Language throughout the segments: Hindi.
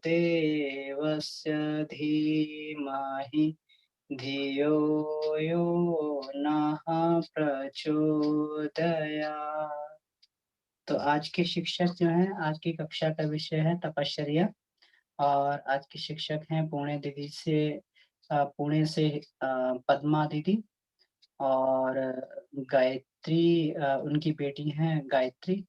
देवस्य धीमहि धियो यो नः प्रचोदयात्। तो आज के शिक्षक जो हैं, आज की कक्षा का विषय है तपश्चर्या। और आज के शिक्षक हैं पुणे से पद्मा दीदी। और गायत्री उनकी बेटी हैं गायत्री।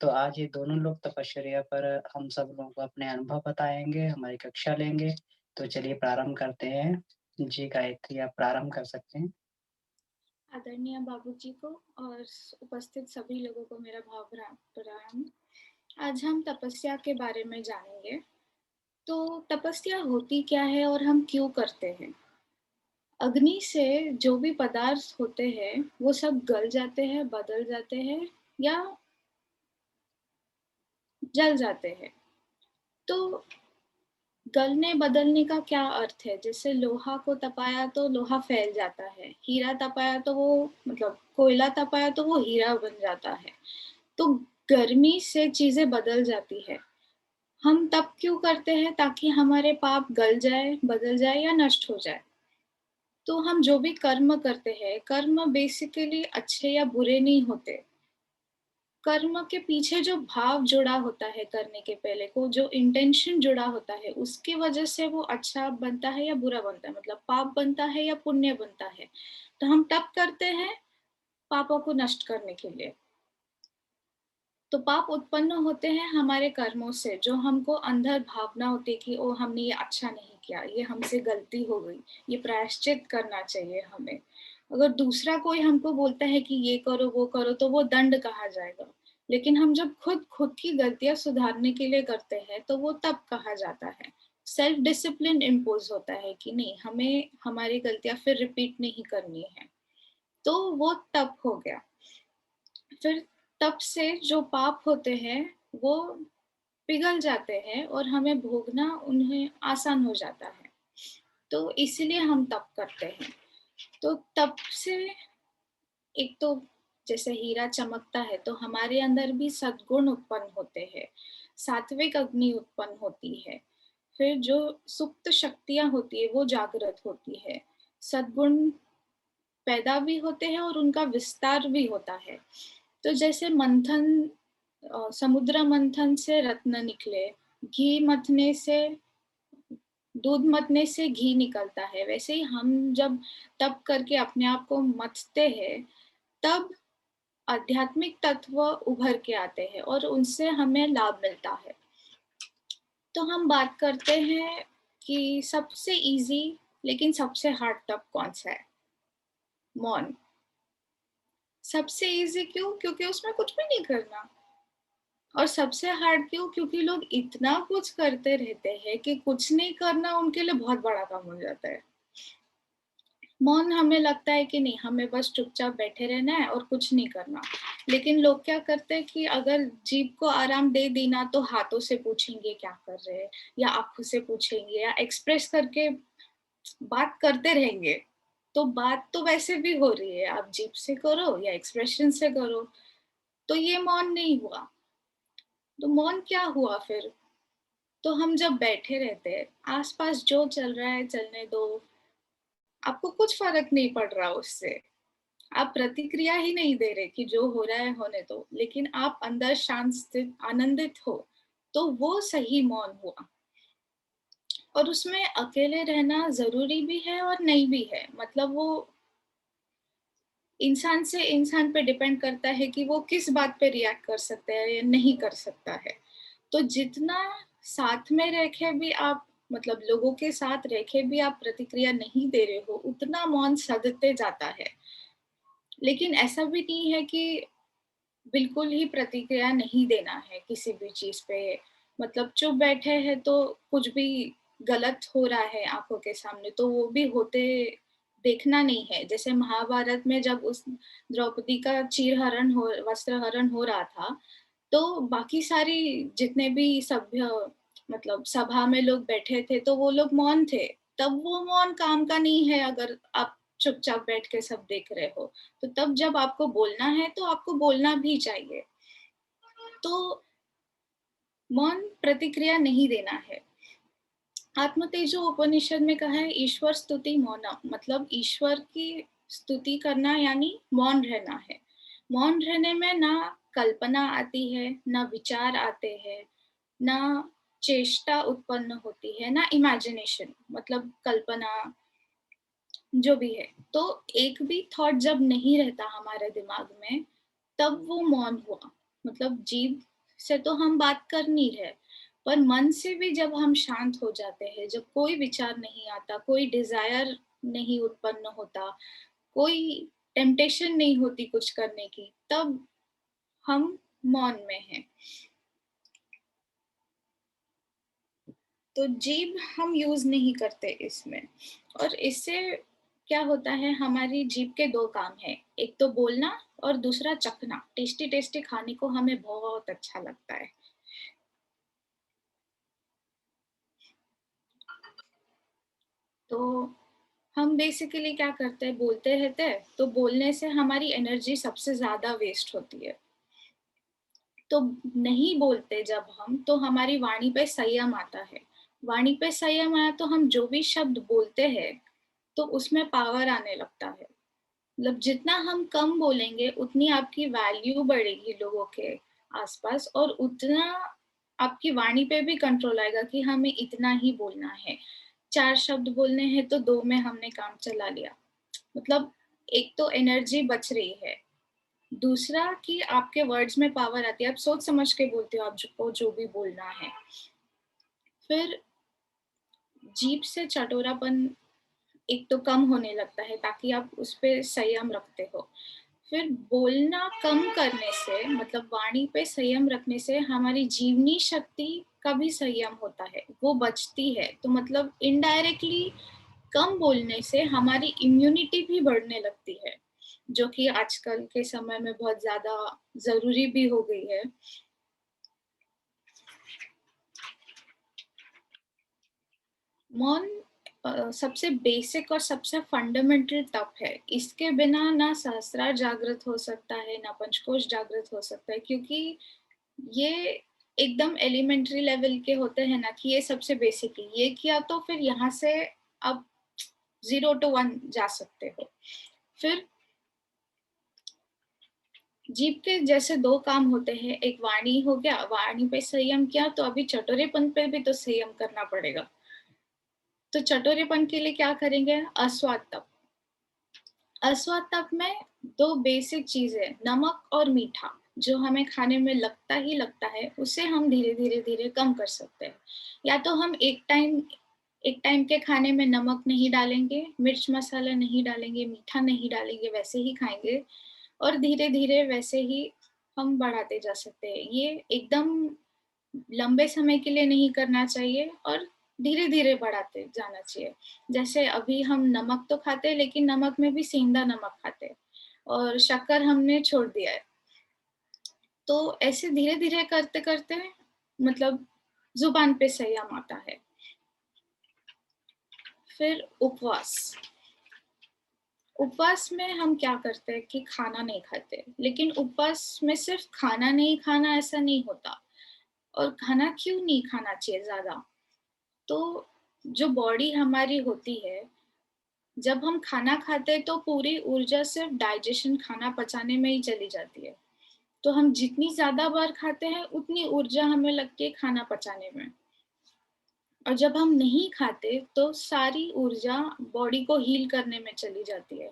तो आज ये दोनों लोग तपश्चर्या पर हम सब लोगों को अपने अनुभव बताएँगे, हमारी कक्षा लेंगे। तो चलिए प्रारंभ करते हैं। जी गायत्री, आप प्रारंभ कर सकते हैं। आदरणीय बाबूजी को और उपस्थित सभी लोगों को मेरा प्रणाम। आज हम तपस्या के बारे में जानेंगे। तो तपस्या होती क्या है और हम क्यों करते हैं? अग्नि से जो भी पदार्थ होते हैं वो सब गल जाते हैं, बदल जाते हैं या जल जाते हैं। तो गलने बदलने का क्या अर्थ है? जैसे लोहा को तपाया तो लोहा फैल जाता है, हीरा तपाया तो वो मतलब कोयला तपाया तो वो हीरा बन जाता है। तो गर्मी से चीजें बदल जाती है। हम तप क्यों करते हैं? ताकि हमारे पाप गल जाए, बदल जाए या नष्ट हो जाए। तो हम जो भी कर्म करते हैं, कर्म बेसिकली अच्छे या बुरे नहीं होते। कर्म के पीछे जो भाव जुड़ा होता है करने के पहले को, जो इंटेंशन जुड़ा होता है, उसकी वजह से वो अच्छा बनता है या बुरा बनता है, मतलब पाप बनता है या पुण्य बनता है। तो हम तप करते हैं पापों को नष्ट करने के लिए। तो पाप उत्पन्न होते हैं हमारे कर्मों से, जो हमको अंदर भावना होती है कि ओ हमने ये अच्छा नहीं किया, ये हमसे गलती हो गई, ये प्रायश्चित करना चाहिए हमें। अगर दूसरा कोई हमको बोलता है कि ये करो वो करो तो वो दंड कहा जाएगा। लेकिन हम जब खुद की गलतियां सुधारने के लिए करते हैं तो वो तब कहा जाता है। सेल्फ डिसिप्लिन इम्पोज होता है कि नहीं, हमें हमारी गलतियां फिर रिपीट नहीं करनी है। तो वो तप हो गया। फिर तप से जो पाप होते हैं वो पिघल जाते हैं और हमें भोगना उन्हें आसान हो जाता है। तो इसीलिए हम तप करते हैं। तो तप से एक तो जैसे हीरा चमकता है तो हमारे अंदर भी सद्गुण उत्पन्न होते हैं, सात्विक अग्नि उत्पन्न होती है। फिर जो सुप्त शक्तियां होती है वो जागृत होती है, सद्गुण पैदा भी होते हैं और उनका विस्तार भी होता है। तो जैसे समुद्र मंथन से रत्न निकले, घी मथने से दूध मथने से घी निकलता है, वैसे ही हम जब तप करके अपने आप को मथते हैं तब आध्यात्मिक तत्व उभर के आते हैं और उनसे हमें लाभ मिलता है। तो हम बात करते हैं कि सबसे इजी लेकिन सबसे हार्ड तप कौन सा है? मौन। सबसे इजी क्यों? क्योंकि उसमें कुछ भी नहीं करना। और सबसे हार्ड क्यों? क्योंकि लोग इतना कुछ करते रहते हैं कि कुछ नहीं करना उनके लिए बहुत बड़ा काम हो जाता है। मौन हमें लगता है कि नहीं, हमें बस चुपचाप बैठे रहना है और कुछ नहीं करना। लेकिन लोग क्या करते हैं कि अगर जीभ को आराम दे दी ना तो हाथों से पूछेंगे क्या कर रहे हैं, या आंखों से पूछेंगे, या एक्सप्रेस करके बात करते रहेंगे। तो बात तो वैसे भी हो रही है, आप जीभ से करो या एक्सप्रेशन से करो। तो ये मौन नहीं हुआ। तो मौन क्या हुआ फिर? तो हम जब बैठे रहते हैं, आसपास जो चल रहा है चलने दो, आपको कुछ फर्क नहीं पड़ रहा उससे। आप प्रतिक्रिया ही नहीं दे रहे कि जो हो रहा है होने दो, लेकिन आप अंदर शांत स्थित आनंदित हो। तो वो सही मौन हुआ। और उसमें अकेले रहना जरूरी भी है और नहीं भी है, मतलब वो इंसान से इंसान पे डिपेंड करता है कि वो किस बात पे रिएक्ट कर सकता है या नहीं कर सकता है। तो जितना साथ में रह के भी आप, मतलब लोगों के साथ रह के भी आप प्रतिक्रिया नहीं दे रहे हो, उतना मौन सधते जाता है। लेकिन ऐसा भी नहीं है कि बिल्कुल ही प्रतिक्रिया नहीं देना है किसी भी चीज पे। मतलब चुप बैठे हैं तो कुछ भी गलत हो रहा है आंखों के सामने तो वो भी होते देखना नहीं है। जैसे महाभारत में जब उस द्रौपदी का वस्त्र हरण हो रहा था, तो बाकी सारी जितने भी सभ्य, मतलब सभा में लोग बैठे थे तो वो लोग मौन थे। तब वो मौन काम का नहीं है अगर आप चुपचाप बैठ के सब देख रहे हो। तो तब जब आपको बोलना है तो आपको बोलना भी चाहिए। तो मौन प्रतिक्रिया नहीं देना है। आत्मतेजो उपनिषद में कहा है ईश्वर स्तुति मौनम, मतलब ईश्वर की स्तुति करना यानी मौन रहना है। मौन रहने में ना कल्पना आती है, ना विचार आते हैं, ना चेष्टा उत्पन्न होती है, ना इमेजिनेशन मतलब कल्पना जो भी है। तो एक भी थॉट जब नहीं रहता हमारे दिमाग में, तब वो मौन हुआ। मतलब जीभ से तो हम बात कर नहीं रहे, पर मन से भी जब हम शांत हो जाते हैं, जब कोई विचार नहीं आता, कोई डिजायर नहीं उत्पन्न होता, कोई टेम्पटेशन नहीं होती कुछ करने की, तब हम मौन में हैं। तो जीभ हम यूज नहीं करते इसमें। और इससे क्या होता है, हमारी जीभ के दो काम है, एक तो बोलना और दूसरा चखना। टेस्टी टेस्टी खाने को हमें बहुत अच्छा लगता है। तो हम बेसिकली क्या करते हैं, बोलते रहते हैं, तो बोलने से हमारी एनर्जी सबसे ज्यादा वेस्ट होती है। तो नहीं बोलते जब हम, तो हमारी वाणी पे संयम आता है। वाणी पे संयम आया तो हम जो भी शब्द बोलते हैं, तो उसमें पावर आने लगता है। मतलब जितना हम कम बोलेंगे उतनी आपकी वैल्यू बढ़ेगी लोगों के आसपास, और उतना आपकी वाणी पे भी कंट्रोल आएगा कि हमें इतना ही बोलना है। 4 शब्द बोलने हैं तो 2 में हमने काम चला लिया। मतलब एक तो एनर्जी बच रही है, दूसरा कि आपके वर्ड्स में पावर आती है, आप सोच समझ के बोलते हो आपको जो भी बोलना है। फिर जीभ से चटोरापन एक तो कम होने लगता है, ताकि आप उस पे संयम रखते हो। फिर बोलना कम करने से, मतलब वाणी पे संयम रखने से, हमारी जीवनी शक्ति का भी संयम होता है, वो बचती है। तो मतलब इनडायरेक्टली कम बोलने से हमारी इम्यूनिटी भी बढ़ने लगती है, जो कि आजकल के समय में बहुत ज्यादा जरूरी भी हो गई है। मौन सबसे बेसिक और सबसे फंडामेंटल तप है। इसके बिना ना सहस्त्रार जागृत हो सकता है, ना पंचकोश जागृत हो सकता है, क्योंकि ये एकदम एलिमेंट्री लेवल के होते हैं ना, कि ये सबसे बेसिक है। ये किया तो फिर यहाँ से आप 0 to 1 जा सकते हो। फिर जीभ के जैसे दो काम होते हैं, एक वाणी हो गया, वाणी पे संयम किया, तो अभी चटोरेपन पे भी तो संयम करना पड़ेगा। तो चटोरेपन के लिए क्या करेंगे, अस्वाद तप। अस्वाद तप में दो बेसिक चीजें, नमक और मीठा, जो हमें खाने में लगता ही लगता है, उसे हम धीरे धीरे धीरे कम कर सकते हैं। या तो हम एक टाइम के खाने में नमक नहीं डालेंगे, मिर्च मसाला नहीं डालेंगे, मीठा नहीं डालेंगे, वैसे ही खाएंगे, और धीरे धीरे वैसे ही हम बढ़ाते जा सकते हैं। ये एकदम लंबे समय के लिए नहीं करना चाहिए, और धीरे धीरे बढ़ाते जाना चाहिए। जैसे अभी हम नमक तो खाते हैं, लेकिन नमक में भी सेंधा नमक खाते हैं, और शक्कर हमने छोड़ दिया है। तो ऐसे धीरे धीरे करते करते मतलब जुबान पे संयम आता है। फिर उपवास। उपवास में हम क्या करते हैं कि खाना नहीं खाते, लेकिन उपवास में सिर्फ खाना नहीं खाना ऐसा नहीं होता। और खाना क्यों नहीं खाना चाहिए ज्यादा, तो जो बॉडी हमारी होती है, जब हम खाना खाते हैं तो पूरी ऊर्जा सिर्फ डाइजेशन, खाना पचाने में ही चली जाती है। तो हम जितनी ज्यादा बार खाते हैं उतनी ऊर्जा हमें लगती है खाना पचाने में। और जब हम नहीं खाते तो सारी ऊर्जा बॉडी को हील करने में चली जाती है।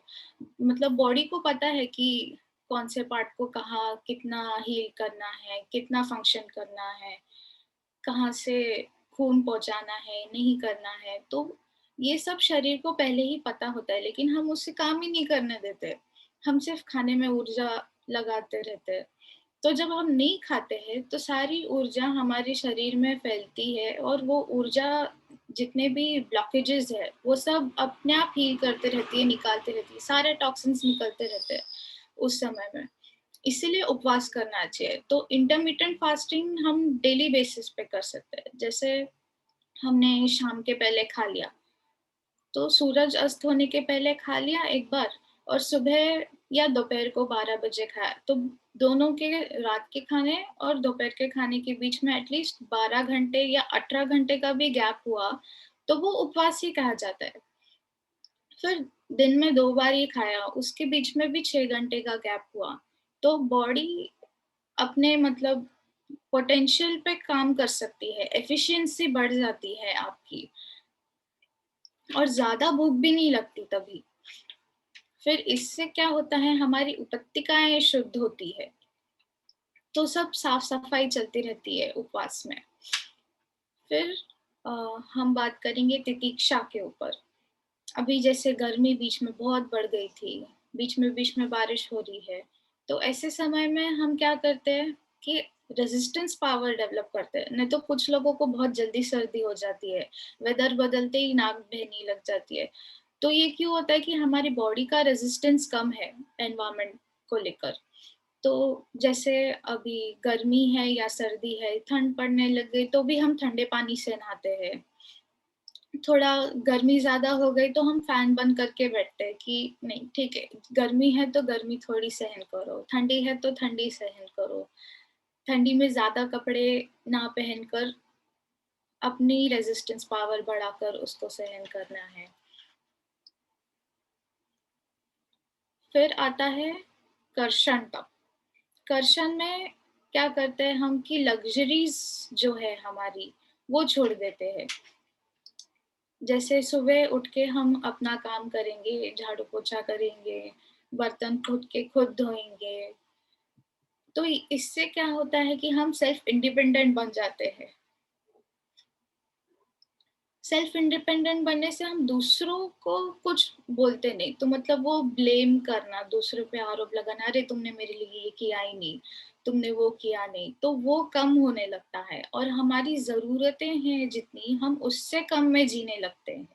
मतलब बॉडी को पता है कि कौन से पार्ट को कहाँ कितना हील करना है, कितना फंक्शन करना है, कहाँ से खून पहुंचाना है, नहीं करना है। तो ये सब शरीर को पहले ही पता होता है, लेकिन हम उससे काम ही नहीं करने देते। हम सिर्फ खाने में ऊर्जा लगाते रहते हैं। तो जब हम नहीं खाते हैं तो सारी ऊर्जा हमारे शरीर में फैलती है, और वो ऊर्जा, जितने भी ब्लॉकेजेस है, वो सब अपने आप हील करते रहती है, निकालते रहती है, सारे टॉक्सिन्स निकलते रहते हैं उस समय में। इसीलिए उपवास करना चाहिए। तो इंटरमिटेंट फास्टिंग हम डेली बेसिस पे कर सकते हैं। जैसे हमने शाम के पहले खा लिया, तो सूरज अस्त होने के पहले खा लिया एक बार, और सुबह या दोपहर को 12 बजे खाया, तो दोनों के रात के खाने और दोपहर के खाने के बीच में एटलीस्ट 12 घंटे या 18 घंटे का भी गैप हुआ, तो वो उपवास ही कहा जाता है। फिर दिन में 2 बार ही खाया, उसके बीच में भी 6 घंटे का गैप हुआ, तो बॉडी अपने मतलब पोटेंशियल पे काम कर सकती है, एफिशिएंसी बढ़ जाती है आपकी और ज़्यादा भूख भी नहीं लगती तभी। फिर इससे क्या होता है, हमारी उपत्तिकाएँ शुद्ध होती है, तो सब साफ-सफाई चलती रहती है उपवास में। फिर अ, हम बात करेंगे तितिक्षा के ऊपर। अभी जैसे गर्मी बीच में बहुत बढ़ गई थी, बीच में बारिश हो रही है, तो ऐसे समय में हम क्या करते हैं कि रेजिस्टेंस पावर डेवलप करते हैं। नहीं तो कुछ लोगों को बहुत जल्दी सर्दी हो जाती है, वेदर बदलते ही नाक बहने लग जाती है। तो ये क्यों होता है कि हमारी बॉडी का रेजिस्टेंस कम है एनवायरनमेंट को लेकर। तो जैसे अभी गर्मी है या सर्दी है, ठंड पड़ने लग गई तो भी हम ठंडे पानी से नहाते हैं। थोड़ा गर्मी ज़्यादा हो गई तो हम फैन बंद करके बैठते हैं कि नहीं ठीक है, गर्मी है तो गर्मी थोड़ी सहन करो, ठंडी है तो ठंडी सहन करो। ठंडी में ज़्यादा कपड़े ना पहनकर अपनी रेजिस्टेंस पावर बढ़ाकर उसको सहन करना है। फिर आता है कर्षण तप। कर्षण में क्या करते हैं हम कि लग्ज़रीज़ जो है हमारी, वो छोड़ देते हैं। जैसे सुबह उठ के हम अपना काम करेंगे, झाड़ू पोछा करेंगे, बर्तन खुद के खुद धोएँगे। तो इससे क्या होता है कि हम सेल्फ इंडिपेंडेंट बन जाते हैं। सेल्फ इंडिपेंडेंट बनने से हम दूसरों को कुछ बोलते नहीं, तो मतलब वो ब्लेम करना, दूसरों पे आरोप लगाना, अरे तुमने मेरे लिए ये किया ही नहीं, तुमने वो किया नहीं, तो वो कम होने लगता है और हमारी ज़रूरतें हैं जितनी, हम उससे कम में जीने लगते हैं।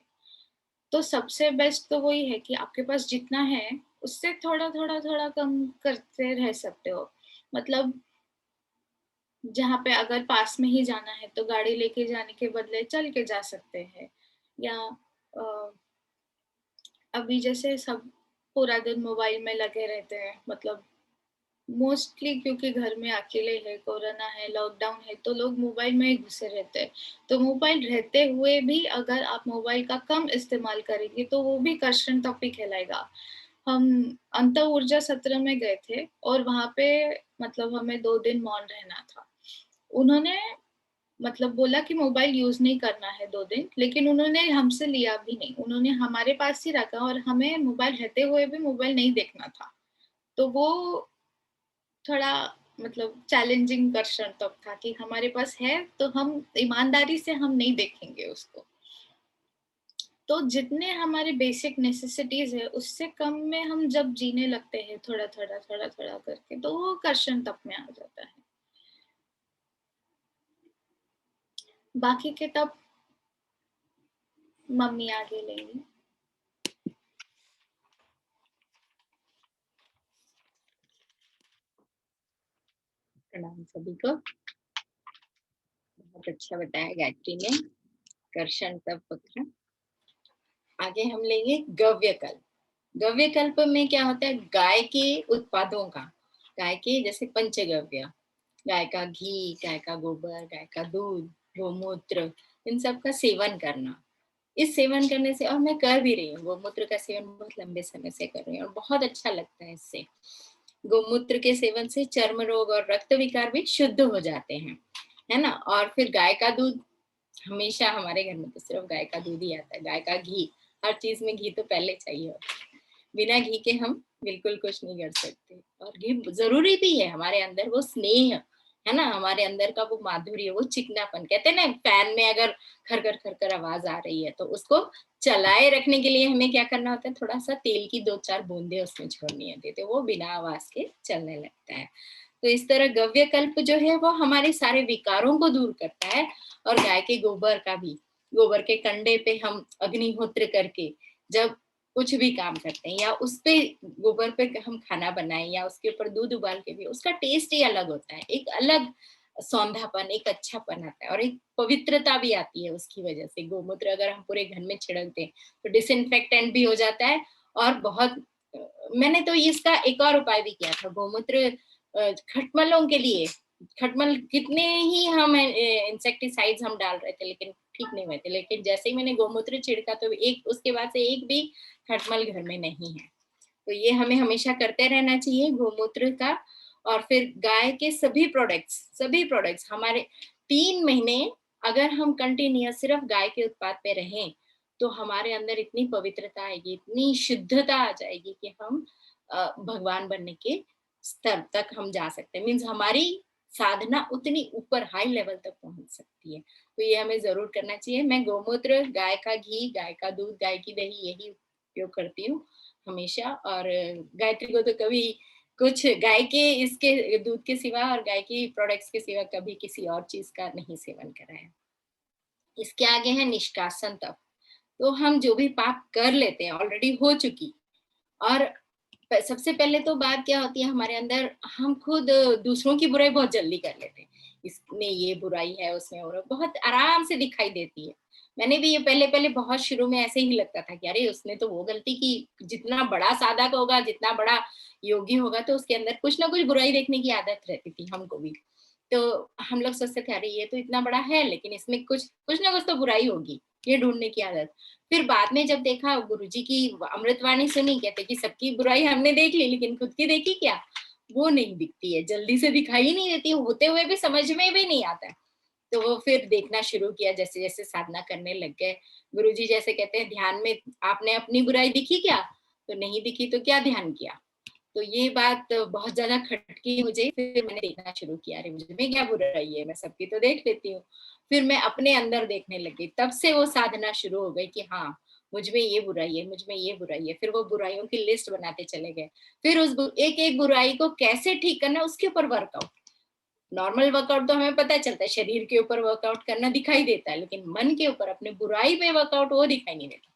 तो सबसे बेस्ट तो वही है कि आपके पास जितना है, उससे थोड़ा-थोड़ा कम करते रह सकते हो। मतलब जहाँ पे अगर पास में ही जाना है, तो गाड़ी लेके जाने के बदले चल के जा सकते हैं या अ, अभी जैसे सब पूरा दिन मोबाइल में लगे रहते हैं, मतलब मोस्टली क्योंकि घर में अकेले हैं, कोरोना है, लॉकडाउन है, तो लोग मोबाइल में ही घुसे रहते हैं। तो मोबाइल रहते हुए भी अगर आप मोबाइल का कम इस्तेमाल करेंगे, तो वो भी कर्षण तप ही कहलाएगा। हम अंत ऊर्जा सत्र में गए थे और वहाँ पे मतलब हमें 2 दिन मौन रहना था। उन्होंने मतलब बोला कि मोबाइल यूज़ नहीं करना है 2 दिन, लेकिन उन्होंने हमसे लिया भी नहीं। उन्होंने हमारे पास ही रखा और हमें मोबाइल रहते हुए भी मोबाइल नहीं देखना था। तो वो थोड़ा मतलब चैलेंजिंग क्वेश्चन तब था कि हमारे पास है, तो हम ईमानदारी से हम नहीं देखेंगे उसको। तो जितने हमारे बेसिक नेसेसिटीज़ है, उससे कम में हम जब जीने लगते हैं थोड़ा-थोड़ा करके, तो वो क्वेश्चन तब में आ जाता है। बाकी के तब मम्मी आगे लेंगी। प्रणाम सभी को। बहुत अच्छा बताया गायत्री ने कर्षण तप पत्र। आगे हम लेंगे गव्यकल्प। गव्यकल्प में क्या होता है, गाय के उत्पादों का, गाय के जैसे पंचगव्य, गाय का घी, गाय का गोबर, गाय का दूध, गोमूत्र, इन सब का सेवन करना। इस सेवन करने से, और मैं कर भी रही हूँ, गोमूत्र का सेवन बहुत लंबे समय से कर रही हूँ और बहुत अच्छा लगता है इससे। गोमूत्र के सेवन से चर्म रोग और रक्त विकार भी शुद्ध हो जाते हैं, है ना। और फिर गाय का दूध, हमेशा हमारे घर में तो सिर्फ गाय का दूध ही आता है। गाय का घी, हर चीज में घी तो पहले चाहिए होता है। बिना घी के हम बिल्कुल कुछ नहीं कर सकते। और घी जरूरी भी है, हमारे अंदर वो स्नेह है ना, हमारे अंदर का वो माधुर्य, वो चिकनापन, कहते हैं ना फैन में अगर खर खर आवाज आ रही है, तो उसको चलाए रखने के लिए हमें क्या करना होता है, थोड़ा सा तेल की 2-4 बूंदे उसमें छोड़नी होती है, तो वो बिना आवाज के चलने लगता है। तो इस तरह गव्यकल्प जो है वो हमारे सारे विकारों को दूर करता है। और गाय के गोबर का भी, गोबर के कंडे पे हम अग्निहोत्र करके जब कुछ भी काम करते हैं, या उस पे गोबर पे हम खाना बनाएं या उसके ऊपर दूध उबाल के भी, उसका टेस्ट ही अलग होता है। एक अलग सौंधापन, एक अच्छापन आता है और एक पवित्रता भी आती है उसकी वजह से। गोमूत्र अगर हम पूरे घर में छिड़क दें तो डिसइंफेक्टेंट भी हो जाता है और बहुत मैंने तो इसका एक और उपाय भी किया था, गोमूत्र खटमलों के लिए। खटमल कितने ही हम इंसेक्टिसाइड्स हम डाल रहे थे लेकिन ठीक नहीं हुए थे, लेकिन जैसे ही मैंने गोमूत्र छिड़का तो एक उसके बाद से एक भी खटमल घर में नहीं है। तो ये हमें हमेशा करते रहना चाहिए गोमूत्र का। और फिर गाय के सभी प्रोडक्ट्स हमारे 3 महीने अगर हम कंटिन्यूअस सिर्फ गाय के उत्पाद पे रहें तो हमारे अंदर इतनी पवित्रता आएगी, इतनी शुद्धता आ जाएगी कि हम भगवान बनने के स्तर तक हम जा सकते हैं। मीन्स हमारी साधना उतनी ऊपर हाई लेवल तक पहुंच सकती है। तो ये हमें जरूर करना चाहिए। मैं गोमूत्र, गाय का घी, गाय का दूध, गाय की दही यही उपयोग करती हूँ हमेशा। और गायत्री को तो कभी कुछ गाय के इसके दूध के सिवा और गाय की प्रोडक्ट्स के सिवा कभी किसी और चीज का नहीं सेवन कराया। इसके आगे है निष्कासन तप। तो हम जो भी पाप कर लेते हैं ऑलरेडी हो चुकी, और सबसे पहले तो बात क्या होती है हमारे अंदर, हम खुद दूसरों की बुराई बहुत जल्दी कर लेते हैं। इसमें ये बुराई है, उसमें और बहुत आराम से दिखाई देती है। मैंने भी ये पहले पहले बहुत शुरू में ऐसे ही लगता था कि अरे उसने तो वो गलती की। जितना बड़ा साधक होगा, जितना बड़ा योगी होगा, तो उसके अंदर कुछ ना कुछ बुराई देखने की आदत रहती थी हमको भी। तो हम लोग सोचते थे अरे ये तो इतना बड़ा है लेकिन इसमें कुछ कुछ ना कुछ तो बुराई होगी, ये ढूंढने की आदत। फिर बाद में जब देखा, गुरुजी की अमृतवाणी सुनी, कहते कि सबकी बुराई हमने देख ली लेकिन खुद की देखी क्या? वो नहीं दिखती है, जल्दी से दिखाई नहीं देती, होते हुए भी समझ में भी नहीं आता है। तो वो फिर देखना शुरू किया जैसे जैसे साधना करने लग गए। गुरुजी जैसे कहते हैं ध्यान में आपने अपनी बुराई दिखी क्या? तो नहीं दिखी तो क्या ध्यान किया? तो ये बात बहुत ज्यादा खटकी मुझे। फिर मैंने देखना शुरू किया, अरे मुझे में क्या बुराई है, मैं सबकी तो देख लेती हूँ। फिर मैं अपने अंदर देखने लगी, तब से वो साधना शुरू हो गई कि हाँ मुझ में ये बुराई है, मुझ में ये बुराई है। फिर वो बुराइयों की लिस्ट बनाते चले गए। फिर उस एक एक बुराई को कैसे ठीक करना है उसके ऊपर वर्कआउट। नॉर्मल वर्कआउट तो हमें पता चलता है, शरीर के ऊपर वर्कआउट करना दिखाई देता है, लेकिन मन के ऊपर अपने बुराई में वर्कआउट वो दिखाई नहीं देता।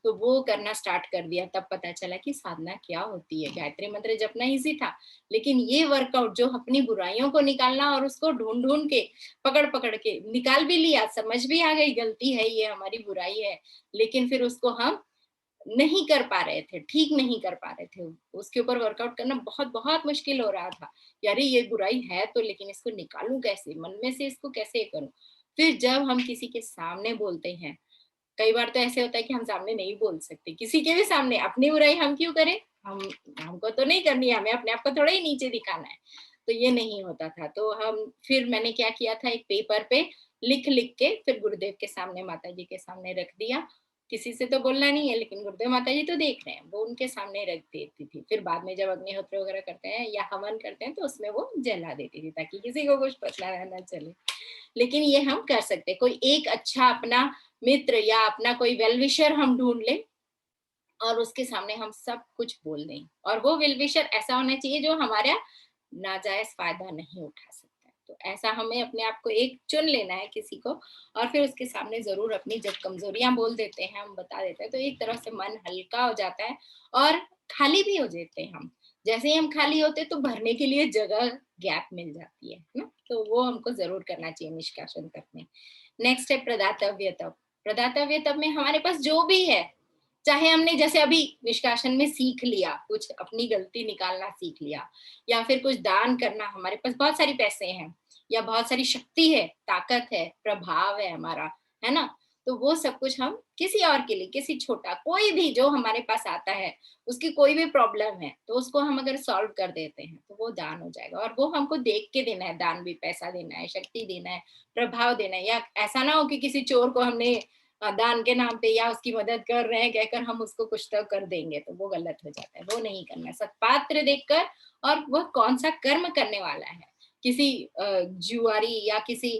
तो वो करना स्टार्ट कर दिया, तब पता चला कि साधना क्या होती है। गायत्री मंत्र जपना इजी था, लेकिन ये वर्कआउट जो अपनी बुराइयों को निकालना और उसको ढूंढ ढूंढ के पकड़ पकड़ के निकाल भी लिया, समझ भी आ गई गलती है, ये हमारी बुराई है, लेकिन फिर उसको हम नहीं कर पा रहे थे, ठीक नहीं कर पा रहे थे। उसके ऊपर वर्कआउट करना बहुत बहुत मुश्किल हो रहा था। यार ये बुराई है तो, लेकिन इसको निकालूं कैसे, मन में से इसको कैसे करूं? फिर जब हम किसी के सामने बोलते हैं, कई बार तो ऐसे होता है कि हम सामने नहीं बोल सकते किसी के भी सामने, अपनी बुराई हम क्यों करें? हम हमको तो नहीं करनी है, हमें अपने आप को थोड़ा ही नीचे दिखाना है। तो ये नहीं होता था। तो फिर मैंने क्या किया था, एक पेपर पे लिख लिख के फिर गुरुदेव के सामने, माता जी के सामने रख दिया। किसी से तो बोलना नहीं है, लेकिन गुरुदेव माता जी तो देख रहे हैं, वो उनके सामने रख देती थी। फिर बाद में जब अग्निहोत्र वगैरह करते हैं या हवन करते हैं तो उसमें वो जला देती थी, ताकि किसी को कुछ पता ना चले। लेकिन ये हम कर सकते, कोई एक अच्छा अपना मित्र या अपना कोई वेल विशर हम ढूंढ ले और उसके सामने हम सब कुछ बोल दें। और वो वेल विशर ऐसा होना चाहिए जो हमारा नाजायज फायदा नहीं उठा सकता है। तो ऐसा हमें अपने आप को एक चुन लेना है किसी को, और फिर उसके सामने जरूर अपनी जब कमजोरियां बोल देते हैं, हम बता देते हैं, तो एक तरह से मन हल्का हो जाता है और खाली भी हो जाते हैं हम। जैसे ही हम खाली होते तो भरने के लिए जगह, गैप मिल जाती है ना। तो वो हमको जरूर करना चाहिए निष्कासन तप में। नेक्स्ट है प्रदातव्य तप। प्रदातव्य तप में हमारे पास जो भी है, चाहे हमने जैसे अभी निष्कासन में सीख लिया, कुछ अपनी गलती निकालना सीख लिया, या फिर कुछ दान करना, हमारे पास बहुत सारी पैसे हैं या बहुत सारी शक्ति है, ताकत है, प्रभाव है हमारा, है ना। तो वो सब कुछ हम किसी और के लिए, किसी छोटा कोई भी जो हमारे पास आता है, उसकी कोई भी प्रॉब्लम है तो उसको हम अगर सॉल्व कर देते हैं तो वो दान हो जाएगा। और वो हमको देख के देना है, दान भी पैसा देना है, शक्ति देना है, प्रभाव देना है। या ऐसा ना हो कि किसी चोर को हमने दान के नाम पे या उसकी मदद कर रहे हैं कहकर हम उसको कुछ तो कर देंगे, तो वो गलत हो जाता है। वो नहीं करना, सत्पात्र देखकर, और वह कौन सा कर्म करने वाला है। किसी जुआरी या किसी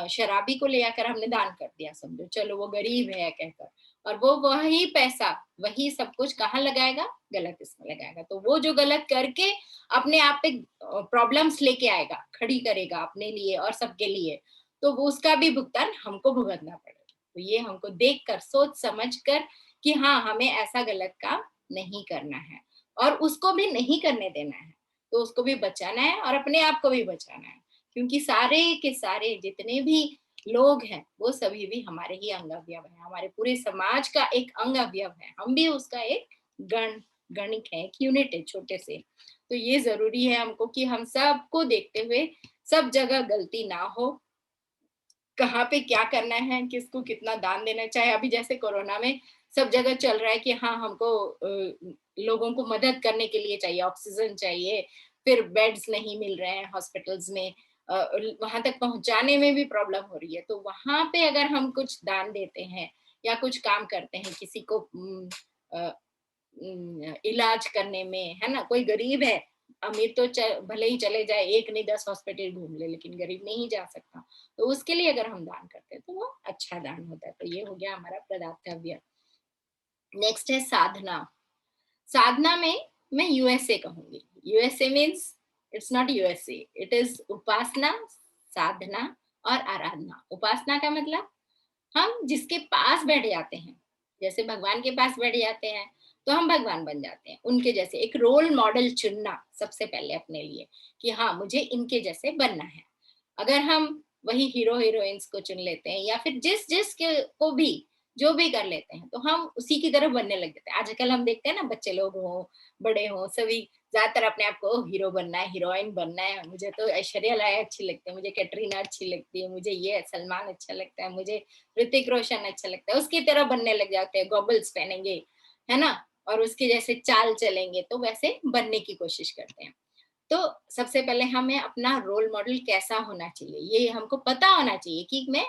शराबी को ले आकर हमने दान कर दिया, समझो चलो वो गरीब है कहकर, और वो वही पैसा, वही सब कुछ कहाँ लगाएगा? गलत इसमें लगाएगा। तो वो जो गलत करके अपने आप पे प्रॉब्लम्स लेके आएगा, खड़ी करेगा अपने लिए और सबके लिए, तो वो उसका भी भुगतान हमको भुगतना पड़ेगा। तो ये हमको देखकर, सोच समझ कर कि हाँ हमें ऐसा गलत काम नहीं करना है और उसको भी नहीं करने देना है। तो उसको भी बचाना है और अपने आप को भी बचाना है, क्योंकि सारे के सारे जितने भी लोग हैं वो सभी भी हमारे ही अंग अवयव है, हमारे पूरे समाज का एक अंग अवयव है। हम भी उसका एक गण गणिक है, एक यूनिट है छोटे से। तो ये जरूरी है हमको कि हम सबको देखते हुए सब जगह गलती ना हो, कहाँ पे क्या करना है, किसको कितना दान देना है। चाहे अभी जैसे कोरोना में सब जगह चल रहा है कि हाँ हमको लोगों को मदद करने के लिए चाहिए, ऑक्सीजन चाहिए, फिर बेड्स नहीं मिल रहे हैं हॉस्पिटल्स में, वहां तक पहुंचाने में भी प्रॉब्लम हो रही है। तो वहां पे अगर हम कुछ दान देते हैं या कुछ काम करते हैं किसी को इलाज करने में, है ना, कोई गरीब है, अमीर तो भले ही चले जाए, एक नहीं 10 हॉस्पिटल घूम ले, लेकिन गरीब नहीं जा सकता, तो उसके लिए अगर हम दान करते हैं तो वो अच्छा दान होता है। तो ये हो गया हमारा प्रदातव्य। नेक्स्ट है साधना। साधना में मैं यूएसए कहूंगी। USA means it's not USA, it is उपासना, साधना और आराधना। उपासना का मतलब हम जिसके पास बैठ जाते हैं, जैसे भगवान के पास बैठ जाते हैं तो हम भगवान बन जाते हैं, उनके जैसे एक रोल मॉडल चुनना सबसे पहले अपने लिए कि हाँ मुझे इनके जैसे बनना है। अगर हम वही हीरो हीरोइंस को चुन लेते हैं या फिर जिस जिस के को भी जो भी कर लेते हैं तो हम उसी की तरफ बनने लग जाते हैं। आजकल हम देखते हैं ना, बच्चे लोग हों बड़े हों सभी ज्यादातर अपने आप को हीरो बनना है, हीरोइन बनना है। मुझे तो ऐश्वर्या राय अच्छी लगती है, मुझे कैटरीना अच्छी लगती है, मुझे ये सलमान अच्छा लगता है, मुझे ऋतिक रोशन अच्छा लगता है, उसकी तरह बनने लग जाते हैं। गॉगल्स पहनेंगे, है ना, और उसके जैसे चाल चलेंगे, तो वैसे बनने की कोशिश करते हैं। तो सबसे पहले हमें अपना रोल मॉडल कैसा होना चाहिए ये हमको पता होना चाहिए कि मैं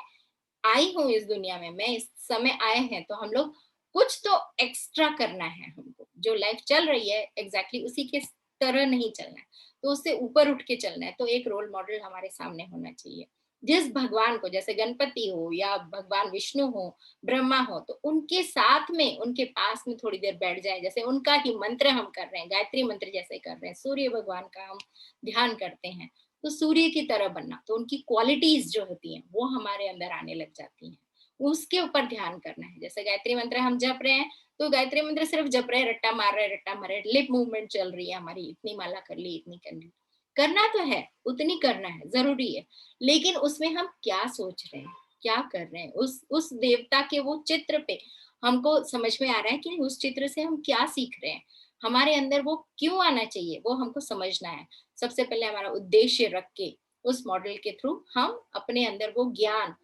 आई हूँ इस दुनिया में, मैं इस समय आए हैं तो हम लोग कुछ तो एक्स्ट्रा करना है हमको। जो लाइफ चल रही है एग्जैक्टली उसी के तरह नहीं चलना है, तो उससे ऊपर उठ के चलना है। तो एक रोल मॉडल हमारे सामने होना चाहिए। जिस भगवान को, जैसे गणपति हो या भगवान विष्णु हो, ब्रह्मा हो, तो उनके साथ में उनके पास में थोड़ी देर बैठ जाए। जैसे उनका ही मंत्र हम कर रहे हैं, गायत्री मंत्र जैसे कर रहे हैं, सूर्य भगवान का हम ध्यान करते हैं, तो सूर्य की तरह बनना, तो उनकी क्वालिटीज जो होती हैं वो हमारे अंदर आने लग जाती हैं। उसके ऊपर ध्यान करना है। जैसे गायत्री मंत्र हम जप रहे हैं तो गायत्री मंत्र सिर्फ जप रहे, रट्टा मार रहे, रट्टा मार रहे, लिप मूवमेंट चल रही है हमारी, इतनी माला कर ली, इतनी कर ली, करना तो है, उतनी करना है, जरूरी है, लेकिन उसमें हम क्या सोच रहे हैं, क्या कर रहे हैं, उस देवता के वो चित्र पे हमको समझ में आ रहा है कि उस चित्र से हम क्या सीख रहे हैं, हमारे अंदर वो क्यों आना चाहिए, वो हमको समझना है। सबसे पहले हमारा उद्देश्य रख के उस मॉडल के थ्रू हम अपने अंदर वो ज्ञान,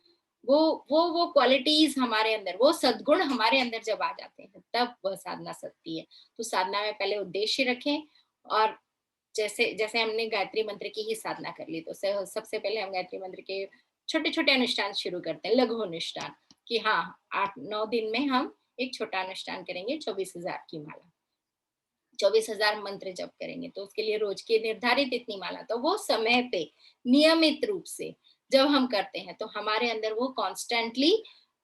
वो क्वालिटीज हमारे अंदर, वो सद्गुण हमारे अंदर जब आ जाते हैं तब वह साधना सत्य है। तो साधना में पहले उद्देश्य रखें। और जैसे जैसे हमने गायत्री मंत्र की ही साधना कर ली तो सबसे पहले हम गायत्री मंत्र के छोटे छोटे अनुष्ठान शुरू करते हैं, लघु अनुष्ठान, कि हाँ 8-9 दिन में हम एक छोटा अनुष्ठान करेंगे, 24,000 की माला, 24,000 मंत्र जप करेंगे, तो उसके लिए रोज की निर्धारित इतनी माला। तो वो समय पे नियमित रूप से जब हम करते हैं तो हमारे अंदर वो कॉन्स्टेंटली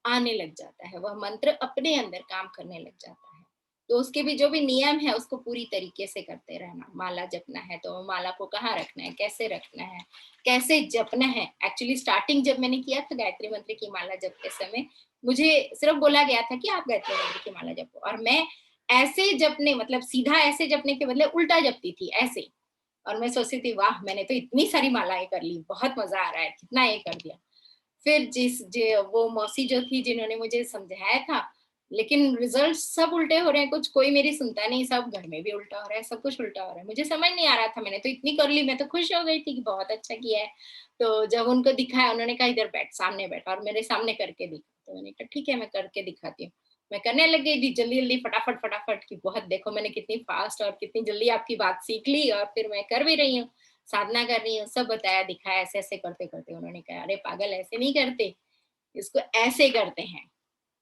आने लग जाता है, वह मंत्र अपने अंदर काम करने लग जाता है। तो उसके भी जो भी नियम है उसको पूरी तरीके से करते रहना। माला जपना है तो माला को कहाँ रखना है, कैसे रखना है, कैसे जपना है। एक्चुअली स्टार्टिंग जब मैंने किया था गायत्री मंत्र की माला जपते समय, मुझे सिर्फ बोला गया था कि आप गायत्री मंत्र की माला जपो, और मैं ऐसे जपने, मतलब सीधा ऐसे जपने के बदले उल्टा जपती थी ऐसे। और मैं सोचती थी वाह मैंने तो इतनी सारी मालाएं कर ली, बहुत मजा आ रहा है, कितना ये कर दिया। फिर वो मौसी जो थी जिन्होंने मुझे समझाया था, लेकिन रिजल्ट सब उल्टे हो रहे हैं, कुछ कोई मेरी सुनता नहीं, सब घर में भी उल्टा हो रहा है, सब कुछ उल्टा हो रहा है, मुझे समझ नहीं आ रहा था। मैंने तो इतनी कर ली, मैं तो खुश हो गई थी कि बहुत अच्छा किया है। तो जब उनको दिखाया, उन्होंने कहा इधर बैठ, सामने बैठ, और मेरे सामने करके दिखा। तो मैंने कहा ठीक है मैं करके दिखाती हूँ। मैं करने लग गई थी जल्दी जल्दी, फटाफट फटाफट, की बहुत देखो मैंने कितनी फास्ट और कितनी जल्दी आपकी बात सीख ली, और फिर मैं कर भी रही हूँ, साधना कर रही हूँ, सब बताया दिखाया, ऐसे ऐसे करते करते। उन्होंने कहा अरे पागल, ऐसे नहीं करते, इसको ऐसे करते हैं।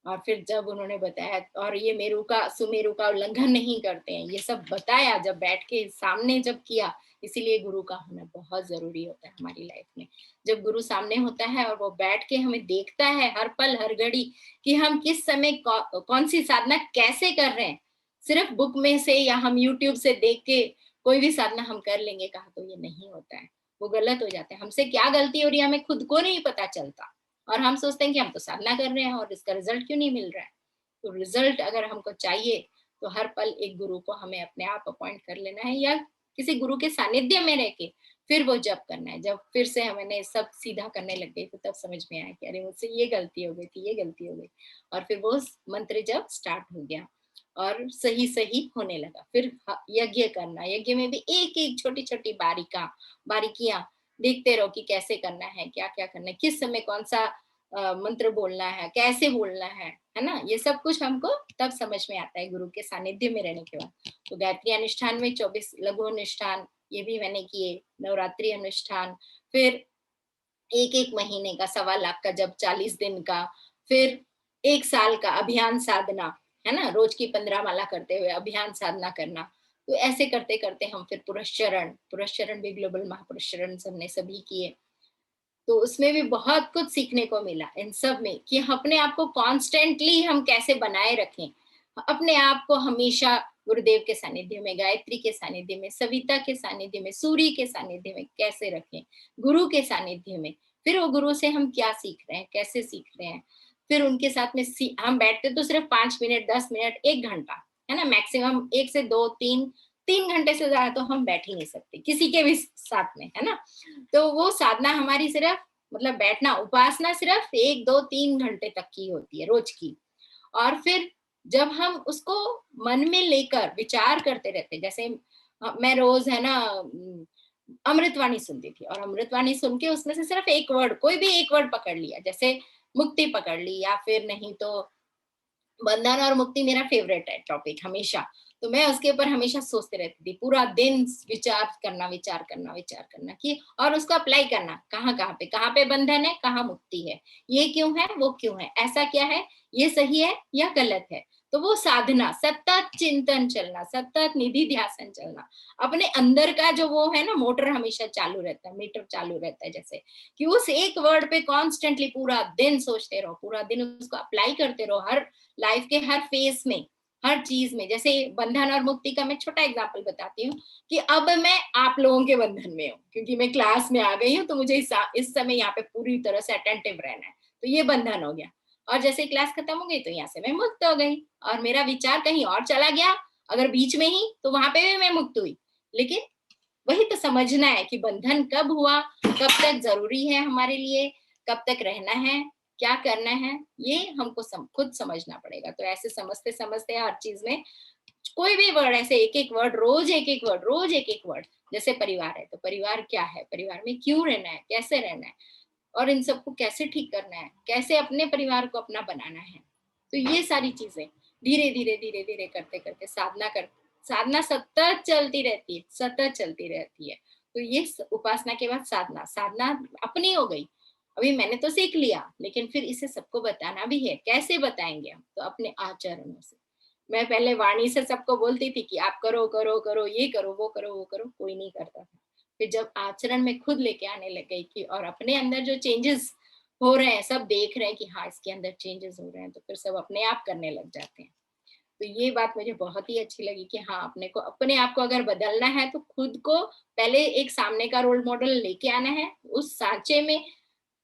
और फिर जब उन्होंने बताया, और ये मेरू का सुमेरु का उल्लंघन नहीं करते हैं, ये सब बताया जब बैठ के सामने जब किया। इसीलिए गुरु का होना बहुत जरूरी होता है हमारी लाइफ में। जब गुरु सामने होता है और वो बैठ के हमें देखता है हर पल हर घड़ी कि हम किस समय कौन सी साधना कैसे कर रहे हैं, सिर्फ बुक में से या हम यूट्यूब से देख के कोई भी साधना हम कर लेंगे, कहा तो ये नहीं होता है, वो गलत हो जाता है। हमसे क्या गलती हो रही है हमें खुद को नहीं पता चलता, और हम सोचते हैं कि हम तो साधना कर रहे हैं और इसका रिजल्ट क्यों नहीं मिल रहा है। तो रिजल्ट अगर हमको चाहिए तो हर पल एक गुरु को हमें अपने आप अपॉइंट कर लेना है, या किसी गुरु के सानिध्य में रह के फिर वो जप करना है। जब फिर से हमने सब सीधा करने लग गई तो तब समझ में आया कि अरे मुझसे ये गलती हो गई थी, ये गलती हो गई, और फिर वो मंत्र जब स्टार्ट हो गया। और सही सही होने लगा। फिर यज्ञ करना, यज्ञ में भी एक एक छोटी छोटी बारीकियां देखते रहो कि कैसे करना है, क्या क्या करना है, किस समय कौन सा मंत्र बोलना है, कैसे बोलना है ना। ये सब कुछ हमको तब समझ में आता है गुरु के सानिध्य में रहने के बाद। तो गायत्री अनुष्ठान में 24 लघु अनुष्ठान ये भी मैंने किए, नवरात्रि अनुष्ठान, फिर एक एक महीने का 1.25 लाख का जब 40 दिन का, फिर 1 साल का अभियान साधना, है ना, रोज की 15 माला करते हुए अभियान साधना करना। तो ऐसे करते करते हम फिर पुरस्चरण भी ग्लोबल महापुरस्चरण हमने सभी किए। तो उसमें भी बहुत कुछ सीखने को मिला इन सब में, कि अपने आप को कॉन्स्टेंटली हम कैसे बनाए रखें, अपने आप को हमेशा गुरुदेव के सानिध्य में, गायत्री के सानिध्य में, सविता के सानिध्य में, सूर्य के सानिध्य में कैसे रखें, गुरु के सानिध्य में। फिर वो गुरु से हम क्या सीख रहे हैं, कैसे सीख रहे हैं, फिर उनके साथ में हम बैठते तो सिर्फ 5 मिनट, 10 मिनट, 1 घंटा, है ना, मैक्सिमम 1 से 2, 3 घंटे से ज्यादा तो हम बैठ ही नहीं सकते किसी के भी साथ में, है ना। तो वो साधना हमारी सिर्फ, मतलब बैठना, उपासना सिर्फ 1, 2, 3 घंटे तक की होती है रोज की। और फिर जब हम उसको मन में लेकर विचार करते रहते, जैसे मैं रोज, है ना, अमृतवाणी सुनती थी, और अमृतवाणी सुन के उसमें से सिर्फ एक वर्ड, कोई भी एक वर्ड पकड़ लिया, जैसे मुक्ति पकड़ ली, या फिर नहीं तो बंधन और मुक्ति मेरा फेवरेट है टॉपिक हमेशा। तो मैं उसके ऊपर हमेशा सोचते रहती थी, पूरा दिन विचार करना कि, और उसको अप्लाई करना, कहाँ पे बंधन है, कहाँ मुक्ति है, ये क्यों है, वो क्यों है, ऐसा क्या है, ये सही है या गलत है। तो वो साधना, सतत चिंतन चलना, सतत निधि ध्यासन चलना, अपने अंदर का जो वो है ना मोटर हमेशा चालू रहता है, मीटर चालू रहता है, जैसे कि उस एक वर्ड पे कॉन्स्टेंटली पूरा दिन सोचते रहो, पूरा दिन उसको अप्लाई करते रहो, हर लाइफ के हर फेज में, हर चीज में। जैसे बंधन और मुक्ति का मैं छोटा एग्जांपल बताती हूँ, कि अब मैं आप लोगों के बंधन में हूँ, क्योंकि मैं क्लास में आ गई हूँ, तो मुझे इस समय यहाँ पे पूरी तरह से अटेंटिव रहना है, तो ये बंधन हो गया। और जैसे क्लास खत्म हो गई तो यहाँ से मैं मुक्त हो गई, और मेरा विचार कहीं और चला गया अगर बीच में ही, तो वहां पे भी मैं मुक्त हुई। लेकिन वही तो समझना है कि बंधन कब हुआ, कब तक जरूरी है हमारे लिए, कब तक रहना है, क्या करना है, ये हमको खुद समझना पड़ेगा। तो ऐसे समझते समझते हर चीज में कोई भी वर्ड, ऐसे एक एक वर्ड, रोज एक एक वर्ड। जैसे परिवार है, तो परिवार क्या है, परिवार में क्यों रहना है, कैसे रहना है, और इन सबको कैसे ठीक करना है, कैसे अपने परिवार को अपना बनाना है। तो ये सारी चीजें धीरे धीरे करते करते साधना सतत चलती रहती है, सतत चलती रहती है। तो ये उपासना के बाद साधना अपनी हो गई। अभी मैंने तो सीख लिया, लेकिन फिर इसे सबको बताना भी है। कैसे बताएंगे हम, तो अपने आचरणों से। मैं पहले वाणी से सबको बोलती थी कि आप करो करो करो, ये करो वो करो वो करो, कोई नहीं करता था। फिर जब आचरण में खुद लेके आने लग गई कि, और अपने अंदर जो चेंजेस हो रहे हैं, सब देख रहे हैं कि हाँ इसके अंदर चेंजेस हो रहे हैं, तो फिर सब अपने आप करने लग जाते हैं। तो ये बात मुझे बहुत ही अच्छी लगी कि हाँ, अपने आप को अगर बदलना है तो खुद को पहले एक सामने का रोल मॉडल लेके आना है, उस सांचे में,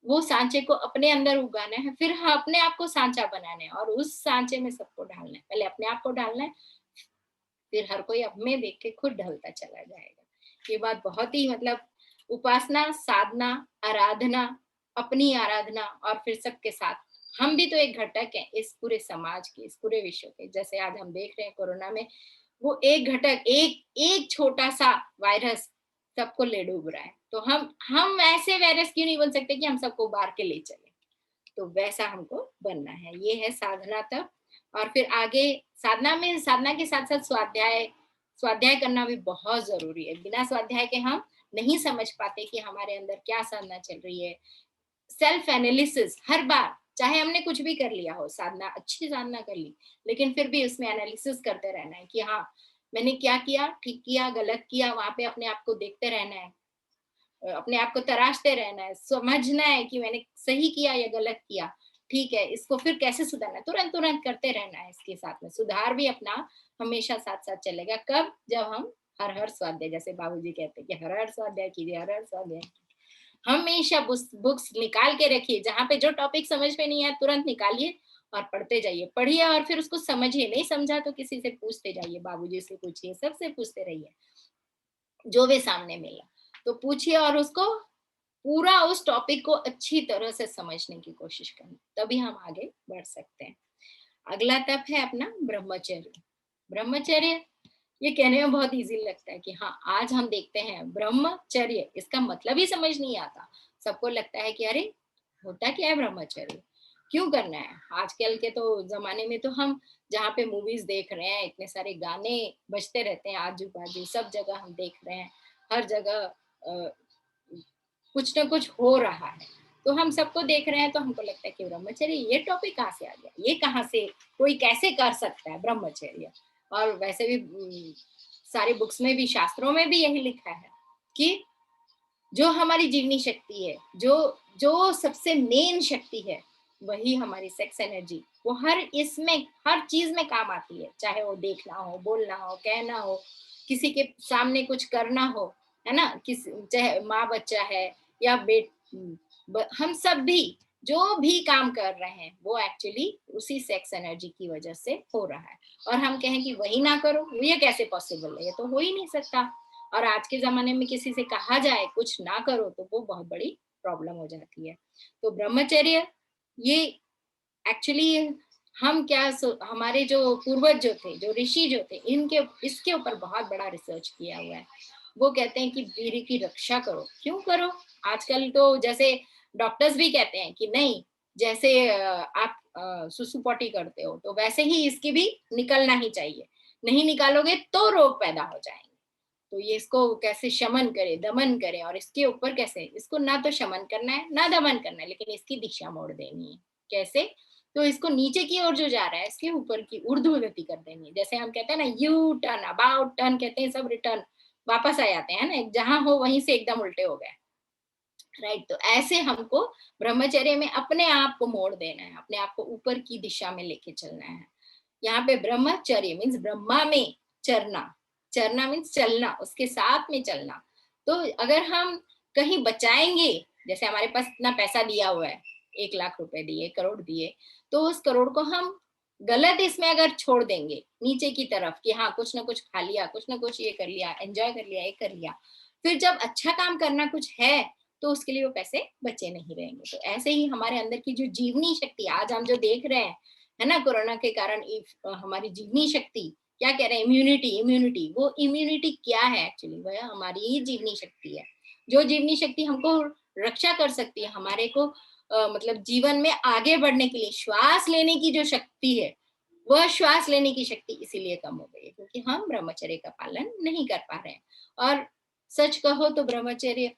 वो सांचे को अपने अंदर उगाना है, फिर हाँ अपने आप को सांचा बनाना है, और उस सांचे में सबको डालना है। पहले अपने आप को डालना है, फिर हर कोई अब में देख के खुद ढलता चला जाएगा। ये बात बहुत ही, मतलब उपासना, साधना, आराधना, अपनी आराधना, और फिर सबके साथ, हम भी तो एक घटक है इस पूरे समाज के, इस पूरे विश्व के। जैसे आज हम देख रहे हैं कोरोना में, वो एक घटक, एक छोटा सा वायरस सबको ले डूब रहा है। तो हम ऐसे वायरस क्यों नहीं बन सकते कि हम सबको उबार के ले चले। तो वैसा हमको बनना है। ये है साधना तब। और फिर आगे साधना के साथ साथ स्वाध्याय करना भी बहुत जरूरी है। बिना स्वाध्याय के हम नहीं समझ पाते कि हमारे अंदर क्या साधना चल रही है। सेल्फ एनालिसिस हर बार, चाहे हमने कुछ भी कर लिया हो, साधना, अच्छी साधना कर ली, लेकिन फिर भी उसमें एनालिसिस करते रहना है कि हाँ मैंने क्या किया, ठीक किया, गलत किया, वहां पे अपने आप को देखते रहना है, अपने आप को तराशते रहना है, समझना है कि मैंने सही किया या गलत किया, ठीक है, इसको फिर कैसे सुधारना है, तुरंत तुरंत करते रहना है। इसके साथ में सुधार भी अपना हमेशा साथ साथ चलेगा। कब? जब हम हर हर स्वाध्याय, जैसे बाबूजी कहते हैं कि हर हर स्वाध्याय कीजिए, हर हर स्वाध्याय, हमेशा बुक्स निकाल के रखिए, जहाँ पे जो टॉपिक समझ में नहीं आया तुरंत निकालिए और पढ़ते जाइए, पढ़िए और फिर उसको समझिए। नहीं समझा तो किसी से पूछते जाइए, बाबूजी से पूछिए, सबसे पूछते रहिए, जो भी सामने मिला तो पूछिए, और उसको पूरा उस टॉपिक को अच्छी तरह से समझने की कोशिश करनी, तभी हम आगे बढ़ सकते हैं। अगला तप है अपना ब्रह्मचर्य। ब्रह्मचर्य ये कहने में बहुत इजी लगता है कि हाँ आज हम देखते हैं ब्रह्मचर्य, इसका मतलब ही समझ नहीं आता। सबको लगता है कि अरे होता क्या है ब्रह्मचर्य, क्यों करना है। आजकल के तो जमाने में तो हम जहाँ पे मूवीज देख रहे हैं, इतने सारे गाने बजते रहते हैं आजू बाजू, सब जगह हम देख रहे हैं, हर जगह कुछ ना कुछ हो रहा है, तो हम सबको देख रहे हैं, तो हमको लगता है कि ब्रह्मचर्य ये टॉपिक कहाँ से आ गया, ये कहाँ से कोई कैसे कर सकता है ब्रह्मचर्य। और वैसे भी सारी बुक्स में भी, शास्त्रों में भी यही लिखा है कि जो हमारी जीवनी शक्ति है, जो जो सबसे मेन शक्ति है, वही हमारी सेक्स एनर्जी, वो हर इसमें हर चीज में काम आती है, चाहे वो देखना हो, बोलना हो, कहना हो, किसी के सामने कुछ करना हो, है ना, किस चाहे माँ बच्चा है या हम सब भी जो भी काम कर रहे हैं वो एक्चुअली उसी सेक्स एनर्जी की वजह से हो रहा है। और हम कहें कि वही ना करो, ये कैसे पॉसिबल है, ये तो हो ही नहीं सकता। और आज के जमाने में किसी से कहा जाए कुछ ना करो तो वो बहुत बड़ी प्रॉब्लम हो जाती है। तो ब्रह्मचर्य ये एक्चुअली हम क्या हमारे जो पूर्वज जो थे, जो ऋषि जो थे, इनके इसके ऊपर बहुत बड़ा रिसर्च किया हुआ है। वो कहते हैं कि वीर्य की रक्षा करो। क्यों करो? आजकल तो जैसे डॉक्टर्स भी कहते हैं कि नहीं, जैसे आप सुसु-पॉटी करते हो तो वैसे ही इसकी भी निकलना ही चाहिए, नहीं निकालोगे तो रोग पैदा हो जाएंगे। तो ये इसको कैसे शमन करें, दमन करें, और इसके ऊपर कैसे, इसको ना तो शमन करना है ना दमन करना है, लेकिन इसकी दिशा मोड़ देनी है। कैसे? तो इसको नीचे की ओर जो जा रहा है, इसके ऊपर की ऊर्ध्व गति कर देनी है। जैसे हम कहते हैं ना यू टर्न, अबाउट टर्न कहते हैं, सब रिटर्न वापस आ जाते हैं ना, जहां हो वहीं से एकदम उल्टे हो गए, राइट। तो ऐसे हमको ब्रह्मचर्य में अपने आप को मोड़ देना है, अपने आप को ऊपर की दिशा में लेके चलना है। यहाँ पे ब्रह्मचर्य मीन्स ब्रह्मा में चरना, चरना मीन्स चलना, उसके साथ में चलना। तो अगर हम कहीं बचाएंगे, जैसे हमारे पास इतना पैसा दिया हुआ है, 1 लाख रुपए दिए, करोड़ दिए, तो उस करोड़ को हम गलत इसमें अगर छोड़ देंगे नीचे की तरफ कि हाँ कुछ ना कुछ खा लिया, कुछ ना कुछ ये कर लिया, एंजॉय कर लिया, ये कर लिया, फिर जब अच्छा काम करना कुछ है तो उसके लिए वो पैसे बचे नहीं रहेंगे। तो ऐसे ही हमारे अंदर की जो जीवनी शक्ति आज हम जो देख रहे हैं, है ना, कोरोना के कारण हमारी जीवनी शक्ति, क्या कह रहे हैं, इम्यूनिटी, इम्यूनिटी, वो इम्यूनिटी क्या है एक्चुअली, वह हमारी ही जीवनी शक्ति है। जो जीवनी शक्ति हमको रक्षा कर सकती है, हमारे को मतलब जीवन में आगे बढ़ने के लिए, श्वास लेने की जो शक्ति है, वह श्वास लेने की शक्ति इसीलिए कम हो गई है क्योंकि हम ब्रह्मचर्य का पालन नहीं कर पा रहे हैं। और सच कहो तो ब्रह्मचर्य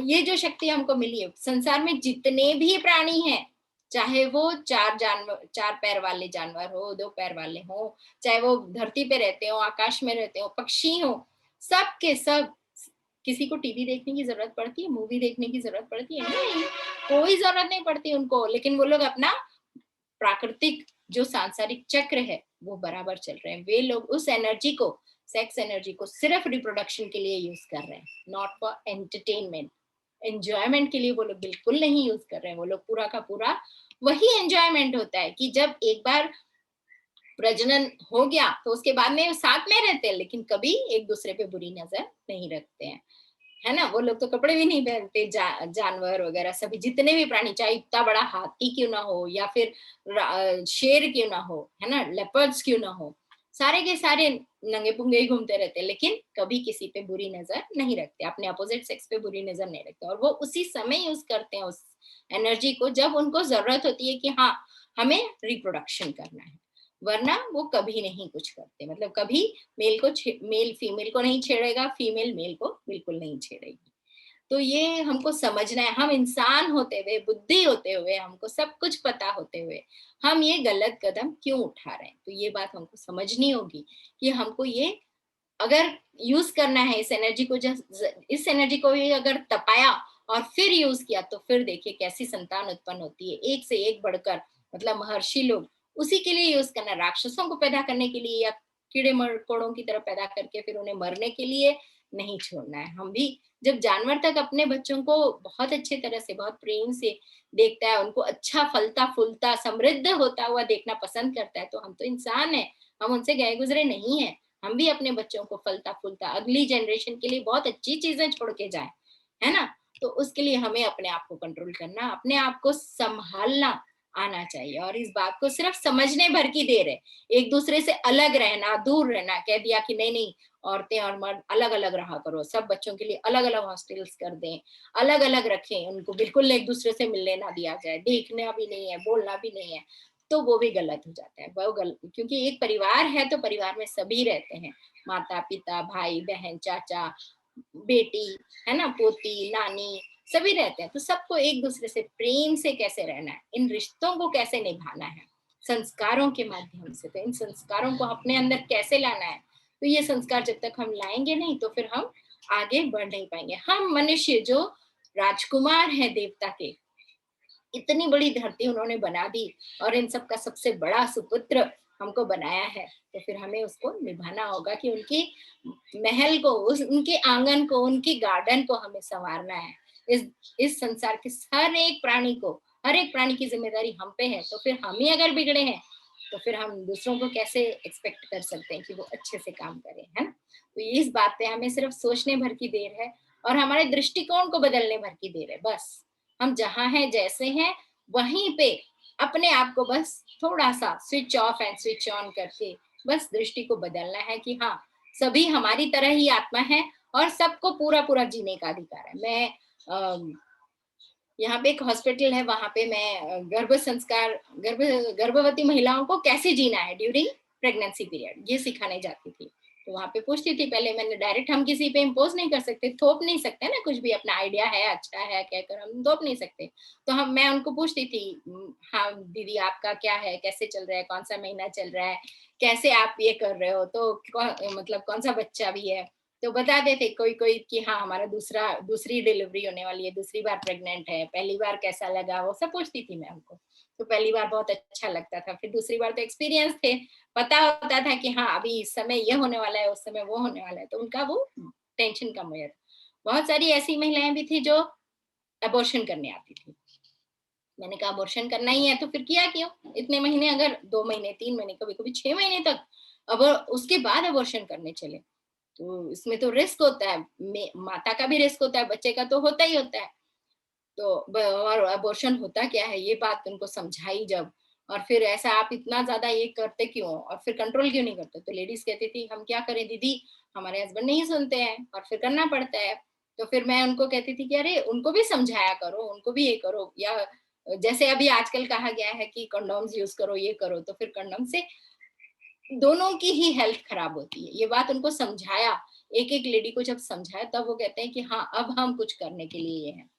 ये जो शक्ति हमको मिली है, संसार में जितने भी प्राणी हैं, चाहे वो चार पैर वाले जानवर हो, 2 पैर वाले हो, चाहे वो धरती पे रहते हो, आकाश में रहते हो, पक्षी हो, सब के सब, किसी को टीवी देखने की जरूरत पड़ती है, मूवी देखने की जरूरत पड़ती है? नहीं, कोई जरूरत नहीं पड़ती उनको, लेकिन वो लोग अपना प्राकृतिक जो सांसारिक चक्र है वो बराबर चल रहे हैं। वे लोग उस एनर्जी को, सेक्स एनर्जी को सिर्फ रिप्रोडक्शन के लिए यूज कर रहे हैं, नॉट फॉर एंटरटेनमेंट। एंजॉयमेंट के लिए वो लोग बिल्कुल नहीं यूज कर रहे हैं। वो लोग पूरा का पूरा वही एंजॉयमेंट होता है कि जब एक बार प्रजनन हो गया तो उसके बाद में साथ में रहते हैं, लेकिन कभी एक दूसरे पे बुरी नजर नहीं रखते हैं, है ना। वो लोग तो कपड़े भी नहीं पहनते, जानवर वगैरह सभी जितने भी प्राणी, चाहे इतना बड़ा हाथी क्यों ना हो या फिर शेर क्यों ना हो, है ना, लेपर्ड्स क्यों ना हो, सारे के सारे नंगे पुंगे ही घूमते रहते, लेकिन कभी किसी पे बुरी नजर नहीं रखते, अपने अपोजिट सेक्स पे बुरी नजर नहीं रखते। और वो उसी समय यूज करते हैं उस एनर्जी को जब उनको जरूरत होती है कि हाँ हमें रिप्रोडक्शन करना है, वरना वो कभी नहीं कुछ करते। मतलब कभी मेल फीमेल को नहीं छेड़ेगा, फीमेल मेल को बिल्कुल नहीं छेड़ेगी। तो ये हमको समझना है, हम इंसान होते हुए, बुद्धि होते हुए, हमको सब कुछ पता होते हुए हम ये गलत कदम क्यों उठा रहे हैं। तो ये बात हमको समझनी होगी कि हमको ये अगर यूज करना है इस एनर्जी को, इस एनर्जी को ही अगर तपाया और फिर यूज किया तो फिर देखिए कैसी संतान उत्पन्न होती है, एक से एक बढ़कर। मतलब महर्षि लोग उसी के लिए यूज करना, राक्षसों को पैदा करने के लिए या कीड़े मकोड़ों की तरह पैदा करके फिर उन्हें मरने के लिए नहीं छोड़ना है। हम भी जब जानवर तक अपने बच्चों को बहुत अच्छे तरह से, बहुत प्रेम से देखता है, उनको अच्छा फलता फूलता समृद्ध होता हुआ देखना पसंद करता है, तो हम तो इंसान है, हम उनसे गए गुजरे नहीं है। हम भी अपने बच्चों को फलता फूलता अगली जनरेशन के लिए बहुत अच्छी चीजें छोड़ के जाए, है ना। तो उसके लिए हमें अपने आप को कंट्रोल करना, अपने आप को संभालना, आना चाहिए। और इस बात को सिर्फ समझने भर की देर है। एक दूसरे से अलग रहना, दूर रहना, कह दिया कि नहीं नहीं औरतें और मर्द अलग अलग रहा करो, सब बच्चों के लिए अलग अलग हॉस्टल्स कर दें, अलग अलग रखें, उनको बिल्कुल एक दूसरे से मिलने ना दिया जाए, देखना भी नहीं है, बोलना भी नहीं है, तो वो भी गलत हो जाता है। वो गलत, क्योंकि एक परिवार है तो परिवार में सभी रहते हैं, माता पिता, भाई बहन, चाचा, बेटी, है ना, पोती, नानी, सभी रहते हैं। तो सबको एक दूसरे से प्रेम से कैसे रहना है, इन रिश्तों को कैसे निभाना है संस्कारों के माध्यम से, तो इन संस्कारों को अपने अंदर कैसे लाना है, तो ये संस्कार जब तक हम लाएंगे नहीं तो फिर हम आगे बढ़ नहीं पाएंगे। हम मनुष्य जो राजकुमार हैं देवता के, इतनी बड़ी धरती उन्होंने बना दी और इन सब का सबसे बड़ा सुपुत्र हमको बनाया है, तो फिर हमें उसको निभाना होगा कि उनकी महल को, उनके आंगन को, उनके गार्डन को हमें संवारना है। इस संसार के हर एक प्राणी को, हर एक प्राणी की जिम्मेदारी हम पे है। तो फिर हम ही अगर बिगड़े हैं तो फिर हम दूसरों को कैसे एक्सपेक्ट कर सकते हैं कि वो अच्छे से काम करें, है ना। तो इस बात पे हमें सिर्फ सोचने भर की देर है और हमारे दृष्टिकोण को बदलने भर की देर है। बस हम जहाँ हैं, जैसे हैं, वहीं पे अपने आप को बस थोड़ा सा switch off and switch on करके बस दृष्टि को बदलना है कि हाँ, सभी हमारी तरह ही आत्मा है और सबको पूरा पूरा जीने का अधिकार है। मैं यहाँ पे एक हॉस्पिटल है, वहां पे मैं गर्भवती महिलाओं को कैसे जीना है ड्यूरिंग प्रेगनेंसी पीरियड, ये सिखाने जाती थी। तो वहां पे पूछती थी, पहले मैंने डायरेक्ट, हम किसी पे इम्पोज नहीं कर सकते, थोप नहीं सकते ना, कुछ भी अपना आइडिया है अच्छा है कहकर हम थोप नहीं सकते। तो मैं उनको पूछती थी, हाँ दीदी आपका क्या है, कैसे चल रहा है, कौन सा महीना चल रहा है, कैसे आप ये कर रहे हो, तो मतलब कौन सा बच्चा भी है, तो बता देते कोई कोई कि हाँ हमारा दूसरी डिलीवरी होने वाली है, दूसरी बार प्रेग्नेंट है, पहली बार कैसा लगा, वो सब पूछती थी मैं उनको। तो पहली बार बहुत अच्छा लगता था, फिर दूसरी बार तो एक्सपीरियंस थे, पता होता था कि हाँ अभी इस समय ये होने वाला है, उस समय वो होने वाला है, तो उनका वो टेंशन कम हो जाता। बहुत सारी ऐसी महिलाएं भी थी जो अबॉर्शन करने आती थी। मैंने कहा अबॉर्शन करना ही है तो फिर किया क्यों इतने महीने, अगर 2 महीने 3 महीने कभी कभी 6 महीने तक, अब उसके बाद अबॉर्शन करने चले, तो इसमें तो रिस्क होता है, माता का भी रिस्क होता है, बच्चे का तो होता ही होता है। तो और अबॉर्शन होता क्या है ये बात उनको समझाई जब, और फिर ऐसा आप इतना ज्यादा ये करते क्यों और फिर कंट्रोल क्यों नहीं करते, तो लेडीज कहती थी हम क्या करें दीदी, हमारे हस्बैंड नहीं सुनते हैं और फिर करना पड़ता है। तो फिर मैं उनको कहती थी कि अरे उनको भी समझाया करो, उनको भी ये करो, या जैसे अभी आजकल कहा गया है कि कंडोम्स यूज करो, ये करो, तो फिर कंडोम से दोनों की ही हेल्थ खराब होती है, ये बात उनको समझाया। एक एक लेडी को जब समझाया तब वो कहते हैं कि हाँ अब हम कुछ करने के लिए ये हैं।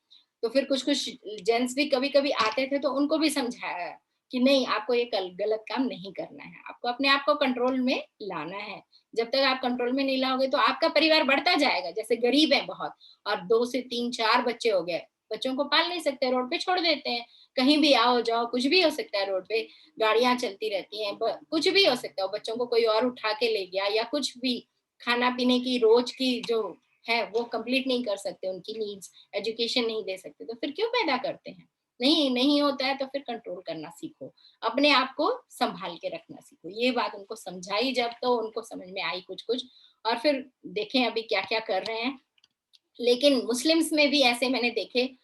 तो फिर कुछ कुछ जेंट्स भी कभी कभी आते थे तो उनको भी समझाया कि नहीं आपको ये गलत काम नहीं करना है, आपको अपने आप को कंट्रोल में लाना है। जब तक आप कंट्रोल में नहीं लाओगे तो आपका परिवार बढ़ता जाएगा। जैसे गरीब है बहुत और 2 से 3 4 बच्चे हो गए, बच्चों को पाल नहीं सकते, रोड पे छोड़ देते हैं, कहीं भी आओ जाओ कुछ भी हो सकता है, रोड पे गाड़ियां चलती रहती हैं, कुछ भी हो सकता है, बच्चों को कोई और उठा के ले गया या कुछ भी, खाना पीने की रोज की जो है वो कंप्लीट नहीं कर सकते, उनकी नीड्स, एजुकेशन नहीं दे सकते, तो फिर क्यों पैदा करते हैं। नहीं नहीं होता है तो फिर कंट्रोल करना सीखो, अपने आप को संभाल के रखना सीखो। ये बात उनको समझाई जब तो उनको समझ में आई कुछ कुछ, और फिर देखें अभी क्या क्या कर रहे हैं। लेकिन मुस्लिम्स में भी ऐसे मैंने देखे,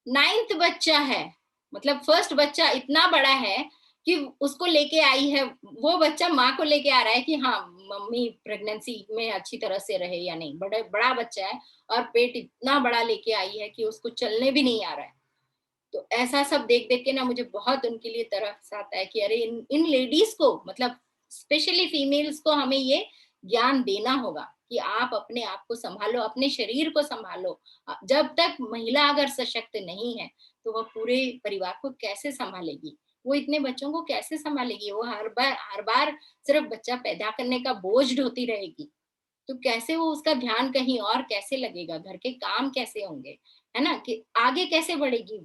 9th बच्चा है, मतलब फर्स्ट बच्चा इतना बड़ा है कि उसको लेके आई है, वो बच्चा माँ को लेके आ रहा है कि हाँ मम्मी प्रेगनेंसी में अच्छी तरह से रहे या नहीं, बड़ा बच्चा है और पेट इतना बड़ा लेके आई है कि उसको चलने भी नहीं आ रहा है। तो ऐसा सब देख देख के ना मुझे बहुत उनके लिए तरस आता है कि अरे इन लेडीज को, मतलब स्पेशली फीमेल्स को हमें ये ज्ञान देना होगा कि आप अपने आप को संभालो, अपने शरीर को संभालो। जब तक महिला अगर सशक्त नहीं है तो वह पूरे परिवार को कैसे संभालेगी, वो इतने बच्चों को कैसे संभालेगी, वो हर बार सिर्फ बच्चा पैदा करने का बोझ ढोती रहेगी, तो कैसे वो उसका ध्यान कहीं और कैसे लगेगा, घर के काम कैसे होंगे, है ना, कि आगे कैसे बढ़ेगी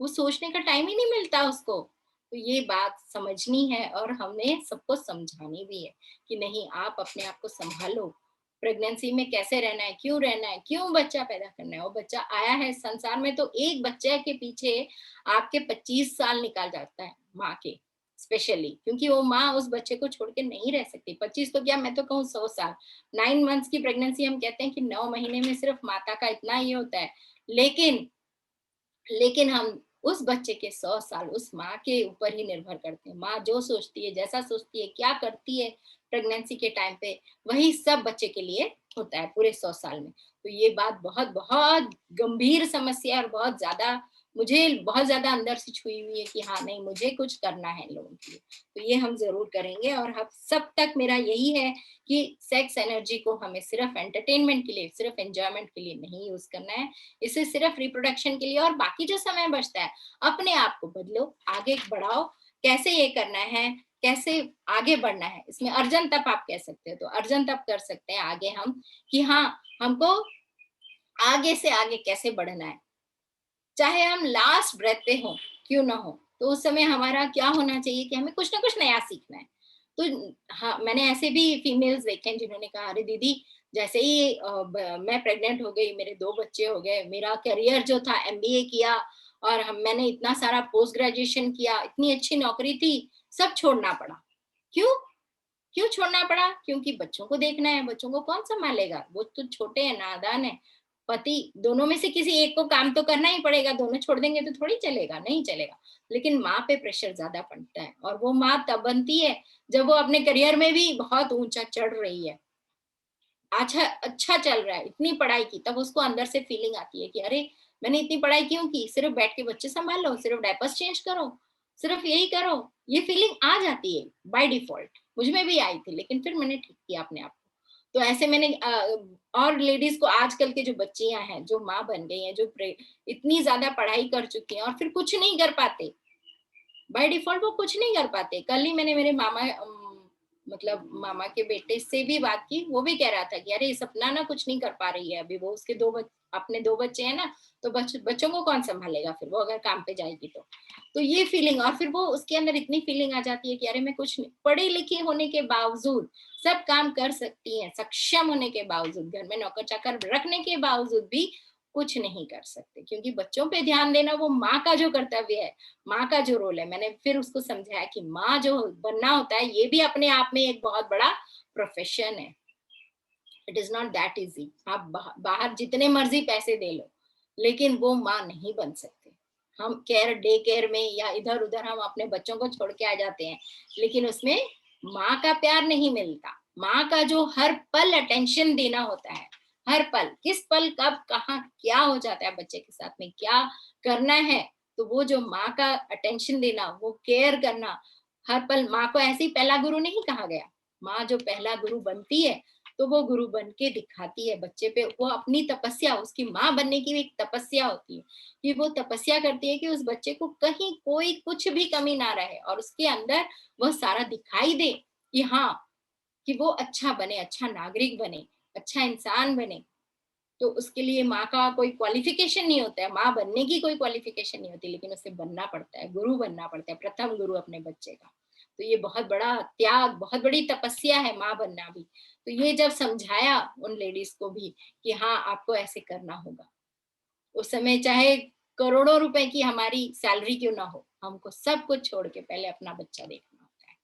वो सोचने का टाइम ही नहीं मिलता उसको। तो ये बात समझनी है और हमने सबको समझानी भी है कि नहीं आप अपने आप को संभालो, प्रेगनेंसी में कैसे रहना है, क्यों बच्चा पैदा करना है, वो बच्चा आया है संसार में तो एक बच्चे के पीछे आपके 25 साल निकाल जाता है माँ के, स्पेशली क्योंकि वो माँ उस बच्चे को छोड़ के नहीं रह सकती। 25 तो क्या, मैं तो कहूँ 100 साल। 9 मंथ्स की प्रेगनेंसी हम कहते हैं कि 9 महीने में सिर्फ माता का इतना ये होता है, लेकिन हम उस बच्चे के 100 साल उस माँ के ऊपर ही निर्भर करते हैं। माँ जो सोचती है, जैसा सोचती है, क्या करती है प्रेगनेंसी के टाइम पे, वही सब बच्चे के लिए होता है पूरे 100 साल में। तो ये बात बहुत बहुत गंभीर समस्या है और बहुत ज्यादा मुझे बहुत ज्यादा अंदर से छुई हुई है कि हाँ नहीं, मुझे कुछ करना है इन लोगों के लिए। तो ये हम जरूर करेंगे। और हम सब तक मेरा यही है कि सेक्स एनर्जी को हमें सिर्फ एंटरटेनमेंट के लिए, सिर्फ एंजॉयमेंट के लिए नहीं यूज करना है, इसे सिर्फ रिप्रोडक्शन के लिए। और बाकी जो समय बचता है अपने आप को बदलो, आगे बढ़ाओ। कैसे ये करना है, कैसे आगे बढ़ना है, इसमें अर्जन तप आप कह सकते हो। तो अर्जन तप कर सकते हैं आगे हम कि हाँ हमको आगे से आगे कैसे बढ़ना है, चाहे हम लास्ट ब्रेथ पे हो क्यों ना हो। तो उस समय हमारा क्या होना चाहिए कि हमें कुछ ना कुछ नया सीखना है। तो हाँ, मैंने ऐसे भी फीमेल्स देखे हैं जिन्होंने कहा अरे दीदी जैसे ही मैं प्रेग्नेंट हो गई, मेरे 2 बच्चे हो गए, मेरा करियर जो था एमबीए किया और मैंने इतना सारा पोस्ट ग्रेजुएशन किया, इतनी अच्छी नौकरी थी, सब छोड़ना पड़ा। क्यों क्यों छोड़ना पड़ा? क्योंकि बच्चों को देखना है। बच्चों को कौन संभालेगा? वो तो छोटे हैं, नादान है। पति, दोनों में से किसी एक को काम तो करना ही पड़ेगा। दोनों छोड़ देंगे तो थोड़ी चलेगा, नहीं चलेगा। लेकिन माँ पे प्रेशर ज्यादा पड़ता है और वो माँ तब बनती है जब वो अपने करियर में भी बहुत ऊंचा चढ़ रही है, अच्छा अच्छा चल रहा है, इतनी पढ़ाई की, तब उसको अंदर से फीलिंग आती है कि अरे मैंने इतनी पढ़ाई क्यों की, सिर्फ बैठ के बच्चे संभालो, सिर्फ डायपर्स चेंज करो, सिर्फ यही करो। ये फीलिंग आ जाती है बाय डिफॉल्ट। मुझ में भी आई थी, लेकिन फिर मैंने ठीक किया अपने आप को। तो ऐसे मैंने और लेडीज को, आजकल के जो बच्चियां हैं जो माँ बन गई हैं, जो इतनी ज्यादा पढ़ाई कर चुकी हैं और फिर कुछ नहीं कर पाते, बाय डिफॉल्ट वो कुछ नहीं कर पाते। कल ही मैंने मेरे मामा मतलब मामा के बेटे से भी बात की, वो भी कह रहा था कि अरे सपना ना कुछ नहीं कर पा रही है अभी, वो उसके अपने 2 बच्चे हैं ना, तो बच्चों को कौन संभालेगा फिर वो अगर काम पे जाएगी तो ये फीलिंग, और फिर वो उसके अंदर इतनी फीलिंग आ जाती है कि अरे मैं कुछ नहीं, पढ़ी लिखी होने के बावजूद, सब काम कर सकती हैं, सक्षम होने के बावजूद, घर में नौकर चाकर रखने के बावजूद भी कुछ नहीं कर सकते। क्योंकि बच्चों पे ध्यान देना वो माँ का जो कर्तव्य है, माँ का जो रोल है। मैंने फिर उसको समझाया कि माँ जो बनना होता है ये भी अपने आप में एक बहुत बड़ा प्रोफेशन है। It is not that easy. आप बाहर जितने मर्जी पैसे दे लो, लेकिन वो माँ नहीं बन सकते। हम डे केयर में या इधर उधर हम अपने बच्चों को छोड़ के आ जाते हैं, लेकिन उसमें माँ का प्यार नहीं मिलता। माँ का जो हर पल अटेंशन देना होता है, हर पल, किस पल कब कहाँ क्या हो जाता है बच्चे के साथ में, क्या करना है, तो वो जो माँ का अटेंशन देना, वो केयर करना हर पल। माँ को ऐसे ही पहला गुरु नहीं कहा गया। माँ जो पहला गुरु बनती है तो वो गुरु बन के दिखाती है बच्चे पे। वो अपनी तपस्या, उसकी माँ बनने की भी एक तपस्या होती है कि वो तपस्या करती है कि उस बच्चे को कहीं कोई कुछ भी कमी ना रहे और उसके अंदर वह सारा दिखाई दे कि हाँ, कि वो अच्छा बने, अच्छा नागरिक बने, अच्छा इंसान बने। तो उसके लिए माँ का कोई क्वालिफिकेशन नहीं होता है, माँ बनने की कोई क्वालिफिकेशन नहीं होती, लेकिन उसे बनना पड़ता है, गुरु बनना पड़ता है, प्रथम गुरु अपने बच्चे का। तो ये बहुत बड़ा त्याग, बहुत बड़ी तपस्या है माँ बनना भी। तो ये जब समझाया उन लेडीज को भी कि हाँ आपको ऐसे करना होगा, उस समय चाहे करोड़ों रुपए की हमारी सैलरी क्यों ना हो, हमको सब कुछ छोड़ के पहले अपना बच्चा देखना होता है।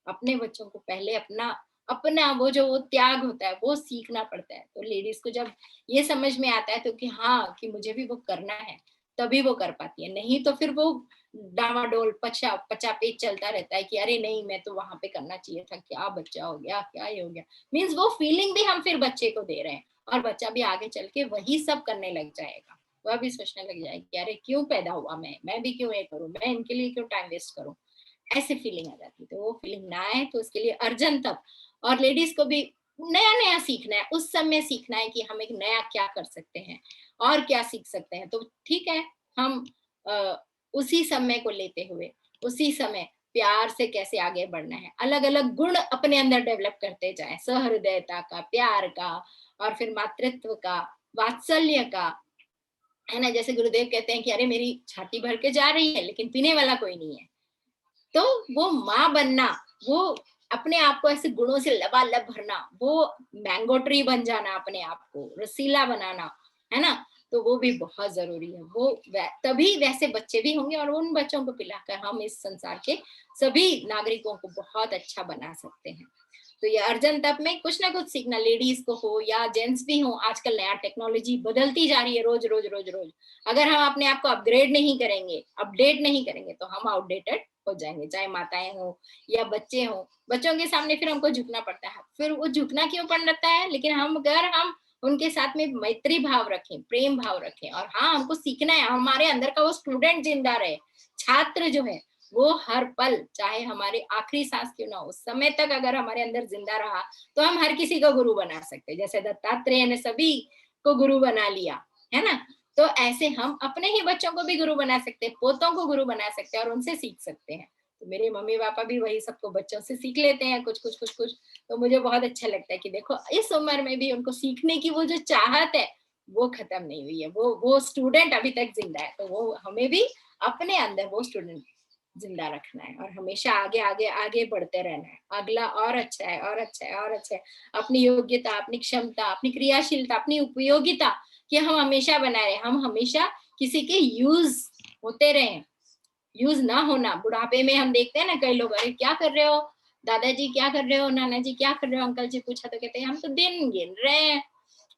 अपने बच्चों को पहले अपना अपना वो जो वो त्याग होता है वो सीखना पड़ता है। तो लेडीज को जब ये समझ में आता है तो कि हाँ कि मुझे भी वो करना है, तभी वो कर पाती है। नहीं तो फिर वो डामाडोल पचा पचा पेच चलता रहता है कि अरे नहीं मैं तो वहां पे करना चाहिए था, क्या बच्चा हो गया, क्या ये हो गया। मीन्स वो फीलिंग भी हम फिर बच्चे को दे रहे हैं और बच्चा भी आगे चल के वही सब करने लग जाएगा। वह भी सोचने लग जाएगी कि अरे क्यों पैदा हुआ मैं भी क्यों ये करूं, मैं इनके लिए क्यों टाइम वेस्ट करूं। ऐसे फीलिंग आ जाती है। तो वो फीलिंग ना आए तो उसके लिए अर्जन तप। और लेडीज को भी नया नया सीखना है, उस समय सीखना है कि हम एक नया क्या कर सकते हैं और क्या सीख सकते हैं। तो ठीक है, हम उसी समय को लेते हुए उसी समय प्यार से कैसे आगे बढ़ना है, अलग अलग गुण अपने अंदर डेवलप करते जाए, सहृदयता का, प्यार का, और फिर मातृत्व का, वात्सल्य का, है ना। जैसे गुरुदेव कहते हैं कि अरे मेरी छाती भर के जा रही है लेकिन पीने वाला कोई नहीं है। तो वो माँ बनना, वो अपने आप को ऐसे गुणों से लबालब भरना, वो मैंगो ट्री बन जाना, अपने आप को रसीला बनाना, है ना। तो वो भी बहुत जरूरी है। वो तभी वैसे बच्चे भी होंगे और उन बच्चों को पिलाकर हम इस संसार के सभी नागरिकों को बहुत अच्छा बना सकते हैं। तो ये अर्जन तप में कुछ ना कुछ सीखना, लेडीज को हो या जेंट्स भी हो, आजकल नया टेक्नोलॉजी बदलती जा रही है रोज रोज रोज रोज। अगर हम अपने आप को अपग्रेड नहीं करेंगे, अपडेट नहीं करेंगे, तो हम आउटडेटेड हो जाएंगे, चाहे माताएं हो या बच्चे हो। बच्चों के सामने फिर हमको झुकना पड़ता है, फिर वो झुकना क्यों पड़ता है, लेकिन हम उनके साथ में मैत्री भाव रखें, प्रेम भाव रखें, और हाँ हमको सीखना है, हमारे अंदर का वो स्टूडेंट जिंदा रहे, छात्र जो है वो हर पल, चाहे हमारे आखिरी सांस क्यों ना हो, उस समय तक अगर हमारे अंदर जिंदा रहा तो हम हर किसी को गुरु बना सकते हैं। जैसे दत्तात्रेय ने सभी को गुरु बना लिया, है ना। तो ऐसे हम अपने ही बच्चों को भी गुरु बना सकते हैं, पोतों को गुरु बना सकते हैं और उनसे सीख सकते हैं। तो मेरे मम्मी पापा भी वही सबको बच्चों से सीख लेते हैं कुछ कुछ कुछ कुछ। तो मुझे बहुत अच्छा लगता है कि देखो इस उम्र में भी उनको सीखने की वो जो चाहत है वो खत्म नहीं हुई है, वो स्टूडेंट अभी तक जिंदा है। तो वो हमें भी अपने अंदर वो स्टूडेंट जिंदा रखना है और हमेशा आगे आगे आगे बढ़ते रहना है। अगला और अच्छा है और अच्छा है और अच्छा है। अपनी योग्यता, अपनी क्षमता, अपनी क्रियाशीलता, अपनी उपयोगिता कि हम हमेशा बनाए रहे, हम हमेशा किसी के यूज होते रहे। यूज ना होना, बुढ़ापे में हम देखते हैं ना कई लोग, अरे क्या कर रहे हो दादाजी, क्या कर रहे हो नाना जी, क्या कर रहे हो अंकल जी, पूछा तो कहते हैं हम तो दिन गिन रहे हैं,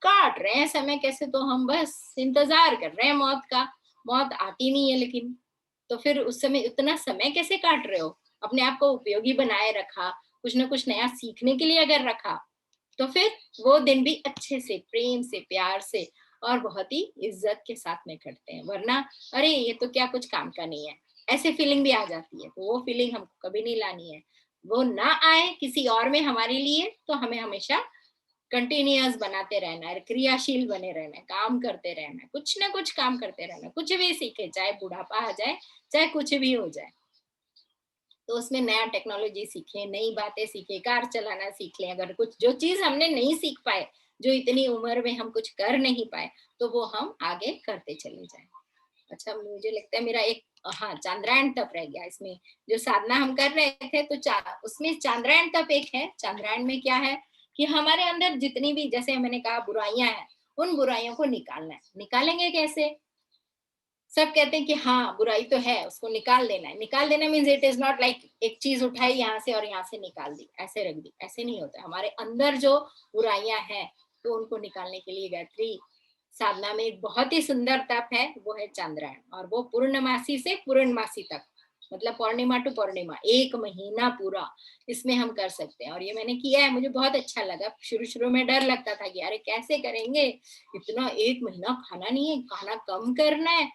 काट रहे हैं समय कैसे, तो हम बस इंतजार कर रहे हैं मौत का, मौत आती नहीं है। लेकिन तो फिर उस समय उतना समय कैसे काट रहे हो, अपने आप को उपयोगी बनाए रखा, कुछ ना कुछ नया सीखने के लिए अगर रखा, तो फिर वो दिन भी अच्छे से, प्रेम से, प्यार से और बहुत ही इज्जत के साथ में कटते हैं। वरना अरे ये तो क्या कुछ काम का नहीं है, ऐसे फीलिंग भी आ जाती है। तो वो फीलिंग हमको कभी नहीं लानी है, वो ना आए किसी और में हमारे लिए। तो हमें हमेशा कंटिन्यूअस बनाते रहना है, क्रियाशील बने रहना है, काम करते रहना है, कुछ ना कुछ काम करते रहना है, कुछ भी सीखे, चाहे बुढ़ापा आ जाए, चाहे कुछ भी हो जाए। तो उसमें नया टेक्नोलॉजी सीखे, नई बातें सीखे, कार चलाना सीख लें। अगर कुछ जो चीज हमने नहीं सीख पाए, जो इतनी उम्र में हम कुछ कर नहीं पाए, तो वो हम आगे करते चले जाएं। अच्छा, मुझे लगता है मेरा एक, हाँ, चांद्रायण तप रह गया इसमें, जो साधना हम कर रहे थे, तो उसमें चांद्रायण तप एक है। चांद्रायण में क्या है कि हमारे अंदर जितनी भी, जैसे मैंने कहा, बुराइयां हैं, उन बुराइयों को निकालना है। निकालेंगे कैसे? सब कहते हैं कि हाँ बुराई तो है, उसको निकाल देना है। निकाल देना means it is not like एक चीज उठाई यहाँ से और यहाँ से निकाल दी, ऐसे रख दी, ऐसे नहीं होता। हमारे अंदर जो बुराइयां हैं, तो उनको निकालने के लिए गायत्री साधना में एक बहुत ही सुंदर तप है, वो है चांद्रायण। और वो पूर्णमासी से पूर्णमासी तक, मतलब पूर्णिमा टू पूर्णिमा, 1 महीना पूरा इसमें हम कर सकते हैं। और ये मैंने किया है, मुझे बहुत अच्छा लगा। शुरू शुरू में डर लगता था कि अरे कैसे करेंगे, इतना 1 महीना खाना नहीं है, खाना कम करना है,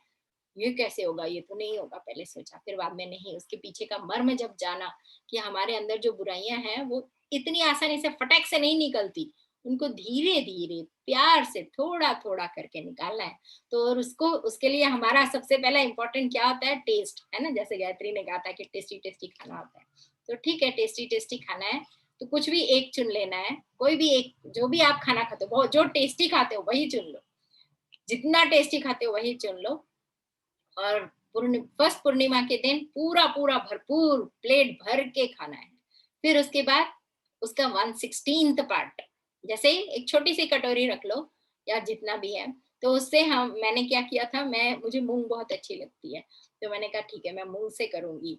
ये कैसे होगा, ये तो नहीं होगा, पहले सोचा। फिर बाद में नहीं, उसके पीछे का मर्म जब जाना कि हमारे अंदर जो बुराइयां हैं वो इतनी आसानी से फटक से नहीं निकलती, उनको धीरे धीरे प्यार से थोड़ा थोड़ा करके निकालना है। तो और उसको, उसके लिए हमारा सबसे पहला इंपॉर्टेंट क्या होता है? टेस्ट, है ना। जैसे गायत्री ने कहा था कि टेस्टी टेस्टी खाना होता है, तो ठीक है, टेस्टी टेस्टी खाना है तो कुछ भी एक चुन लेना है, कोई भी एक, जो भी आप खाना खाते हो, जो टेस्टी खाते हो वही चुन लो, जितना टेस्टी खाते हो वही चुन लो। और फर्स्ट पूर्णिमा के दिन पूरा पूरा भरपूर प्लेट भर के खाना है। फिर उसके बाद उसका 1/16 पार्ट, जैसे एक छोटी सी कटोरी रख लो या जितना भी है, तो उससे हम, मैंने क्या किया था, मुझे मूंग बहुत अच्छी लगती है, तो मैंने कहा ठीक है मैं मूंग से करूंगी।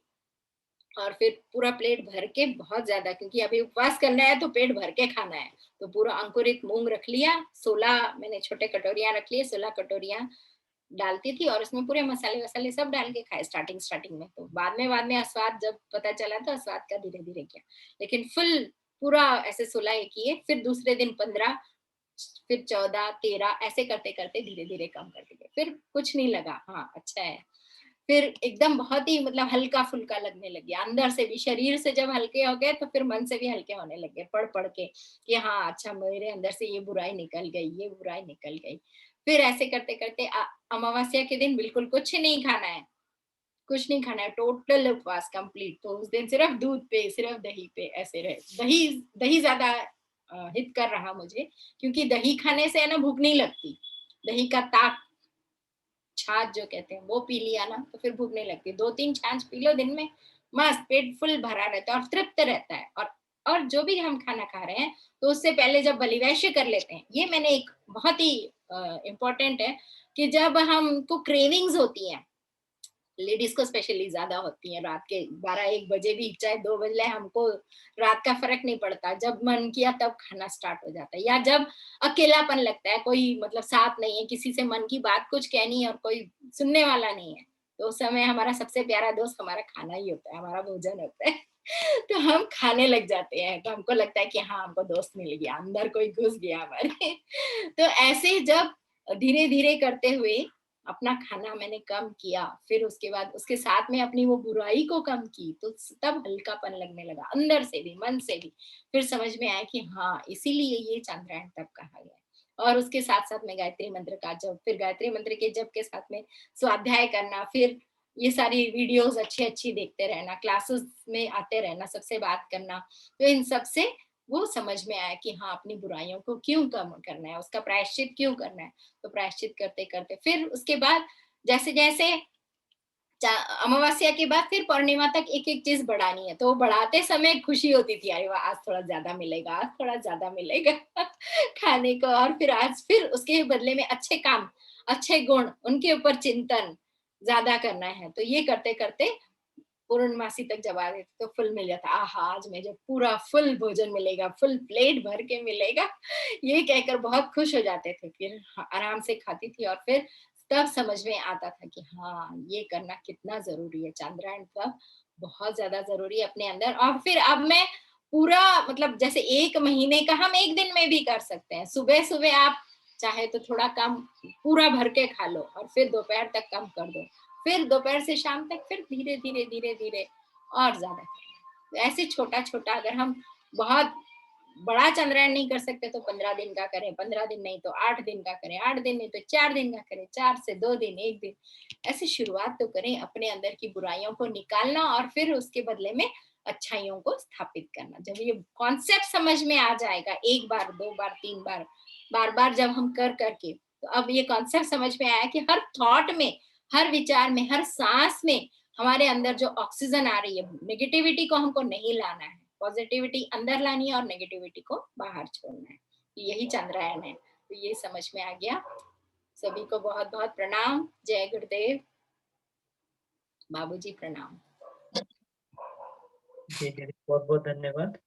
और फिर पूरा प्लेट भर के, बहुत ज्यादा, क्योंकि अभी उपवास करना है तो पेट भर के खाना है, तो पूरा अंकुरित मूंग रख लिया। 16 मैंने छोटे कटोरियां रख लिए, 16 कटोरियां डालती थी और उसमें पूरे मसाले वसाले सब डाल के खाए स्टार्टिंग में। तो बाद में स्वाद जब पता चला तो स्वाद का धीरे धीरे किया, लेकिन फुल पूरा ऐसे 16 किए। फिर दूसरे दिन 15, फिर 14, 13, ऐसे करते करते धीरे धीरे कम करते गए। फिर कुछ नहीं लगा, हाँ अच्छा है। फिर एकदम बहुत ही मतलब हल्का फुल्का लगने लग गया, अंदर से भी, शरीर से जब हल्के हो गए तो फिर मन से भी हल्के होने लगे, पढ़ पढ़ के कि हाँ अच्छा, मेरे अंदर से ये बुराई निकल गई, ये बुराई निकल गई। फिर ऐसे करते करते अमावस्या के दिन बिल्कुल कुछ नहीं खाना है, कुछ नहीं खाना है, टोटल उपवास कंप्लीट। तो उस दिन सिर्फ दूध पे, सिर्फ दही पे ऐसे रहे। दही दही ज्यादा हित कर रहा मुझे, क्योंकि दही खाने से है ना भूख नहीं लगती। दही का ताक, छाछ जो कहते हैं, वो पी लिया ना तो फिर भूख नहीं लगती। 2-3 छाछ पी लो दिन में, मस्त पेट फुल भरा रहता है और तृप्त रहता है। और जो भी हम खाना खा रहे हैं तो उससे पहले जब बलिवैश्य कर लेते हैं, ये मैंने एक बहुत ही इम्पोर्टेंट है कि जब हमको क्रेविंग्स होती हैं, लेडीज को स्पेशली ज्यादा होती है। रात के 12-1 बजे भी चाहे 2 बजे, हमको रात का फर्क नहीं पड़ता, जब मन किया तब खाना स्टार्ट हो जाता है। या जब अकेलापन लगता है, कोई मतलब साथ नहीं है, किसी से मन की बात कुछ कहनी है और कोई सुनने वाला नहीं है, तो उस समय हमारा सबसे प्यारा दोस्त हमारा खाना ही होता है, हमारा भोजन होता है। तो हम खाने लग जाते हैं, तो हमको लगता है कि हाँ, हमको दोस्त मिल गया, अंदर कोई घुस गया हमारे। तो ऐसे जब धीरे धीरे करते हुए अपना खाना मैंने कम किया, फिर उसके बाद उसके साथ में अपनी वो बुराई को कम की, तो तब हल्कापन लगने लगा, अंदर से भी, मन से भी। फिर समझ में आया कि हाँ, इसीलिए ये चंद्रायण तब कहा गया है। और उसके साथ साथ में गायत्री मंत्र का जप, फिर गायत्री मंत्र के जप के साथ में स्वाध्याय करना, फिर ये सारी वीडियोस अच्छी अच्छी देखते रहना, क्लासेस में आते रहना, सबसे बात करना। तो इन सब से वो समझ में आया कि हाँ, अपनी बुराइयों को क्यों कम करना है, उसका प्रायश्चित क्यों करना है। तो प्रायश्चित करते करते फिर उसके बाद जैसे जैसे अमावस्या के बाद फिर पूर्णिमा तक एक एक चीज बढ़ानी है, तो बढ़ाते समय खुशी होती थी, अरे वाह, आज थोड़ा ज्यादा मिलेगा, आज थोड़ा ज्यादा मिलेगा खाने को। और फिर आज फिर उसके बदले में अच्छे काम, अच्छे गुण, उनके ऊपर चिंतन ज्यादा करना है। तो ये करते करते पूर्णमासी तक जब आ गए तो फुल मिल जाता, आहा, आज मुझे पूरा फुल भोजन मिलेगा, फुल प्लेट भर के मिलेगा, ये कहकर बहुत खुश हो जाते थे। फिर आराम से खाती थी और फिर तब समझ में आता था कि हाँ, ये करना कितना जरूरी है, चंद्रायण तब बहुत ज्यादा जरूरी है अपने अंदर। और फिर अब मैं पूरा मतलब जैसे 1 महीने का हम 1 दिन में भी कर सकते हैं। सुबह सुबह आप चाहे तो थोड़ा कम पूरा भर के खा लो और फिर दोपहर तक कम कर दो, फिर दोपहर से शाम तक फिर धीरे धीरे धीरे धीरे और ज्यादा करें। तो ऐसे छोटा छोटा, अगर हम बहुत बड़ा चंद्रायण नहीं कर सकते तो 15 दिन का करें, 15 दिन नहीं तो 8 दिन का करें, 8 दिन नहीं तो 4 दिन का करें, 4 से 2 दिन, 1 दिन, ऐसे शुरुआत तो करें अपने अंदर की बुराइयों को निकालना और फिर उसके बदले में अच्छाइयों को स्थापित करना। जब ये कॉन्सेप्ट समझ में आ जाएगा, 1 बार, 2 बार, 3 बार, बार बार जब हम कर करके, तो अब ये कॉन्सेप्ट समझ में आया कि हर थॉट में, हर विचार में, हर सांस में हमारे अंदर जो ऑक्सीजन आ रही है, नेगेटिविटी को हमको नहीं लाना है, पॉजिटिविटी अंदर लानी है और नेगेटिविटी को बाहर छोड़ना है। यही चंद्रायण है। तो ये समझ में आ गया। सभी को बहुत बहुत प्रणाम। जय गुरुदेव। बाबूजी प्रणाम। जी जी, बहुत बहुत धन्यवाद।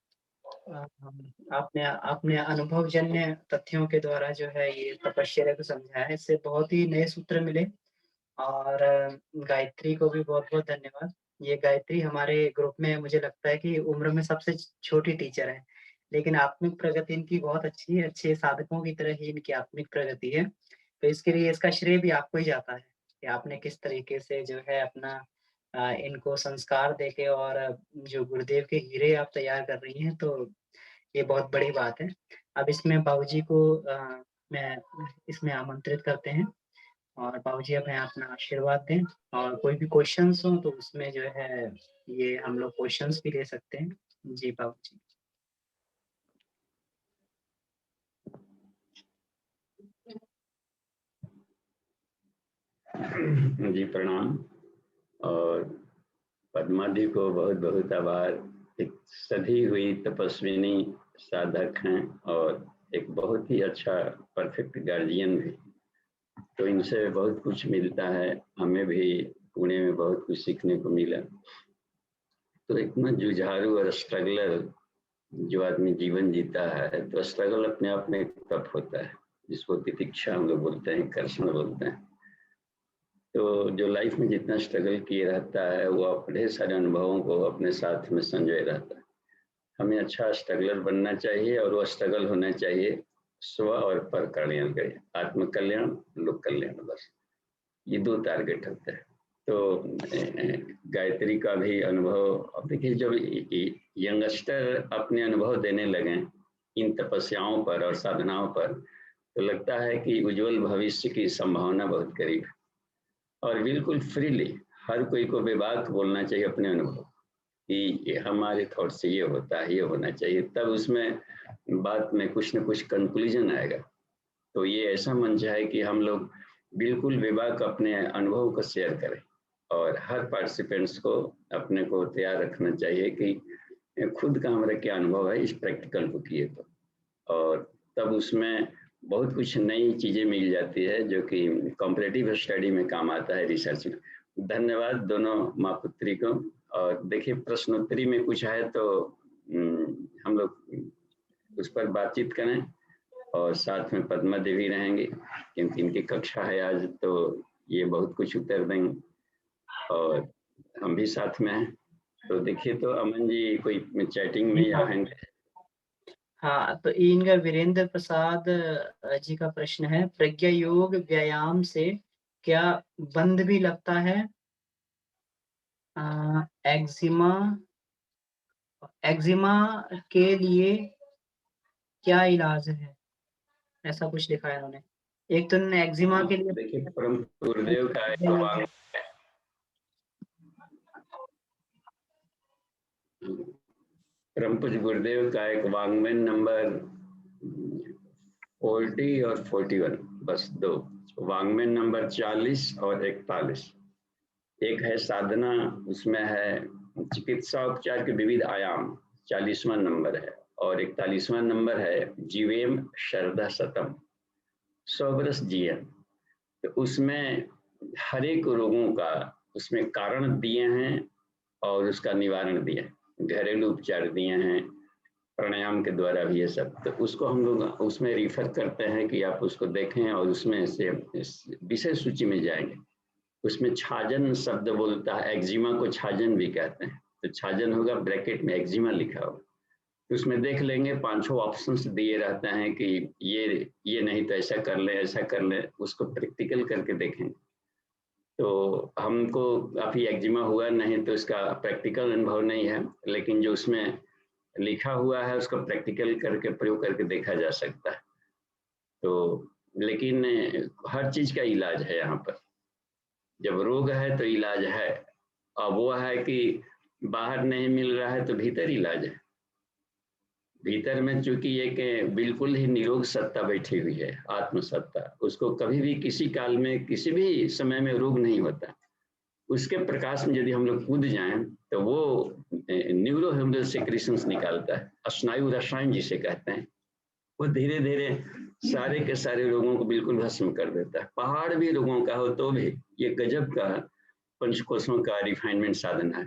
आपने आपने अनुभवजन्य तथ्यों के द्वारा जो है ये तपश्चर्या को समझाया है, इससे बहुत ही नए सूत्र मिले। और गायत्री को भी बहुत बहुत धन्यवाद। ये गायत्री हमारे ग्रुप में मुझे लगता है कि उम्र में सबसे छोटी टीचर है, लेकिन आत्मिक प्रगति इनकी बहुत अच्छी है, अच्छे साधकों की तरह ही इनकी आत्मिक प्रगति है। तो इसके लिए इसका श्रेय भी आपको ही जाता है कि आपने किस तरीके से जो है अपना इनको संस्कार देके और जो गुरुदेव के हीरे आप तैयार कर रही हैं, तो ये बहुत बड़ी बात है। अब इसमें बाबूजी को मैं इसमें आमंत्रित करते हैं और बाबूजी अब हमें अपना आशीर्वाद दें। और कोई भी क्वेश्चंस हो तो उसमें जो है ये हम लोग क्वेश्चंस भी ले सकते हैं। जी बाबूजी। जी प्रणाम। और पद्मा दी को बहुत बहुत आभार। एक सधी हुई तपस्विनी साधक हैं और एक बहुत ही अच्छा परफेक्ट गार्जियन भी। तो इनसे बहुत कुछ मिलता है, हमें भी पुणे में बहुत कुछ सीखने को मिला। तो इतना जुझारू और स्ट्रगलर जो आदमी जीवन जीता है, तो स्ट्रगल अपने आप में टफ होता है, जिसको तितिक्षा हम लोग बोलते हैं, कर्षण बोलते हैं। तो जो लाइफ में जितना स्ट्रगल किए रहता है वो अपने सारे अनुभवों को अपने साथ में संजोए रहता है। हमें अच्छा स्ट्रगलर बनना चाहिए और वो स्ट्रगल होना चाहिए स्व और पर कल्याण के, आत्म कल्याण, लोक कल्याण, बस ये 2 टारगेट होते हैं। तो गायत्री का भी अनुभव, अब देखिए जब यंगस्टर अपने अनुभव देने लगे इन तपस्याओं पर और साधनाओं पर, तो लगता है कि उज्जवल भविष्य की संभावना बहुत करीब है। और बिल्कुल फ्रीली हर कोई को बेबाक बोलना चाहिए अपने अनुभव कि हमारे थॉट से ये होता है, ये होना चाहिए, तब उसमें बात में कुछ न कुछ कंक्लूजन आएगा। तो ये ऐसा मंच है कि हम लोग बिल्कुल बेबाक अपने अनुभव को शेयर करें और हर पार्टिसिपेंट्स को अपने को तैयार रखना चाहिए कि खुद का हमारा क्या अनुभव है इस प्रैक्टिकल को किए तो, और तब उसमें बहुत कुछ नई चीजें मिल जाती है जो कि कॉम्पिटिटिव स्टडी में काम आता है, रिसर्च में। धन्यवाद दोनों माँ पुत्री को। और देखिए प्रश्नोत्तरी में कुछ है तो हम लोग उस पर बातचीत करें, और साथ में पद्मा देवी रहेंगे क्योंकि इनकी कक्षा है आज, तो ये बहुत कुछ उत्तर देंगे और हम भी साथ में हैं। तो देखिए तो अमन जी कोई चैटिंग में या हैंड? हाँ, तो इनका वीरेंद्र प्रसाद जी का प्रश्न है, प्रज्ञा योग व्यायाम से क्या बंध भी लगता है? एक्जिमा के लिए क्या इलाज है? ऐसा कुछ लिखा है उन्होंने। एक तो उन्होंने एक्जिमा के लिए देखिए परम गुरुदेव का एक वांग, परम पूज्य गुरुदेव का एक वांग्मैन नंबर 40 और 41, बस दो वांग्मैन नंबर 40 और 41। एक है साधना, उसमें है चिकित्सा उपचार के विविध आयाम, 40वां नंबर है, और 41वां नंबर है जीवेम शरदा सतम, 100 वर्ष जीवन। तो उसमें हर एक रोगों का उसमें कारण दिए हैं और उसका निवारण दिए हैं, घरेलू उपचार दिए हैं, प्राणायाम के द्वारा भी ये सब। तो उसको हम लोग उसमें रिफर करते हैं कि आप उसको देखें और उसमें से विषय सूची में जाएंगे। उसमें छाजन शब्द बोलता है, एक्जिमा को छाजन भी कहते हैं, तो छाजन होगा ब्रैकेट में एक्जिमा लिखा होगा, तो उसमें देख लेंगे 5 ऑप्शंस दिए रहते हैं कि ये नहीं तो ऐसा कर ले, ऐसा कर ले, उसको प्रैक्टिकल करके देखेंगे। तो हमको काफी एक्जिमा हुआ नहीं तो इसका प्रैक्टिकल अनुभव नहीं है, लेकिन जो उसमें लिखा हुआ है उसको प्रैक्टिकल करके प्रयोग करके देखा जा सकता है। तो लेकिन हर चीज का इलाज है यहाँ पर, जब रोग है तो इलाज है। अब वो है कि बाहर नहीं मिल रहा है तो भीतर इलाज है। भीतर में चूंकि एक बिल्कुल ही निरोग सत्ता बैठी हुई है, आत्म सत्ता, उसको कभी भी किसी काल में किसी भी समय में रोग नहीं होता। उसके प्रकाश में यदि हम लोग कूद जाएं तो वो न्यूरो ह्यूमरल सेक्रेशंस निकालता है, स्नायु रसायन जिसे कहते हैं, वो धीरे धीरे सारे के सारे रोगों को बिल्कुल भस्म कर देता है। पहाड़ भी रोगों का हो तो भी ये गजब का पंचकोशों का रिफाइनमेंट साधन है।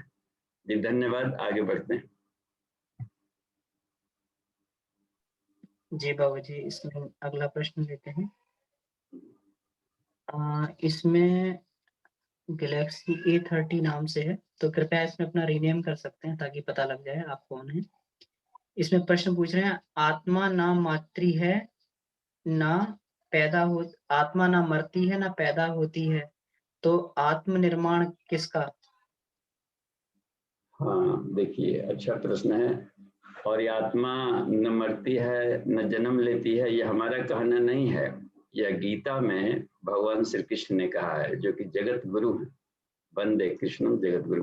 जी धन्यवाद, आगे बढ़ते हैं। जी बाबू जी, इसमें अगला प्रश्न लेते हैं। इसमें गैलेक्सी A30 नाम से है, तो कृपया इसमें अपना रीनेम कर सकते हैं ताकि पता लग जाए आप कौन है। इसमें प्रश्न पूछ रहे हैं, आत्मा ना मातृ है ना पैदा हो, आत्मा ना मरती है ना पैदा होती है, तो आत्मनिर्माण किसका? हाँ देखिए अच्छा प्रश्न है। और ये आत्मा न मरती है न जन्म लेती है, ये हमारा कहना नहीं है, यह गीता में भगवान श्री कृष्ण ने कहा है, जो कि जगत गुरु है, वंदे कृष्णम जगत गुरु,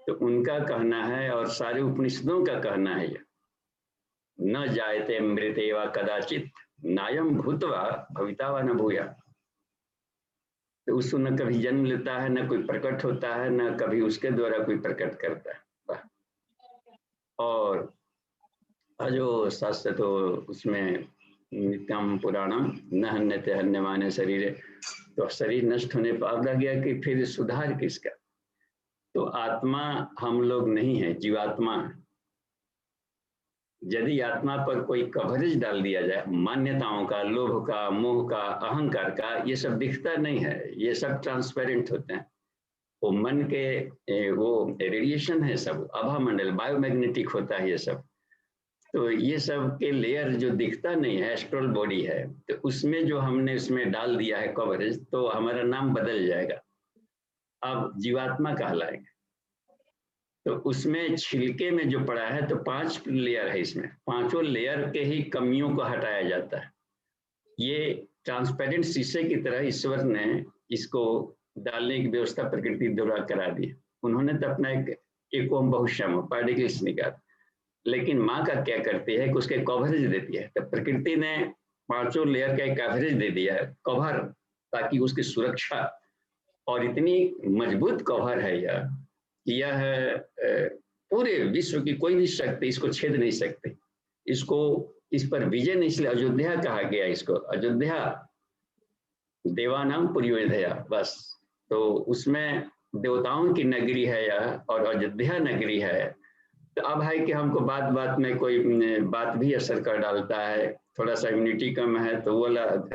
तो उनका कहना है और सारे उपनिषदों का कहना है। यह न जायते मृते वा कदाचित नायम भूतवा भविता वा न भूया, तो उसको न कभी जन्म लेता है, न कोई प्रकट होता है, न कभी उसके द्वारा कोई प्रकट करता है। और अजो शास्त्र तो उसमें नित्यम पुराणम न हन्यते हन्यमाने शरीर, तो शरीर नष्ट होने पर अब लग गया कि फिर सुधार किसका? तो आत्मा हम लोग नहीं है, जीवात्मा है। यदि आत्मा पर कोई कवरेज डाल दिया जाए मान्यताओं का, लोभ का, मोह का, अहंकार का, ये सब दिखता नहीं है, ये सब ट्रांसपेरेंट होते हैं। वो मन के वो रेडिएशन है, सब आभा मंडल बायोमैग्नेटिक होता है ये सब। तो ये सब के लेयर जो दिखता नहीं है, एस्ट्रल बॉडी है, तो उसमें जो हमने इसमें डाल दिया है कवरेज, तो हमारा नाम बदल जाएगा, अब जीवात्मा कहलाएगा। तो उसमें छिलके में जो पड़ा है, तो 5 लेयर है, इसमें 5 लेयर के ही कमियों को हटाया जाता है। ये ट्रांसपेरेंट शीशे की तरह ईश्वर ने इसको डालने की व्यवस्था प्रकृति द्वारा करा दी। उन्होंने तो अपना एक ओम बहुश्याम पार्टिकल्स निकाला, लेकिन माँ का क्या करती है कि उसके कवरेज देती है। तो प्रकृति ने 5 लेयर का एक कवरेज दे दिया है, कवर, ताकि उसकी सुरक्षा, और इतनी मजबूत कवर है यह पूरे विश्व की कोई भी शक्ति इसको छेद नहीं सकती, इसको इस पर विजय नहीं, इसलिए अयोध्या कहा गया इसको। अयोध्या देवानाम पुर्योध्या, बस तो उसमें देवताओं की नगरी है यह और अयोध्या नगरी है। तो अब है कि हमको बात बात में कोई बात भी असर कर डालता है, थोड़ा सा इम्यूनिटी कम है तो वो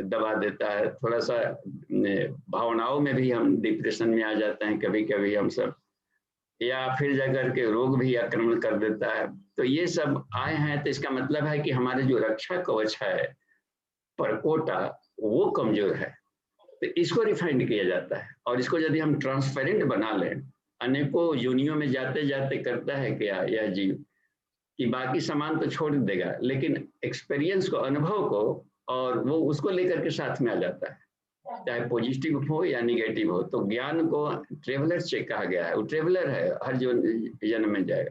दबा देता है, थोड़ा सा भावनाओं में भी हम डिप्रेशन में आ जाते हैं कभी कभी हम सब, या फिर जाकर के रोग भी आक्रमण कर देता है। तो ये सब आए हैं तो इसका मतलब है कि हमारे जो रक्षा कवच है परकोटा वो कमजोर है। तो इसको रिफाइंड किया जाता है और इसको यदि हम ट्रांसपेरेंट बना लें, अनेकों योनियों में जाते जाते करता है क्या यह जीव कि बाकी सामान तो छोड़ देगा लेकिन एक्सपीरियंस को, अनुभव को, और वो उसको लेकर के साथ में आ जाता है, चाहे पॉजिटिव हो या निगेटिव हो। तो ज्ञान को ट्रेवलर से कहा गया है, वो ट्रेवलर है, हर जन्म में जाएगा।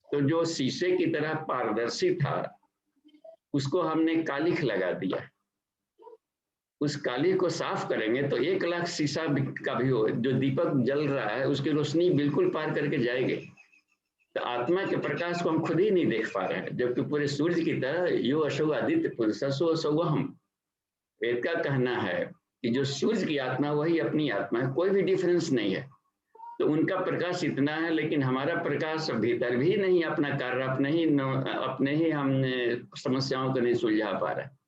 तो जो शीशे की तरह पारदर्शी था उसको हमने कालिख लगा दिया, उस काली को साफ करेंगे तो 1 लाख शीशा का भी हो, जो दीपक जल रहा है उसकी रोशनी बिल्कुल पार करके जाएगी। तो आत्मा के प्रकाश को हम खुद ही नहीं देख पा रहे हैं, जबकि पूरे सूर्य की तरह यो अशो आदित्य पुरुषो असो हम। वेद का कहना है कि जो सूर्य की आत्मा वही अपनी आत्मा है, कोई भी डिफरेंस नहीं है। तो उनका प्रकाश इतना है लेकिन हमारा प्रकाश भीतर भी नहीं अपना कार्य अपने ही हमने समस्याओं को नहीं सुलझा पा रहे।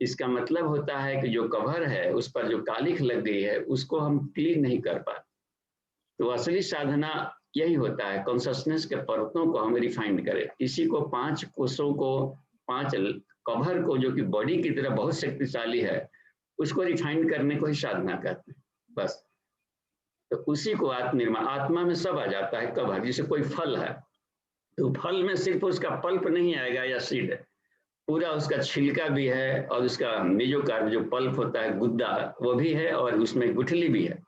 इसका मतलब होता है कि जो कवर है उस पर जो कालिख लग गई है उसको हम क्लीन नहीं कर पाते। तो असली साधना यही होता है, कॉन्शसनेस के परतों को हम रिफाइंड करें। इसी को 5 कोषों को, 5 कवर को जो कि बॉडी की तरह बहुत शक्तिशाली है उसको रिफाइंड करने को ही साधना कहते हैं बस। तो उसी को आत्मनिर्माण, आत्मा में सब आ जाता है कवर। जैसे कोई फल है तो फल में सिर्फ उसका पल्प नहीं आएगा या सीड, पूरा उसका छिलका भी है और उसका मेजोकार्प जो पल्प होता है, गुद्दा, वो भी है और उसमें गुठली भी है,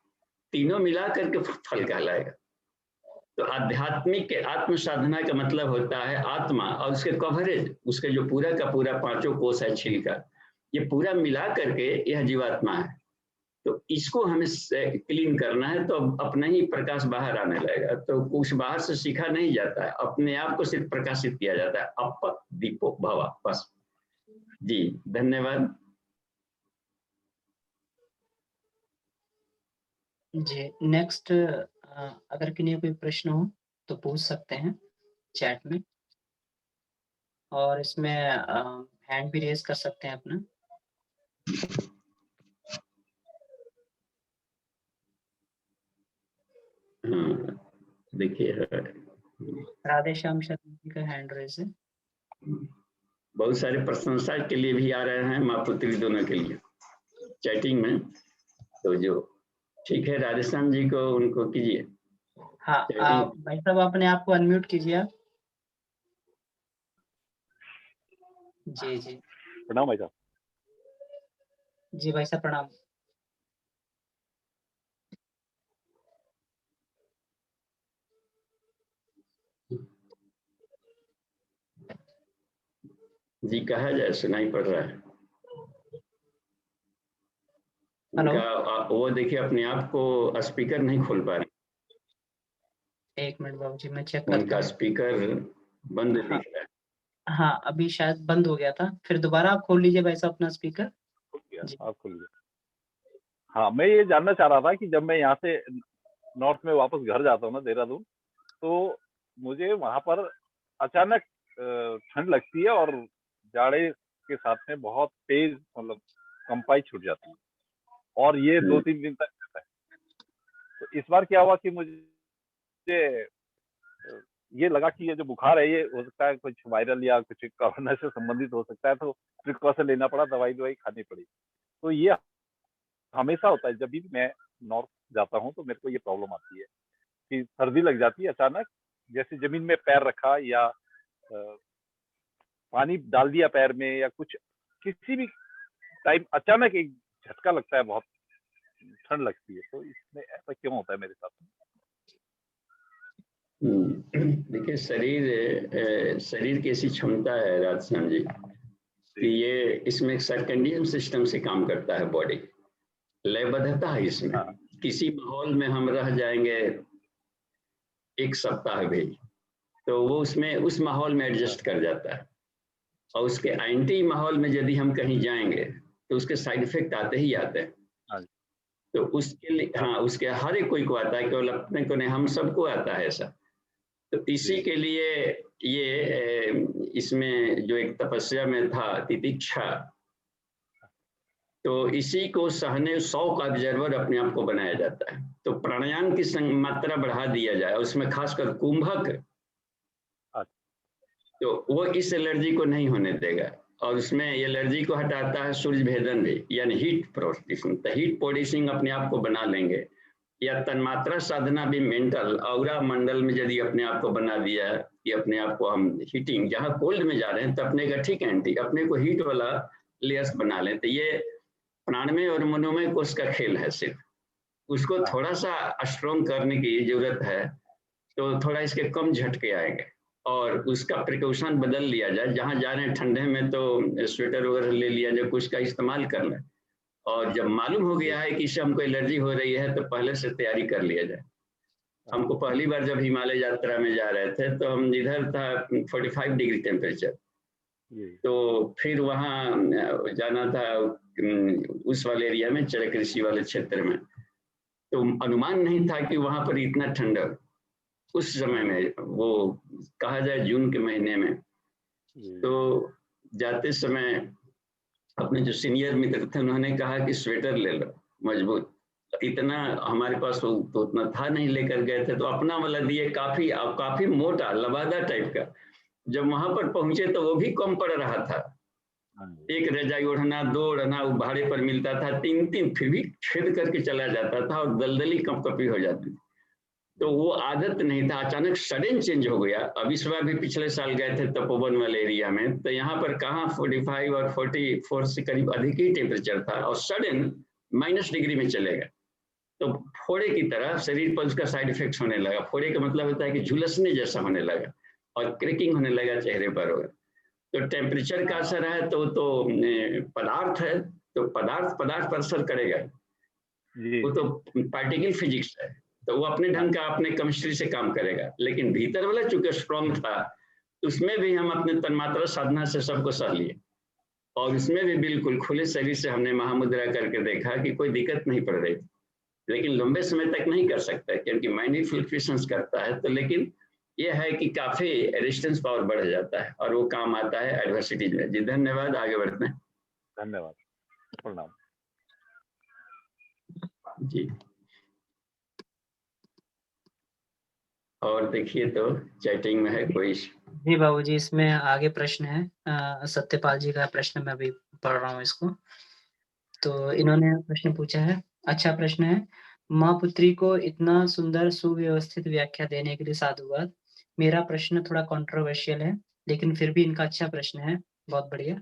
तीनों मिला करके फल कहलाएगा। तो आध्यात्मिक के आत्म साधना का मतलब होता है आत्मा और उसके कवरेज, उसके जो पूरा का पूरा 5 कोष है, छिलका, ये पूरा मिला करके यह जीवात्मा है। तो इसको हमें क्लीन करना है तो अपना ही प्रकाश बाहर आने लगेगा। तो कुछ बाहर से सीखा नहीं जाता है, अपने आप को सिर्फ प्रकाशित किया जाता है, अप दीपो भवा, बस। जी धन्यवाद। जी नेक्स्ट, अगर किन्हीं कोई प्रश्न हो तो पूछ सकते हैं चैट में, और इसमें हैंड भी रेज कर सकते हैं अपना। देखिए राधे श्याम शर्मा जी का हैंड रेज है। बहुत सारे प्रशंसा के लिए भी आ रहे हैं, माँ पुत्री दोनों के लिए चैटिंग में। तो जो ठीक है राधे श्याम जी को उनको कीजिए। हाँ भाई साहब अपने आप को अनम्यूट कीजिए आप। जी जी प्रणाम भाई साहब। जी भाई साहब प्रणाम। जी कहा जाए, सुनाई पड़ रहा है। उनका वो देखिए अपने आप को स्पीकर नहीं खोल पा रहे। 1 मिनट बाबू जी मैं चेक करता हूँ। उनका स्पीकर बंद दिख रहा है। हाँ अभी शायद बंद हो गया था, फिर दोबारा आप खोल लीजिए भाई साहब अपना स्पीकर। आप खोल लीजिए। हाँ मैं ये जानना चाह रहा था कि जब मैं यहाँ से नॉर्थ में वापस घर जाता हूँ ना देहरादून, तो मुझे वहां पर अचानक ठंड लगती है और जाड़े के साथ में बहुत तेज मतलब कंपाई छूट जाती है और ये 2-3 दिन तक रहता है। तो इस बार क्या हुआ कि मुझे ये लगा कि ये जो बुखार है ये हो सकता है कुछ वायरल या कुछ कोरोना से संबंधित हो सकता है, तो प्रिकॉशन लेना पड़ा, दवाई खानी पड़ी। तो ये हमेशा होता है जब भी मैं नॉर्थ जाता हूँ तो मेरे को ये प्रॉब्लम आती है कि सर्दी लग जाती है अचानक, जैसे जमीन में पैर रखा या पानी डाल दिया पैर में या कुछ किसी भी टाइम अचानक एक झटका लगता है, बहुत ठंड लगती है। तो इसमें ऐसा क्यों होता है मेरे साथ? देखिए शरीर की ऐसी क्षमता है राजश्याम जी कि ये इसमें सर्कैडियन सिस्टम से काम करता है बॉडी, लयबद्धता है इसमें। किसी माहौल में हम रह जाएंगे 1 सप्ताह भी तो वो उसमें उस माहौल में एडजस्ट कर जाता है, और उसके एंटी माहौल में यदि हम कहीं जाएंगे तो उसके साइड इफेक्ट आते ही आते हैं। तो उसके लिए हाँ, उसके हर एक कोई को आता है, केवल अपने को नहीं, हम सबको आता है ऐसा। तो इसी के लिए ये इसमें जो एक तपस्या में था तितिक्षा, तो इसी को सहने 100 का ऑब्जर्वर अपने आप को बनाया जाता है। तो प्राणायाम की मात्रा बढ़ा दिया जाए, उसमें खासकर कुंभक, तो वो इस एलर्जी को नहीं होने देगा। और उसमें एलर्जी को हटाता है सूर्य भेदन भी, यानी हीट प्रोड्यूसिंग। तो हीट प्रोड्यूसिंग अपने आप को बना लेंगे, या तन्मात्रा साधना भी मेंटल औरा मंडल में यदि अपने आप को बना दिया है कि अपने आप को हम हीटिंग, जहाँ कोल्ड में जा रहे हैं तो अपने का ठीक एंटी, अपने को हीट वाला लेयर्स बना लें। तो ये प्राणमय और मनोमय कोष का खेल है सिर्फ, उसको थोड़ा सा स्ट्रॉन्ग करने की जरूरत है। तो थोड़ा इसके कम झटके आएंगे और उसका प्रिकॉशन बदल लिया जाए। जहाँ जा रहे हैं ठंडे में तो स्वेटर वगैरह ले लिया जाए, कुछ का इस्तेमाल कर लें। और जब मालूम हो गया है कि इससे हमको एलर्जी हो रही है तो पहले से तैयारी कर लिया जाए। हमको पहली बार जब हिमालय यात्रा में जा रहे थे तो हम इधर था 45 डिग्री टेम्परेचर, तो फिर वहाँ जाना था उस वाले एरिया में, चरक ऋषि वाले क्षेत्र में, तो अनुमान नहीं था कि वहाँ पर इतना ठंडा उस समय में, वो कहा जाए जून के महीने में। तो जाते समय अपने जो सीनियर मित्र थे उन्होंने कहा कि स्वेटर ले लो मजबूत, इतना हमारे पास तो उतना था नहीं, लेकर गए थे तो अपना वाला दिए, काफी मोटा लबादा टाइप का। जब वहां पर पहुंचे तो वो भी कम पड़ रहा था, एक रजाई ओढ़ना, 2 ओढ़ना भाड़े पर मिलता था, 3 फिर भी छेद करके चला जाता था और दलदली कपकपी हो जाती थी। तो वो आदत नहीं था, अचानक सडन चेंज हो गया। अब इस बार भी पिछले साल गए थे तपोवन वाले एरिया में, तो यहाँ पर कहाँ 45 और 44 से करीब अधिक ही टेम्परेचर था और सडन -, डिग्री में चले गए। तो फोड़े की तरह शरीर पर उसका साइड इफेक्ट होने लगा। फोड़े का मतलब होता है कि झुलसने जैसा होने लगा और क्रैकिंग होने लगा चेहरे पर। तो टेम्परेचर का असर है तो पदार्थ है, तो पदार्थ पर असर करेगा, वो तो पार्टिकल फिजिक्स है, तो वो अपने ढंग का अपने केमिस्ट्री से काम करेगा। लेकिन भीतर वाला चूंकि स्ट्रॉन्ग था, उसमें भी हम अपने तन्मात्रा साधना से सबको सह लिए और उसमें भी बिल्कुल खुले शरीर से हमने महामुद्रा करके देखा कि कोई दिक्कत नहीं पड़ रही। लेकिन लंबे समय तक नहीं कर सकता क्योंकि माइंड ही फ्लक्चुएशंस करता है। तो लेकिन यह है कि काफी रेजिस्टेंस पावर बढ़ जाता है और वो काम आता है एडवर्सिटीज में। जी धन्यवाद, आगे बढ़ते हैं। धन्यवाद, प्रणाम जी। और देखिए तो चैटिंग में है कोई? जी बाबूजी, इसमें आगे प्रश्न है, सत्यपाल जी का प्रश्न, मैं अभी पढ़ रहा हूँ इसको। तो इन्होंने प्रश्न पूछा है, अच्छा प्रश्न है। माँ पुत्री को इतना सुंदर सुव्यवस्थित व्याख्या देने के लिए साधुवाद। मेरा प्रश्न थोड़ा कंट्रोवर्शियल है, लेकिन फिर भी इनका अच्छा प्रश्न है, बहुत बढ़िया।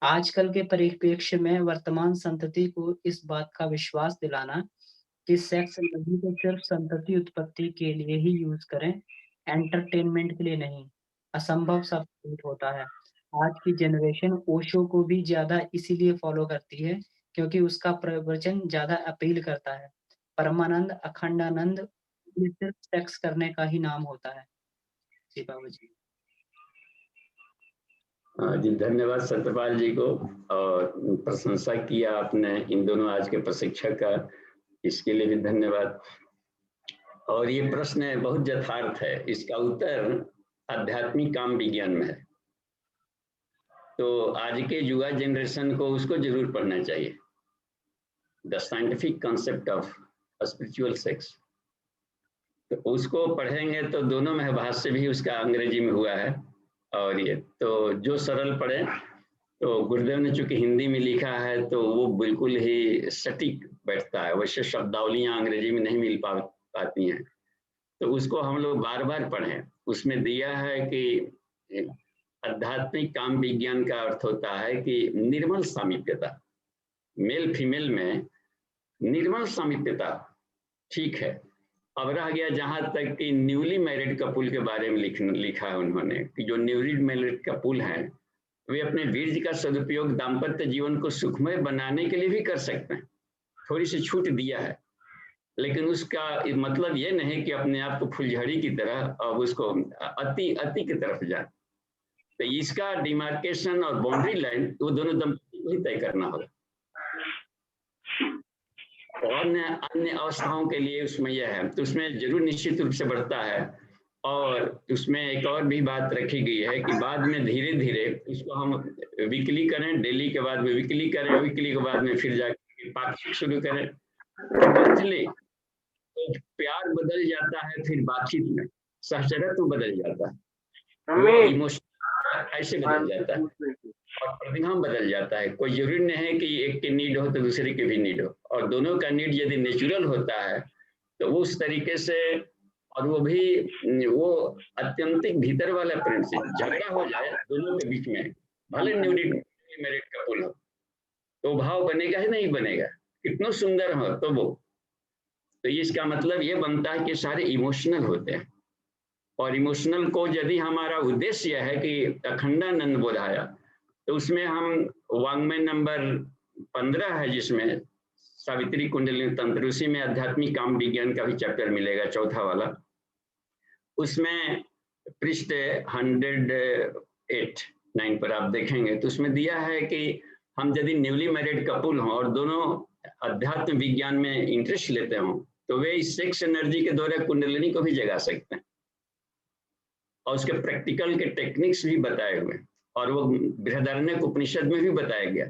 आजकल के परिप्रेक्ष्य में वर्तमान संतति को इस बात का विश्वास दिलाना कि सेक्स नहीं तो सिर्फ संतति उत्पत्ति के लिए ही यूज करें, एंटरटेनमेंट के लिए नहीं, असंभव सा होता है। आज की जनरेशन ओशो को भी ज्यादा इसीलिए फॉलो करती है क्योंकि उसका प्रवचन ज्यादा अपील करता है। परमानंद, अखंडानंद, ये सिर्फ सेक्स करने का ही नाम होता है। जी बाबूजी। जी धन्यवाद सत्यपाल जी को, और प्रशंसा किया आपने इन दोनों आज के प्रशिक्षक का, इसके लिए भी धन्यवाद। और ये प्रश्न बहुत यथार्थ है, इसका उत्तर आध्यात्मिक काम विज्ञान में है। तो आज के युवा जनरेशन को उसको जरूर पढ़ना चाहिए, the scientific concept of spiritual sex. तो उसको पढ़ेंगे तो दोनों में भाष्य भी उसका अंग्रेजी में हुआ है। और ये तो जो सरल पढ़े, तो गुरुदेव ने चूंकि हिंदी में लिखा है तो वो बिल्कुल ही सटीक बैठता है, वैसे शब्दावलियां अंग्रेजी में नहीं मिल पाती हैं, तो उसको हम लोग बार बार पढ़ें। उसमें दिया है कि आध्यात्मिक काम विज्ञान का अर्थ होता है कि निर्मल सामीप्यता, मेल फीमेल में निर्मल सामीप्यता, ठीक है। अब रह गया जहां तक कि न्यूली मैरिड कपुल के बारे में लिखा है उन्होंने कि जो न्यूली मैरिड कपुल हैं वे अपने वीर्य का सदुपयोग दाम्पत्य जीवन को सुखमय बनाने के लिए भी कर सकते हैं, थोड़ी सी छूट दिया है। लेकिन उसका मतलब ये नहीं कि अपने आप को फुलझड़ी की तरह अब उसको अति की तरफ जाए। तो इसका डिमार्केशन और बाउंड्री लाइन वो दोनों दंपति को ही तय करना होगा। और अन्य अवस्थाओं के लिए उसमें यह है, तो उसमें जरूर निश्चित रूप से बढ़ता है। और उसमें एक और भी बात रखी गई है कि बाद में धीरे धीरे इसको हम वीकली करें, डेली के बाद में वीकली करें, वीकली के बाद में फिर जाकर पाक्षिक शुरू करें, मंथली। तो प्यार बदल जाता है फिर बातचीत में, सहचरत्व बदल जाता है, वो इमोशन ऐसे बदल जाता है और परिणाम बदल जाता है। कोई जरूरी नहीं है कि एक की नीड हो तो दूसरे की भी नीड हो, और दोनों का नीड यदि नेचुरल होता है तो वो उस तरीके से, और वो भी वो अत्यंतिक भीतर वाला प्रेम से, झगड़ा हो जाए दोनों के बीच में, भले न्यूली मैरिड कपल हो, तो भाव बनेगा ही नहीं बनेगा, कितना सुंदर हो तो वो। तो इसका मतलब ये बनता है कि सारे इमोशनल होते हैं, और इमोशनल को यदि हमारा उद्देश्य है कि अखंडानंद बोधाया, तो उसमें हम वाङ्मय नंबर 15 है जिसमें सावित्री कुंडलिनी तंत्र, उसी में आध्यात्मिक काम विज्ञान का भी चैप्टर मिलेगा, चौथा वाला। उसमें पृष्ठ 108 पर आप देखेंगे तो उसमें दिया है कि हम यदि न्यूली मैरिड कपल हों और दोनों अध्यात्म विज्ञान में इंटरेस्ट लेते हों, तो वे इस सेक्स एनर्जी के द्वारा कुंडलिनी को भी जगा सकते हैं, और उसके प्रैक्टिकल के टेक्निक्स भी बताए हुए, और वो बृहदारण्यक उपनिषद में भी बताया गया।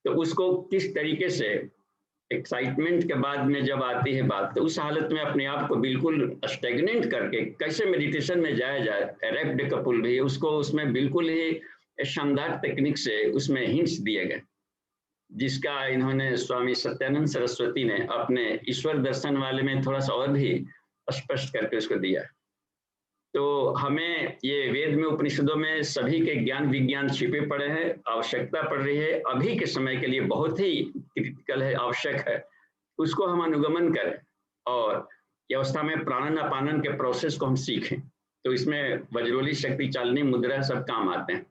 तो उसको किस तरीके से एक्साइटमेंट के बाद में जब आती है बात, तो उस हालत में अपने आप को बिल्कुल स्टेगनेंट करके कैसे मेडिटेशन में जाया जाए, एरेक्ट कपुल भी उसको उसमें बिल्कुल ही शानदार टेक्निक से उसमें हिंट्स दिए गए, जिसका इन्होंने स्वामी सत्यानंद सरस्वती ने अपने ईश्वर दर्शन वाले में थोड़ा सा और भी स्पष्ट करके उसको दिया। तो हमें ये वेद में उपनिषदों में सभी के ज्ञान विज्ञान छिपे पड़े हैं, आवश्यकता पड़ रही है अभी के समय के लिए, बहुत ही क्रिटिकल है, आवश्यक है, उसको हम अनुगमन करें और ये अवस्था में प्राणन अपानन के प्रोसेस को हम सीखें। तो इसमें वज्रोली शक्ति चालनी मुद्रा सब काम आते हैं।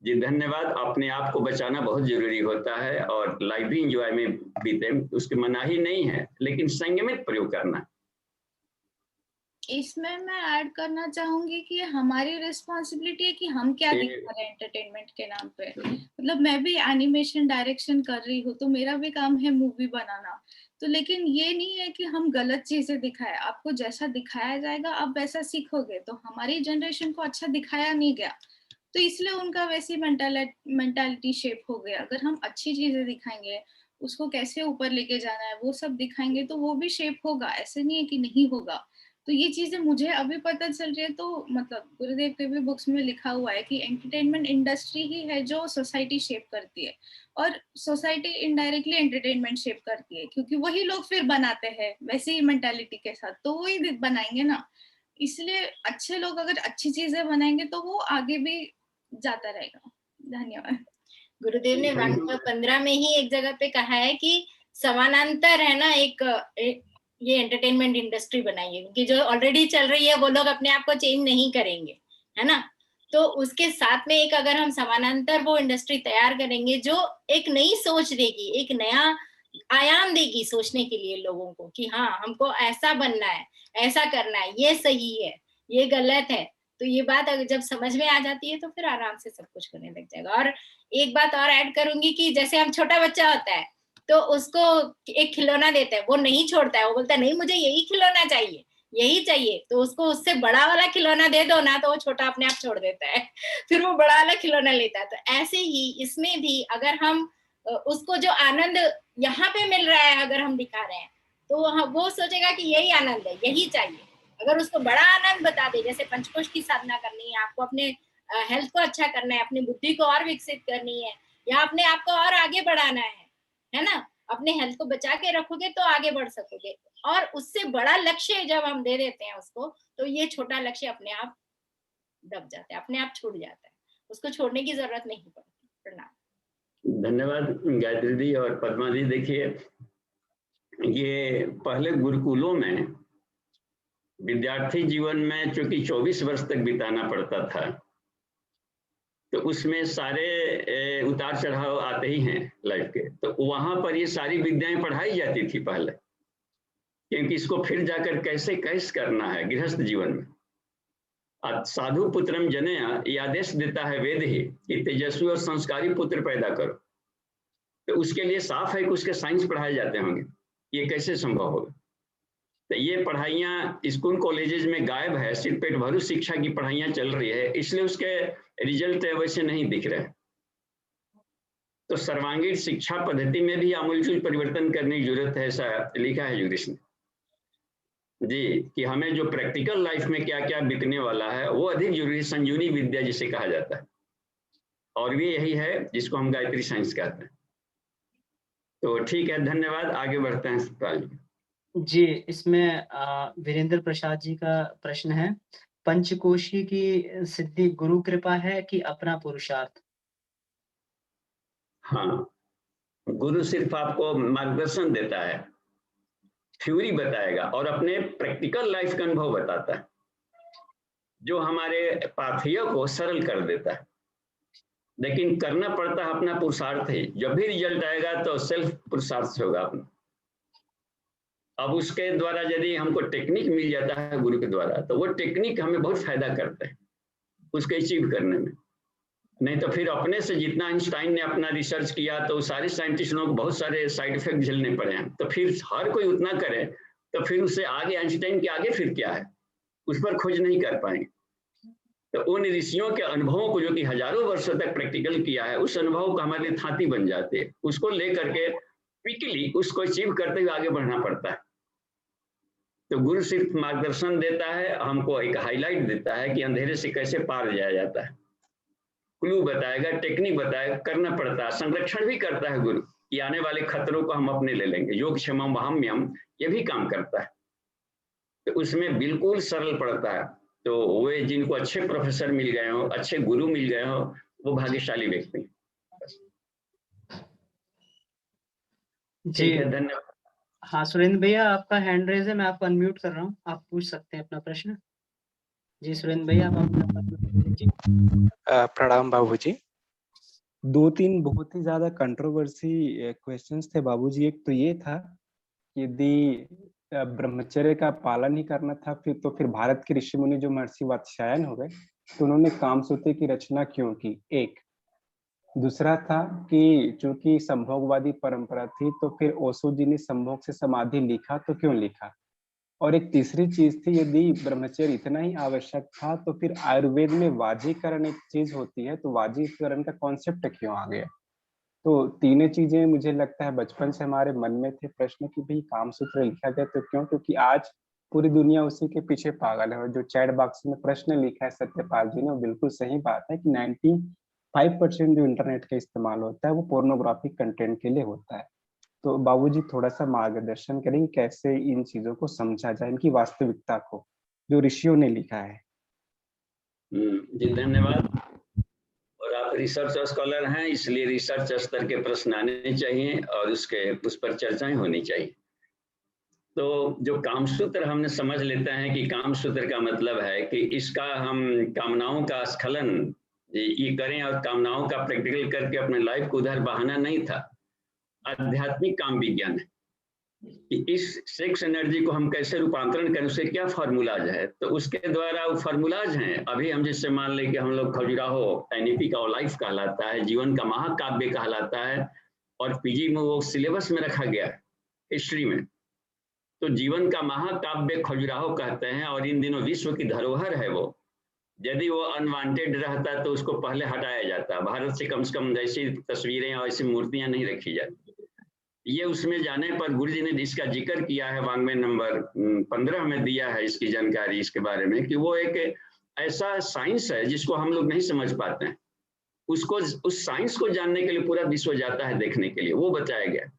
जी धन्यवाद। अपने आप को बचाना बहुत जरूरी होता है, और लाइफ भी इंजॉय में बीते, उसकी मनाही नहीं है, लेकिन संयमित प्रयोग करना। इसमें मैं ऐड करना चाहूंगी कि हमारी रिस्पॉन्सिबिलिटी है कि हम क्या दिखा रहे हैं एंटरटेनमेंट के नाम पे। मतलब मैं भी एनिमेशन डायरेक्शन कर रही हूँ, तो मेरा भी काम है मूवी बनाना, तो लेकिन ये नहीं है कि हम गलत चीजें दिखाएं। आपको जैसा दिखाया जाएगा आप वैसा सीखोगे। तो हमारी जनरेशन को अच्छा दिखाया नहीं गया, तो इसलिए उनका वैसी मेंटालिटी शेप हो गया। अगर हम अच्छी चीजें दिखाएंगे, उसको कैसे ऊपर लेके जाना है वो सब दिखाएंगे, तो वो भी शेप होगा, ऐसे नहीं है कि नहीं होगा। तो ये चीजें मुझे अभी पता चल रही है। तो मतलब गुरुदेव के भी बुक्स में लिखा हुआ है कि एंटरटेनमेंट इंडस्ट्री ही है जो सोसाइटी शेप करती है, और सोसाइटी इनडायरेक्टली एंटरटेनमेंट शेप करती है, क्योंकि वही लोग फिर बनाते हैं वैसे ही मेंटालिटी के साथ, तो वही बनाएंगे ना। इसलिए अच्छे लोग अगर अच्छी चीजें बनाएंगे तो वो आगे भी जाता रहेगा। धन्यवाद। गुरुदेव ने वाक्य 15 में ही एक जगह पे कहा है कि समानांतर है ना, एक ये एंटरटेनमेंट इंडस्ट्री बनाई है, कि जो ऑलरेडी चल रही है वो लोग अपने आप को चेंज नहीं करेंगे, है ना। तो उसके साथ में एक अगर हम समानांतर वो इंडस्ट्री तैयार करेंगे जो एक नई सोच देगी, एक नया आयाम देगी सोचने के लिए लोगों को, कि हाँ हमको ऐसा बनना है, ऐसा करना है, ये सही है, ये गलत है। तो ये बात अगर जब समझ में आ जाती है तो फिर आराम से सब कुछ करने लग जाएगा। और एक बात और ऐड करूंगी कि जैसे हम छोटा बच्चा होता है तो उसको एक खिलौना देते हैं, वो नहीं छोड़ता है, वो बोलता है नहीं मुझे यही खिलौना चाहिए, यही चाहिए। तो उसको उससे बड़ा वाला खिलौना दे दो ना, तो वो छोटा अपने आप छोड़ देता है, फिर वो बड़ा वाला खिलौना लेता है। तो ऐसे ही इसमें भी अगर हम उसको जो आनंद यहाँ पे मिल रहा है अगर हम दिखा रहे हैं, तो वो सोचेगा कि यही आनंद है, यही चाहिए। अगर उसको बड़ा आनंद बता दे, जैसे पंचकोश की साधना करनी है, आपको अपने हेल्थ को अच्छा करना है, अपनी बुद्धि को और विकसित करनी है, या अपने आप को और आगे बढ़ाना है ना, अपने हेल्थ को बचा के रखोगे तो आगे बढ़ सकोगे। और उससे बड़ा लक्ष्य जब हम दे देते हैं उसको, तो ये छोटा लक्ष्य अपने आप दब जाता है, अपने आप छूट जाता है, उसको छोड़ने की जरूरत नहीं पड़ती। प्रणाम। धन्यवाद गायत्री दी और पद्मा दी। देखिए ये पहले गुरुकुलों में विद्यार्थी जीवन में चूंकि 24 वर्ष तक बिताना पड़ता था, तो उसमें सारे उतार चढ़ाव आते ही हैं लाइफ के। तो वहां पर ये सारी विद्याएं पढ़ाई जाती थी पहले, क्योंकि इसको फिर जाकर कैसे करना है गृहस्थ जीवन में। साधु पुत्रम जनया, ये आदेश देता है वेद ही कि तेजस्वी और संस्कारी पुत्र पैदा करो। तो उसके लिए साफ है कि उसके साइंस पढ़ाए जाते होंगे, ये कैसे संभव होगा? तो ये पढ़ाइयाँ स्कूल कॉलेजेस में गायब है, सिर्फ पेट भरू शिक्षा की पढ़ाइयाँ चल रही है, इसलिए उसके रिजल्ट वैसे नहीं दिख रहे। तो सर्वांगीण शिक्षा पद्धति में भी आमूलचूल परिवर्तन करने की जरूरत है, ऐसा लिखा है यूरिस ने जी, कि हमें जो प्रैक्टिकल लाइफ में क्या क्या बिकने वाला है वो अधिक जरूरी, संजीवनी विद्या जिसे कहा जाता है, और भी यही है जिसको हम गायत्री साइंस कहते हैं। तो ठीक है, धन्यवाद, आगे बढ़ते हैं सवाल। जी, इसमें वीरेंद्र प्रसाद जी का प्रश्न है, पंचकोशी की सिद्धि गुरु कृपा है कि अपना पुरुषार्थ? हाँ, गुरु सिर्फ आपको मार्गदर्शन देता है, थ्योरी बताएगा और अपने प्रैक्टिकल लाइफ का अनुभव बताता है, जो हमारे पाथेय को सरल कर देता है। लेकिन करना पड़ता है अपना पुरुषार्थ ही। जब भी रिजल्ट आएगा तो सेल्फ पुरुषार्थ से होगा अपना। अब उसके द्वारा यदि हमको टेक्निक मिल जाता है गुरु के द्वारा, तो वो टेक्निक हमें बहुत फायदा करता है उसको अचीव करने में। नहीं तो फिर अपने से जितना आइंस्टाइन ने अपना रिसर्च किया तो सारे साइंटिस्टों को बहुत सारे साइड इफेक्ट झेलने पड़े हैं, तो फिर हर कोई उतना करे तो फिर उससे आगे आइंस्टाइन के आगे फिर क्या है, उस पर खोज नहीं कर पाएंगे। तो उन ऋषियों के अनुभवों को जो कि हजारों वर्षों तक प्रैक्टिकल किया है, उस अनुभव को हमारे लिए थाती बन जाते हैं, उसको लेकर के क्विकली उसको अचीव करते हुए आगे बढ़ना पड़ता है। तो गुरु सिर्फ मार्गदर्शन देता है, हमको एक हाईलाइट देता है कि अंधेरे से कैसे पार जाया जाता है, क्लू बताएगा, टेक्निक बताएगा, करना पड़ता है, संरक्षण भी करता है गुरु कि आने वाले खतरों को हम अपने ले लेंगे। योग क्षमम वहाम्यम ये भी काम करता है, तो उसमें बिल्कुल सरल पड़ता है। तो वे जिनको अच्छे प्रोफेसर मिल गए हो, अच्छे गुरु मिल गए हो, वो भाग्यशाली व्यक्ति। जी धन्यवाद। हाँ सुरेंद्र भैया, आपका हैंड रेज है, मैं आपको अनम्यूट कर रहा हूँ, आप पूछ सकते हैं अपना प्रश्न। जी सुरेंद्र भैया, आप अपना प्रणाम बाबूजी। 2-3 बहुत ही ज्यादा कंट्रोवर्सी क्वेश्चंस थे बाबूजी। एक तो ये था कि यदि ब्रह्मचर्य का पालन ही करना था फिर भारत के ऋषि मुनि जो महर्षि वात्स्यायन हो गए, तो उन्होंने कामसूत्र की रचना क्यों की? एक दूसरा था कि चूंकि संभोगवादी परंपरा थी तो फिर ओशो जी ने संभोग से समाधि लिखा, तो क्यों लिखा? और एक तीसरी चीज थी, यदि ब्रह्मचर्य इतना ही आवश्यक था तो फिर आयुर्वेद में वाजीकरण एक चीज होती है, तो वाजीकरण का कॉन्सेप्ट क्यों आ गया? तो तीनों चीजें मुझे लगता है बचपन से हमारे मन में थे प्रश्न कि भाई कामसूत्र लिखा गया तो क्यों? क्योंकि आज पूरी दुनिया उसी के पीछे पागल है। और जो चैट बॉक्स में प्रश्न लिखा है सत्यपाल जी ने, वो बिल्कुल सही बात है कि 95% जो इंटरनेट का इस्तेमाल होता है वो पोर्नोग्राफिक कंटेंट के लिए होता है। तो बाबूजी थोड़ा सा मार्गदर्शन करेंगे कैसे इन चीजों को समझा जाए, इनकी वास्तविकता को जो ऋषियों ने लिखा है। जी धन्यवाद। और आप रिसर्च स्कॉलर हैं, इसलिए रिसर्च स्तर के प्रश्न आने चाहिए और उस पर चर्चाएं होनी चाहिए। तो जो कामसूत्र हमने समझ लेते हैं कि कामसूत्र का मतलब है कि इसका हम कामनाओं का स्खलन ये करें और कामनाओं का प्रैक्टिकल करके अपने लाइफ को उधर बहाना नहीं था। आध्यात्मिक काम विज्ञान है कि इस सेक्स एनर्जी को हम कैसे रूपांतरण करें, उसके क्या फार्मूलाज है। तो उसके द्वारा वो फार्मूलाज हैं। अभी हम जैसे मान लें कि हम लोग खजुराहो एनईपी का लाइफ कहलाता है, जीवन का महाकाव्य कहलाता है, और पीजी में वो सिलेबस में रखा गया है हिस्ट्री में। तो जीवन का महाकाव्य खजुराहो कहते हैं, और इन दिनों विश्व की धरोहर है वो। यदि वो अनवांटेड रहता तो उसको पहले हटाया जाता। भारत से कम ऐसी तस्वीरें और ऐसी मूर्तियां नहीं रखी जाती। ये उसमें जाने पर गुरु जी ने इसका जिक्र किया है, वांग्मय नंबर 15 में दिया है इसकी जानकारी इसके बारे में, कि वो एक ऐसा साइंस है जिसको हम लोग नहीं समझ पाते हैं। उसको उस साइंस को जानने के लिए पूरा विश्व जाता है देखने के लिए, वो बताया गया।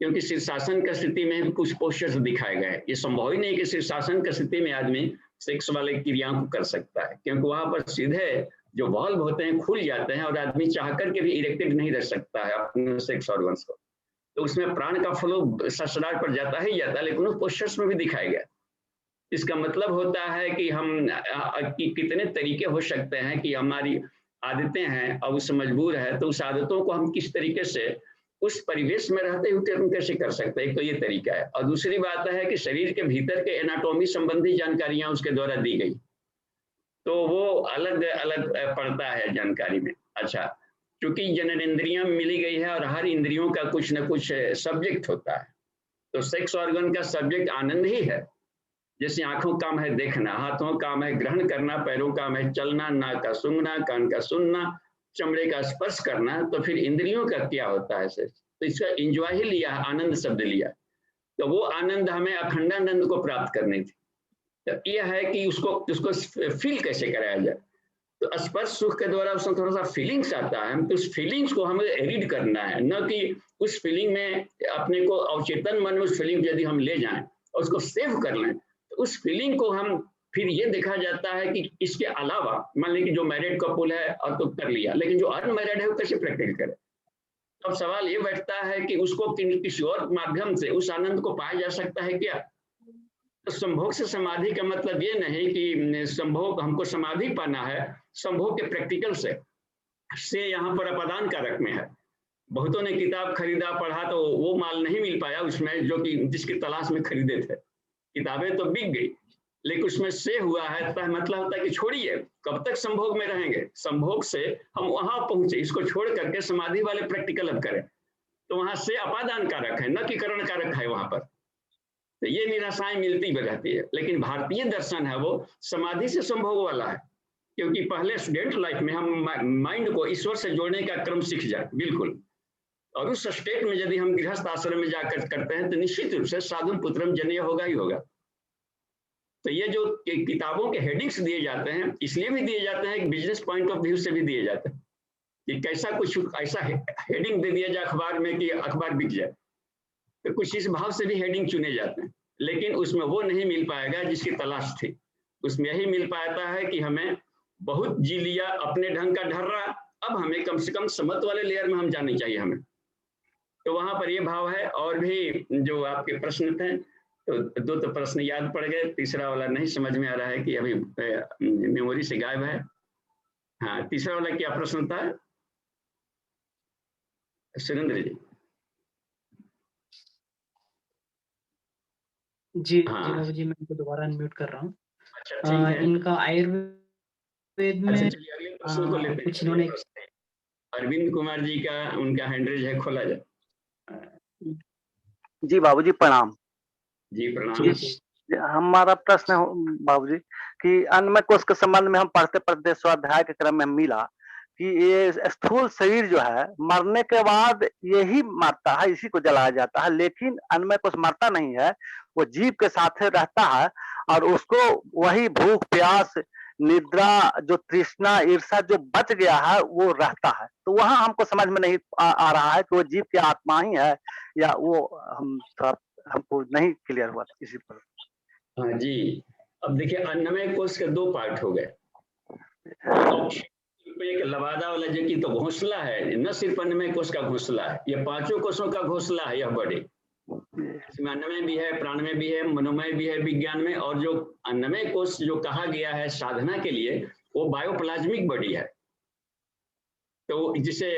क्योंकि शीर्षासन का स्थिति में कुछ पोस्चर्स दिखाए गए। ये संभव ही नहीं कि शीर्षासन की स्थिति में आदमी सेक्स वाले क्रियाओं को कर सकता है, क्योंकि वहां पर सीधे जो वाल्व होते हैं खुल जाते हैं और आदमी चाह करके भी इरेक्टेड नहीं रह सकता है अपने सेक्स ऑर्गन्स को। तो उसमें प्राण का फ्लो ससुराल पर जाता ही जाता है, लेकिन उस पोस्चर्स में भी दिखाया गया। इसका मतलब होता है कि हम कितने तरीके हो सकते हैं कि हमारी आदतें हैं और उससे मजबूर है, तो उस आदतों को हम किस तरीके से उस परिवेश में रहते हुए हम कैसे कर सकते हैं। एक तो ये तरीका है, और दूसरी बात है कि शरीर के भीतर के एनाटॉमी संबंधी जानकारियां उसके द्वारा दी गई, तो वो अलग अलग पड़ता है जानकारी में। अच्छा, क्योंकि जननेंद्रियां मिली गई है और हर इंद्रियों का कुछ न कुछ सब्जेक्ट होता है, तो सेक्स ऑर्गन का सब्जेक्ट आनंद ही है। जैसे आंखों का काम है देखना, हाथों का काम है ग्रहण करना, पैरों का काम है चलना, नाक का सूंघना, कान का सुनना, चमड़े का स्पर्श करना, तो फिर इंद्रियों का क्या होता है सेक्स? तो इसका एंजॉय ही लिया, आनंद शब्द लिया। तो वो आनंद हमें अखंडानंद को प्राप्त करनी थी। तो यह है कि उसको फील कैसे कराया जाए। तो स्पर्श सुख के द्वारा उसमें थोड़ा सा फीलिंग्स आता है, तो उस फीलिंग्स को हमें रीड करना है, न कि उस फीलिंग में अपने को अवचेतन मन में उस फीलिंग यदि हम ले जाएं और उसको सेव कर लें, तो उस फीलिंग को हम फिर ये देखा जाता है कि इसके अलावा मान लीजिए कि जो मैरिड कपल है और तो कर लिया, लेकिन जो अनमैरिड है वो कैसे प्रैक्टिस करे। अब सवाल ये बैठता है कि उसको किसी और माध्यम से उस आनंद को पाया जा सकता है क्या? तो संभोग से समाधि का मतलब ये नहीं कि संभोग हमको समाधि पाना है, संभोग के प्रैक्टिकल से यहाँ पर अपादान कारक में है। बहुतों ने किताब खरीदा पढ़ा तो वो माल नहीं मिल पाया उसमें जो कि जिसकी तलाश में खरीदे थे। किताबें तो बिक गई, लेकिन उसमें से हुआ है, तो मतलब होता है कि छोड़िए, कब तक संभोग में रहेंगे, संभोग से हम वहां पहुंचे, इसको छोड़ करके समाधि वाले प्रैक्टिकल अब करें, तो वहां से अपादान कारक है, न कि करण कारक है वहां पर। तो ये निराशाएं मिलती भी रहती है, लेकिन भारतीय दर्शन है वो समाधि से संभोग वाला है, क्योंकि पहले स्टूडेंट लाइफ में हम माइंड को ईश्वर से जोड़ने का क्रम सीख जाए बिल्कुल, और उस स्टेट में यदि हम गृहस्थ आश्रम में जाकर करते हैं तो निश्चित रूप से साधु पुत्रम जनेय होगा ही होगा। तो ये जो किताबों के हेडिंग्स दिए जाते हैं इसलिए भी दिए जाते हैं कि बिजनेस पॉइंट ऑफ व्यू से भी दिए जाते हैं कि कैसा कुछ ऐसा हेडिंग दे दिया जाए अखबार में कि अखबार बिक जाए, तो कुछ इस भाव से भी हेडिंग चुने जाते हैं, लेकिन उसमें वो नहीं मिल पाएगा जिसकी तलाश थी। उसमें यही मिल पाता है कि हमें बहुत जी लिया अपने ढंग का ढर्रा, अब हमें कम से कम समत वाले लेयर में हम जाने चाहिए हमें। तो वहां पर ये भाव है। और भी जो आपके प्रश्न थे, तो दो तो प्रश्न याद पड़ गए, तीसरा वाला नहीं समझ में आ रहा है कि अभी मेमोरी से गायब है। हाँ, तीसरा वाला क्या प्रश्न था सुरेंद्र जी? जी हाँ। जी बाबू जी, मैं इनको दोबारा अनम्यूट कर रहा हूँ। अच्छा ठीक है। इनका आयुर्वेद में अच्छा चलिए अगले प्रश्न को लेते हैं। कुछ इन्होंने अरविंद कुमार जी का उनका हैंड रेज है, खोला जाए। जी बाबूजी प्रणाम। जी प्रणाम। हमारा प्रश्न है बाबूजी कि अन्नमय कोश के संबंध में हम पढ़ते पढ़ते स्वाध्याय के क्रम में मिला कि ये स्थूल शरीर जो है मरने के बाद यही मरता है, इसी को जलाया जाता है, लेकिन अन्नमय कोश मरता नहीं है, वो जीव के साथ रहता है और उसको वही भूख प्यास निद्रा जो तृष्णा ईर्षा जो बच गया है वो रहता है। तो वहां हमको समझ में नहीं आ रहा है कि वो जीव की आत्मा ही है या वो हमको नहीं क्लियर हुआ इसी पर। हाँ जी, अब देखिए अन्नमय कोश के दो पार्ट हो गए। एक लबादा वाला जो की तो घोंसला है, न सिर्फ अन्नमय कोश का घोंसला है, ये पांचों कोशों का घोंसला है यह बॉडी। इसमें अन्नमय भी है, प्राणमय भी है, मनोमय भी है विज्ञान में। और जो अन्नमय कोश जो कहा गया है साधना के लिए, वो बायोप्लाज्मिक बॉडी है। तो जिसे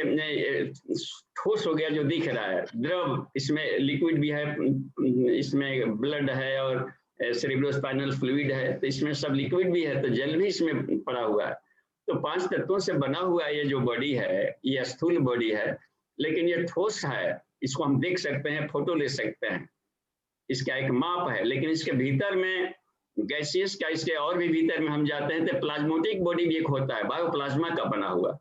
ठोस हो गया जो दिख रहा है, द्रव, इसमें लिक्विड भी है, इसमें ब्लड है और सेरेब्रोस्पाइनल फ्लूइड है, तो इसमें सब लिक्विड भी है, तो जल भी इसमें पड़ा हुआ है। तो पांच तत्वों से बना हुआ ये जो बॉडी है, ये स्थूल बॉडी है, लेकिन ये ठोस है, इसको हम देख सकते हैं, फोटो ले सकते हैं, इसका एक माप है। लेकिन इसके भीतर में गैसियस का, इसके और भी भीतर में हम जाते हैं तो प्लाज्मोटिक बॉडी भी एक होता है, बायोप्लाज्मा का बना हुआ,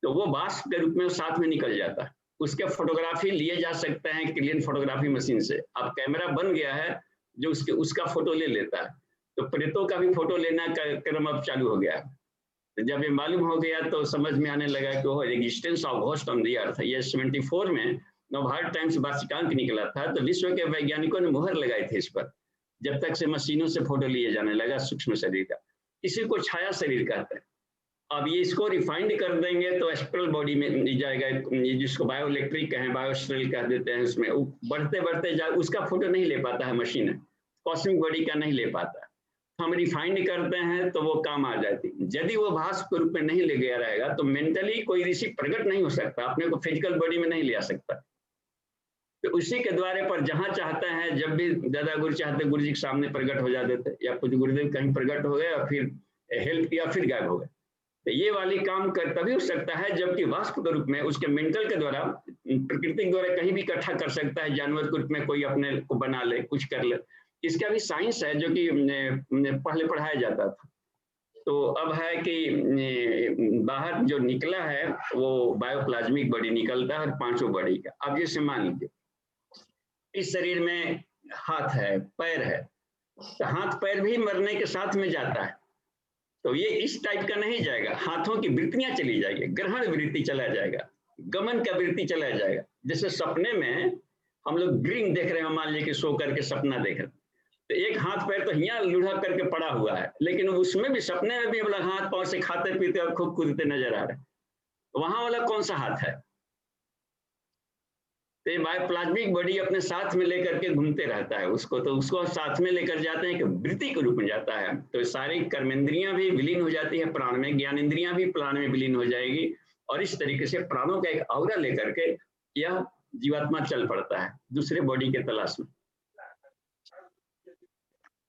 तो वो वाष्प के रूप में साथ में निकल जाता है। उसके फोटोग्राफी लिए जा सकते हैं क्लियर फोटोग्राफी मशीन से। अब कैमरा बन गया है जो उसका फोटो ले लेता है। तो प्रेतों का भी फोटो लेना का क्रम अब चालू हो गया है। तो जब ये मालूम हो गया तो समझ में आने लगा कि वो existence of ghost on the earth. ये 74 में नवभारत टाइम्स वार्षिकांक निकला था, तो विश्व के वैज्ञानिकों ने मुहर लगाई थी इस पर, जब तक से मशीनों से फोटो लिए जाने लगा सूक्ष्म शरीर का। इसी को छाया शरीर कहते हैं। अब ये इसको रिफाइंड कर देंगे तो एस्ट्रल बॉडी में जाएगा, जिसको बायो इलेक्ट्रिक कहें, बायोस्ट्रल कह देते हैं। उसमें बढ़ते बढ़ते जा उसका फोटो नहीं ले पाता है मशीन, कॉस्मिक बॉडी का नहीं ले पाता। हम रिफाइंड करते हैं तो वो काम आ जाती। यदि वो भाष के रूप में नहीं ले गया रहेगा तो मेंटली कोई ऋषि प्रकट नहीं हो सकता, अपने को फिजिकल बॉडी में नहीं ले आ सकता। तो उसी के द्वारे पर जहां चाहते हैं, जब भी दादा गुरु चाहते गुरु जी के सामने प्रकट हो जाते थे, या कुछ गुरुदेव कहीं प्रकट हो गए और फिर हेल्प किया फिर गायब हो गए। तो ये वाली काम कर तभी हो सकता है जबकि वाष्प के रूप में उसके मेंटल के द्वारा, प्रकृति के द्वारा कहीं भी इकट्ठा कर सकता है, जानवर के रूप में कोई अपने को बना ले, कुछ कर ले। इसका भी साइंस है जो कि पहले पढ़ाया जाता था। तो अब है कि बाहर जो निकला है वो बायोप्लाज्मिक बॉडी निकलता है, 5 बॉडी का। अब जैसे मान लीजिए इस शरीर में हाथ है, पैर है, तो हाथ पैर भी मरने के साथ में जाता है। तो ये इस टाइप का नहीं जाएगा, हाथों की वृत्तियां चली जाएगी, ग्रहण वृत्ति चला जाएगा, गमन का वृत्ति चला जाएगा। जैसे सपने में हम लोग ड्रीम देख रहे हैं, मान लीजिए कि सो करके सपना देख रहे हैं, तो एक हाथ पैर तो यहाँ लुढ़क करके पड़ा हुआ है, लेकिन उसमें भी सपने में भी हम लोग हाथ पांव से खाते पीते और खूब कूदते नजर आ रहे हैं। वहां वाला कौन सा हाथ है? तो बायोप्लाज्मिक बॉडी अपने साथ में लेकर के घूमते रहता है उसको, तो उसको साथ में लेकर जाते हैं कि वृत्ति के रूप में जाता है। तो सारी कर्मेंद्रियां भी विलीन हो जाती है प्राण में, ज्ञानेंद्रियां भी प्राण में विलीन हो जाएगी, और इस तरीके से प्राणों का एक औरा लेकर के यह जीवात्मा चल पड़ता है दूसरे बॉडी के तलाश में।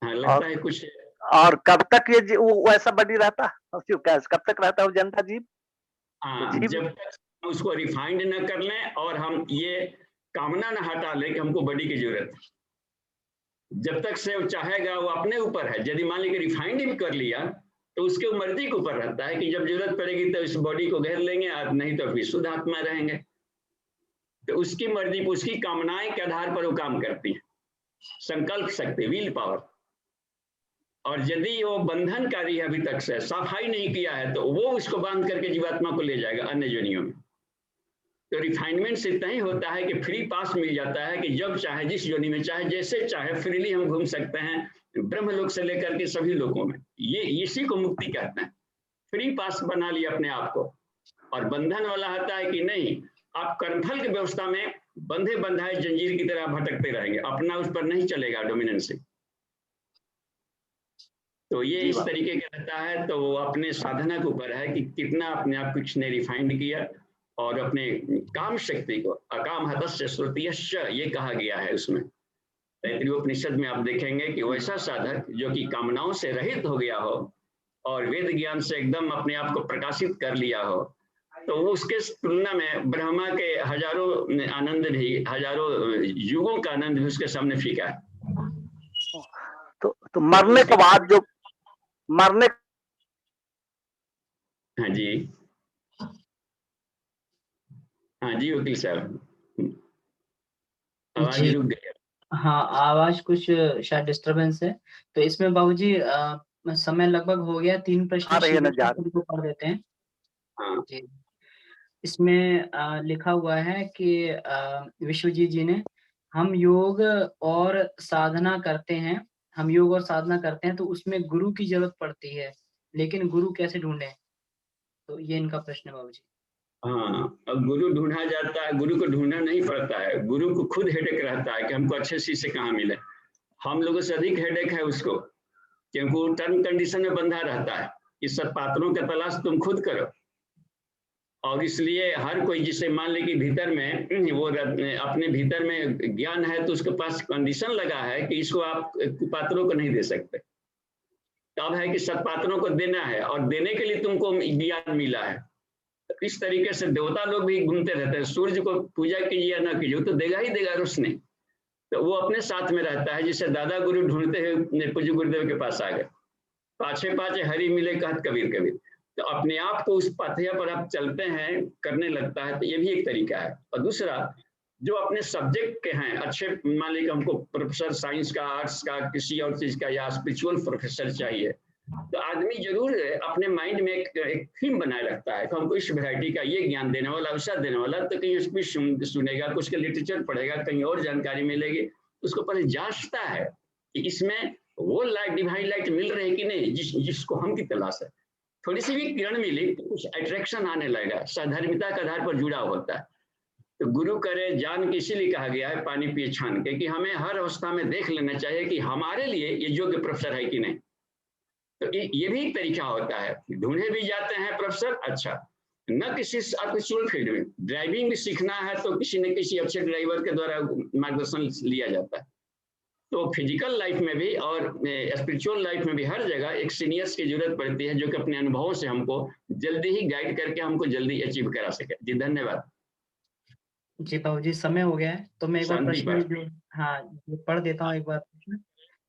हाँ, लगता है कुछ। और कब तक ये वैसा बॉडी रहता है, कब तक रहता है वो जनता जीव? हाँ, जब तक उसको रिफाइंड न कर लें और हम ये कामना न हटा ले कि हमको बॉडी की जरूरत है। जब तक से वो चाहेगा, वो अपने ऊपर है। यदि मान लीजिए रिफाइंड भी कर लिया तो उसके मर्जी के ऊपर रहता है कि जब जरूरत पड़ेगी तो इस बॉडी को घेर लेंगे, नहीं तो फिर शुद्ध आत्मा रहेंगे। तो उसकी मर्जी, उसकी कामनाएं के आधार पर वो काम करती है, संकल्प शक्ति, विल पावर। और यदि वो बंधनकारी है, अभी तक से सफाई नहीं किया है, तो वो उसको बांध करके जीवात्मा को ले जाएगा अन्य योनियों में। तो रिफाइनमेंट से इतना ही होता है कि फ्री पास मिल जाता है कि जब चाहे, जिस योनि में चाहे, जैसे चाहे फ्रीली हम घूम सकते हैं, ब्रह्मलोक से लेकर के सभी लोगों में। ये इसी को मुक्ति कहते हैं, फ्री पास बना लिया अपने आप को। और बंधन वाला होता है कि नहीं, आप कर्मफल की व्यवस्था में बंधे बंधाए जंजीर की तरह भटकते रहेंगे, अपना उस पर नहीं चलेगा डोमिनेंसी। तो ये इस तरीके का रहता है। तो वो अपने साधना के ऊपर है कि कितना अपने आप कुछ ने रिफाइंड किया, और अपने काम शक्ति को अकाम हतस्य श्रुतियश्च ये कहा गया है उसमें। तैत्तिरीयोपनिषद में आप देखेंगे कि वैसा साधक जो कि कामनाओं से रहित हो गया हो और वेद ज्ञान से एकदम अपने आप को प्रकाशित कर लिया हो, तो उसके तुलना में ब्रह्मा के हजारों आनंद भी, हजारों युगों का आनंद भी उसके सामने फीका है। तो मरने के बाद जो मरने, हाँ जी, हाँ जी वकील साहब, आवाज रुक गई। हाँ, आवाज कुछ शायद डिस्टरबेंस है। तो इसमें बाबूजी समय लगभग हो गया, 3 प्रश्न को पढ़ देते हैं। हाँ जी, इसमें लिखा हुआ है कि विश्वजीत जी ने, हम योग और साधना करते हैं, तो उसमें गुरु की जरूरत पड़ती है, लेकिन गुरु कैसे ढूंढे? तो ये इनका प्रश्न है बाबूजी। हाँ, अब गुरु ढूंढा जाता है, गुरु को ढूंढना नहीं पड़ता है, गुरु को खुद हेडेक रहता है कि हमको अच्छे शिष्य कहाँ मिले। हम लोगों से अधिक हेडेक है उसको, क्योंकि वो टर्म कंडीशन में बंधा रहता है कि सब पात्रों का तलाश तुम खुद करो। और इसलिए हर कोई, जिसे मान ले कि भीतर में वो अपने भीतर में ज्ञान है, तो उसके पास कंडीशन लगा है कि इसको आप पात्रों को नहीं दे सकते। तब है कि सत्पात्रों को देना है, और देने के लिए तुमको ज्ञान मिला है। इस तरीके से देवता लोग भी घूमते रहते हैं, सूर्य को पूजा कीजिए या ना कीजिए, वो तो देगा ही देगा रोशनी। तो वो अपने साथ में रहता है। जिसे दादा गुरु ढूंढते हुए पूज्य गुरुदेव के पास आ गए, पाछे पाछे हरि मिले कहत कबीर कबीर। तो अपने आप को उस पाथेय पर आप चलते हैं, करने लगता है, तो ये भी एक तरीका है। और दूसरा, जो अपने सब्जेक्ट के हैं अच्छे, मान लीजिए हमको प्रोफेसर साइंस का, आर्ट्स का, किसी और चीज का, या स्पिरिचुअल प्रोफेसर चाहिए, तो आदमी जरूर अपने माइंड में एक थीम बनाए रखता है कि हमको इस वैरायटी का ये ज्ञान देने वाला, वैसा देने वाला। तो कहीं उसमें सुनेगा, कुछ के लिटरेचर पढ़ेगा, कहीं और जानकारी मिलेगी, उसको पहले जांचता है कि इसमें वो लाइट, डिवाइन लाइट मिल रही है कि नहीं, जिसको हम की तलाश है। थोड़ी सी भी किरण मिली तो कुछ अट्रैक्शन आने लगेगा, साधर्मिता के आधार पर जुड़ा होता है। तो गुरु करे जान के इसीलिए कहा गया है पानी पिए छान के, कि हमें हर अवस्था में देख लेना चाहिए कि हमारे लिए ये योग्य प्रोफेसर है कि नहीं। तो ये भी एक तरीका होता है। ढूंढे भी जाते हैं प्रोफेसर, अच्छा न किसी स्पिरिचुअल फील्ड में ड्राइविंग भी सीखना है तो किसी न किसी अच्छे ड्राइवर के द्वारा मार्गदर्शन लिया जाता है। तो फिजिकल लाइफ में भी और स्पिरिचुअल लाइफ में भी हर जगह एक सीनियर्स की जरूरत पड़ती है, जो कि अपने अनुभवों से हमको जल्दी ही गाइड करके हमको जल्दी अचीव करा सके। जी धन्यवाद। जी बाबूजी, समय हो गया है, तो मैं एक बार शांति प्रश्न पाठ। जो जो पढ़ देता हूँ एक बार प्रश्न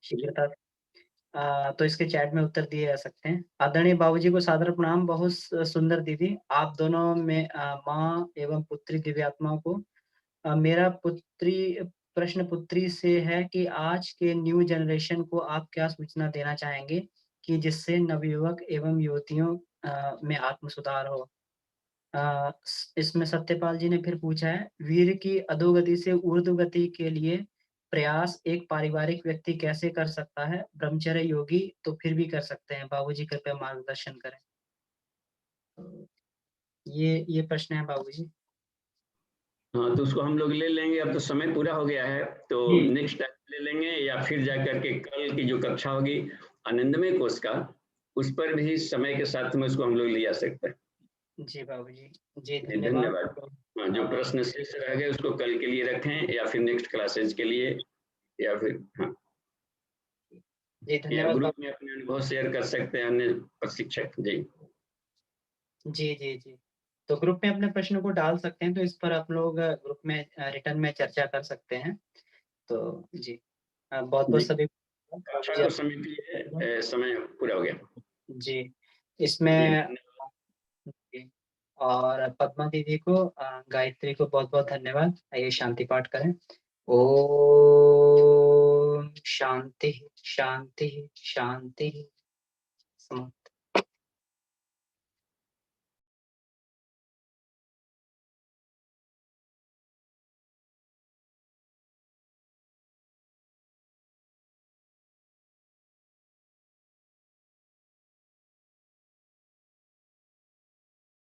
शीघ्रता से। तो इसके चैट में उत्तर दिए जा सकते हैं। आदरणीय बाबूजी को सादर प्रणाम। बहुत सुंदर दीदी, आप दोनों में माँ एवं पुत्री दिव्यात्माओं को मेरा प्रश्न पुत्री से है कि आज के न्यू जनरेशन को आप क्या सूचना देना चाहेंगे कि जिससे नवयुवक एवं युवतियों में आत्म सुधार हो। इसमें सत्यपाल जी ने फिर पूछा है, वीर की अधोगति से ऊर्ध्वगति के लिए प्रयास एक पारिवारिक व्यक्ति कैसे कर सकता है? ब्रह्मचर्य योगी तो फिर भी कर सकते हैं, बाबूजी कृपया मार्गदर्शन करें। ये प्रश्न है बाबूजी। हाँ, तो उसको हम लोग ले लेंगे। अब तो समय पूरा हो गया है, तो जी। नेक्स्ट टाइम ले लेंगे, या फिर जाकर के कल की जो कक्षा होगी आनंदमय कोश का, उस पर भी समय के साथ में उसको हम लोग ले आ सकते हैं। जी बाबूजी, जी जी धन्यवाद। धन्यवाद। हाँ, जो प्रश्न शेष रह गए उसको कल के लिए रखें, या फिर नेक्स्ट क्लासेज के लिए, या फिर जी या धन्यवाद ग्रुप में अपने अनुभव शेयर कर सकते हैं अन्य प्रशिक्षक। जी जी जी जी। तो ग्रुप में अपने प्रश्न को डाल सकते हैं, तो इस पर आप लोग ग्रुप में रिटर्न में चर्चा कर सकते हैं। तो जी बहुत बहुत जी, सभी कक्षा को समिति समय पूरा हो गया। जी। जी इसमें धन्यवाद। जी, और पद्मा दीदी को गायत्री को बहुत बहुत धन्यवाद। आइए शांति पाठ करें। ओम शांति शांति शांति। समाप्त।